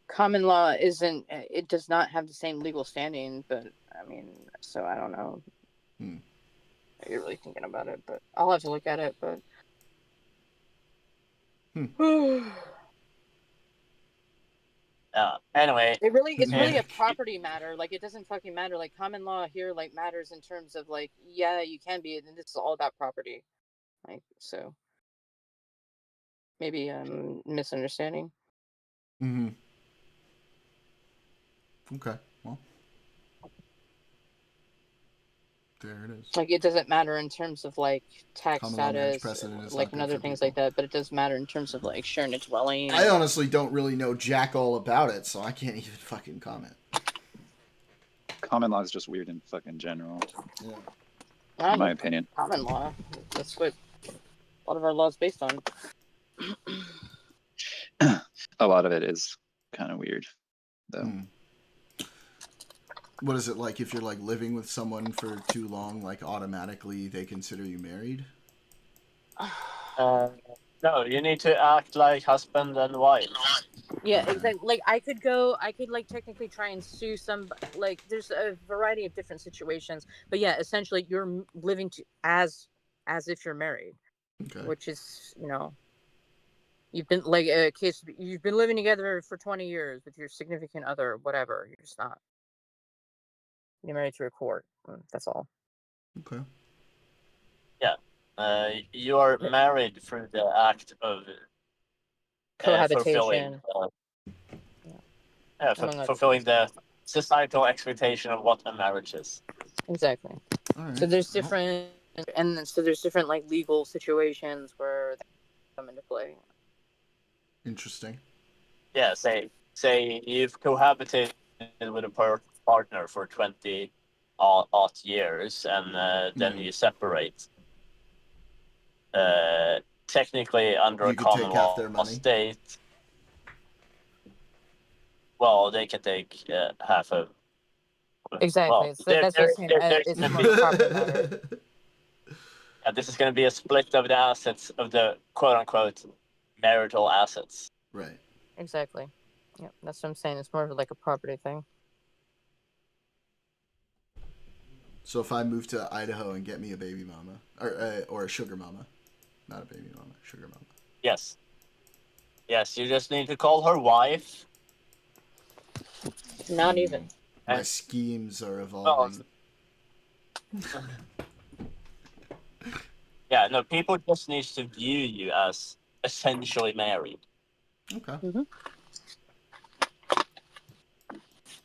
common law isn't. It does not have the same legal standing, but I mean, so I don't know. You're really thinking about it, but I'll have to look at it. But anyway, it's really a property matter. Like, it doesn't fucking matter. Like, common law here, like, matters in terms of, like, yeah, you can be, and this is all about property. Like, so maybe I'm misunderstanding. Okay. Well, there it is. Like, it doesn't matter in terms of, like, tax Common law marriage status, precedent is like, not and good other for things people. like that, but it does matter in terms of, like, sharing a dwelling. I honestly don't really know jack all about it, so I can't even fucking comment. Common law is just weird in fucking general. Yeah. In my opinion. Common law. That's what a lot of our law is based on. A lot of it is kind of weird, though. What is it like if you're like living with someone for too long, like automatically they consider you married? No, you need to act like husband and wife. Yeah, exactly. Like, I could like technically try and sue some. Like, there's a variety of different situations, but yeah, essentially you're living as if you're married, which is, you know, you've been like a case. You've been living together for 20 years with your significant other, whatever. You're just not. You're married through a court. That's all. Okay. Yeah, you are married through the act of Cohabitation. fulfilling the societal expectation of what a marriage is. Exactly. So there's different, so there's different like legal situations where they come into play. Interesting. Yeah, say you've cohabitated with a partner for 20 odd years, and then you separate. technically under You a could common take half law their money. state. Well, they can take half of. Exactly. Well, So that's what I'm saying. there's It's gonna more be, of a property matter. this is going to be a split of the assets of the quote unquote marital assets. Right. Exactly. Yep, that's what I'm saying. It's more of like a property thing. So if I move to Idaho and get me a baby mama, or a sugar mama, not a baby mama, sugar mama. Yes. Yes, you just need to call her wife. Not even. My schemes are evolving. Yeah, no, people just need to view you as essentially married. Okay.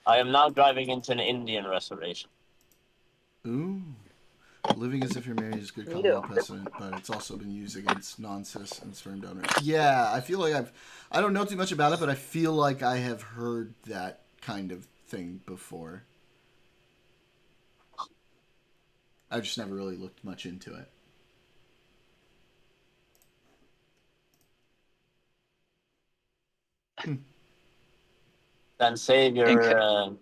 I am now driving into an Indian reservation. Ooh. Living as if you're married is good common law precedent, but it's also been used against non-cis and sperm donors. Yeah, I feel like I don't know too much about it, but I feel like I have heard that kind of thing before. I've just never really looked much into it. Then save your...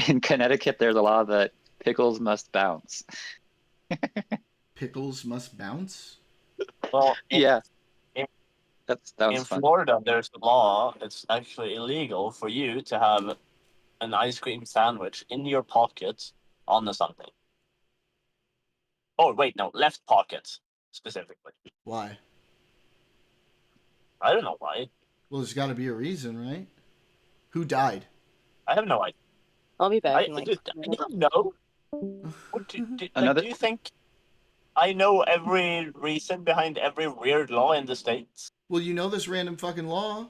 In Connecticut, there's a law that pickles must bounce. Pickles must bounce? Well, Yeah. That was in fun. Florida, there's a law. It's actually illegal for you to have an ice cream sandwich in your pocket on the Sunday. Oh, wait, no, left pocket, specifically. Why? I don't know why. Well, there's got to be a reason, right? Who died? I have no idea. I'll be back. I in like don't know. Do you think I know every reason behind every weird law in the States? Well, you know this random fucking law.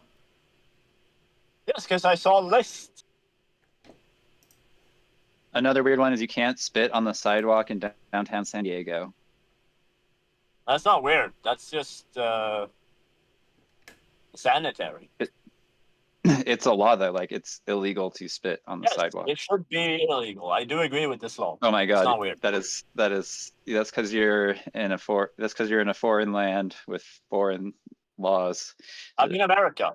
Yes, because I saw a list. Another weird one is you can't spit on the sidewalk in downtown San Diego. That's not weird. That's just sanitary. It's a law though, like it's illegal to spit on the Yes, sidewalk. it should be illegal. I do agree with this law. Oh my god, It's not weird. that's because you're in a foreign land with foreign laws. I'm in America.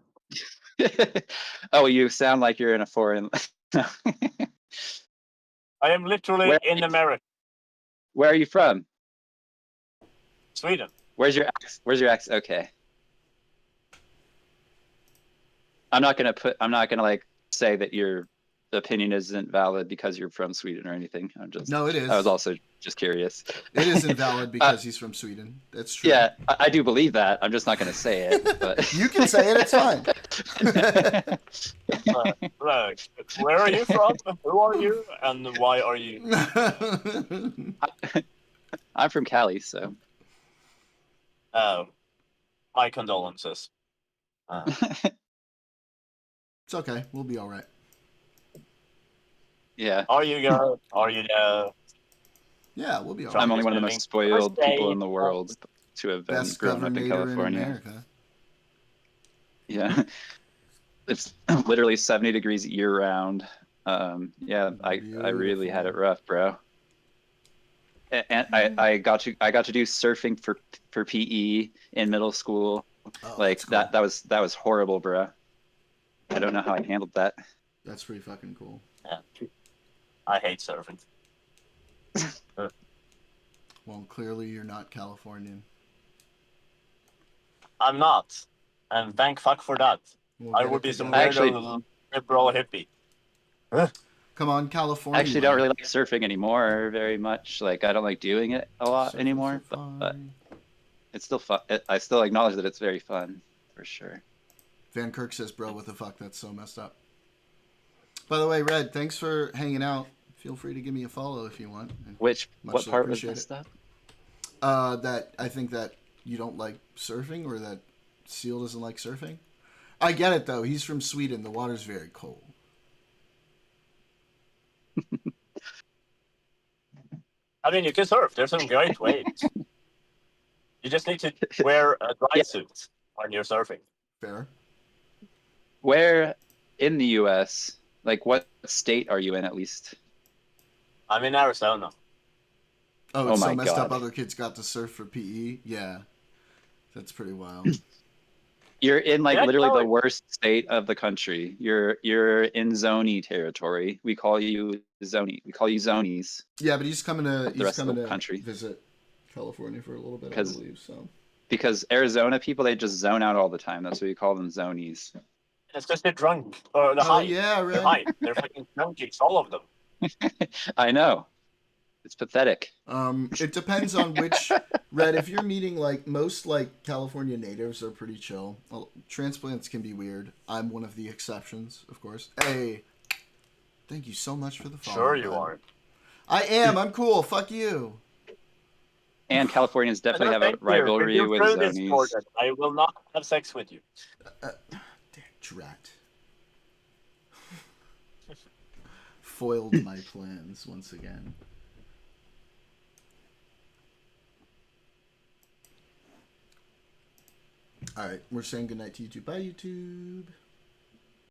Oh, you sound like you're in a foreign. I am literally in America. Where are you from? Sweden. Where's your ex? Okay. I'm not gonna like say that your opinion isn't valid because you're from Sweden or anything. No, it is. I was also just curious. It is invalid because he's from Sweden. That's true. Yeah, I do believe that. I'm just not going to say it. But you can say it. It's fine. Right. Where are you from? Who are you? And why are you? I'm from Cali, so. Oh, my condolences. It's okay. We'll be all right. Yeah. Are you girl? Are you there? Yeah, we'll be all right. I'm only one of the most spoiled people in the world to have been grown up in California. America. Yeah. It's literally 70 degrees year round. Yeah, I really had it rough, bro. And I got to do surfing for PE in middle school. Oh, like cool. that was horrible, bro. I don't know how I handled that. That's pretty fucking cool. Yeah. I hate surfing. Well, clearly you're not Californian. I'm not. And thank fuck for that. I would be some weirdo liberal hippie. Come on, California. I actually don't really like surfing anymore very much. Like, I don't like doing it a lot anymore. But it's still fun. I still acknowledge that it's very fun, for sure. Van Kirk says, bro, what the fuck? That's so messed up. By the way, Red, thanks for hanging out. Feel free to give me a follow if you want. What part was messed up? That I think that you don't like surfing, or that Seal doesn't like surfing. I get it, though. He's from Sweden. The water's very cold. I mean, you can surf. There's some great waves. You just need to wear a dry suit when you're surfing. Fair. Where in the U.S., like what state are you in at least? I'm in Arizona. Oh, it's Oh so my messed God. up other kids got to surf for PE? Yeah. That's pretty wild. You're in like Yeah, literally the Kelly. worst state of the country. You're in Zony territory. We call you Zony. We call you Zonies. Yeah, but he's coming to The rest of the to country. visit California for a little bit, I Because believe. So because Arizona people, they just zone out all the time. That's why we call them Zonies. It's because they're drunk. Or they're oh high. yeah, They're right. high. They're fucking junkies, all of them. I know. It's pathetic. It depends on which Red. If you're meeting like most like California natives are pretty chill. Well, transplants can be weird. I'm one of the exceptions, of course. Hey, thank you so much for the follow. Sure you bud. are. I am. I'm cool. Fuck you. And Californians definitely No, have a thank you. rivalry If you with throw this Zonies. Jordan, I will not have sex with you. Drat. Foiled my plans once again. All right, we're saying goodnight to YouTube. Bye, YouTube.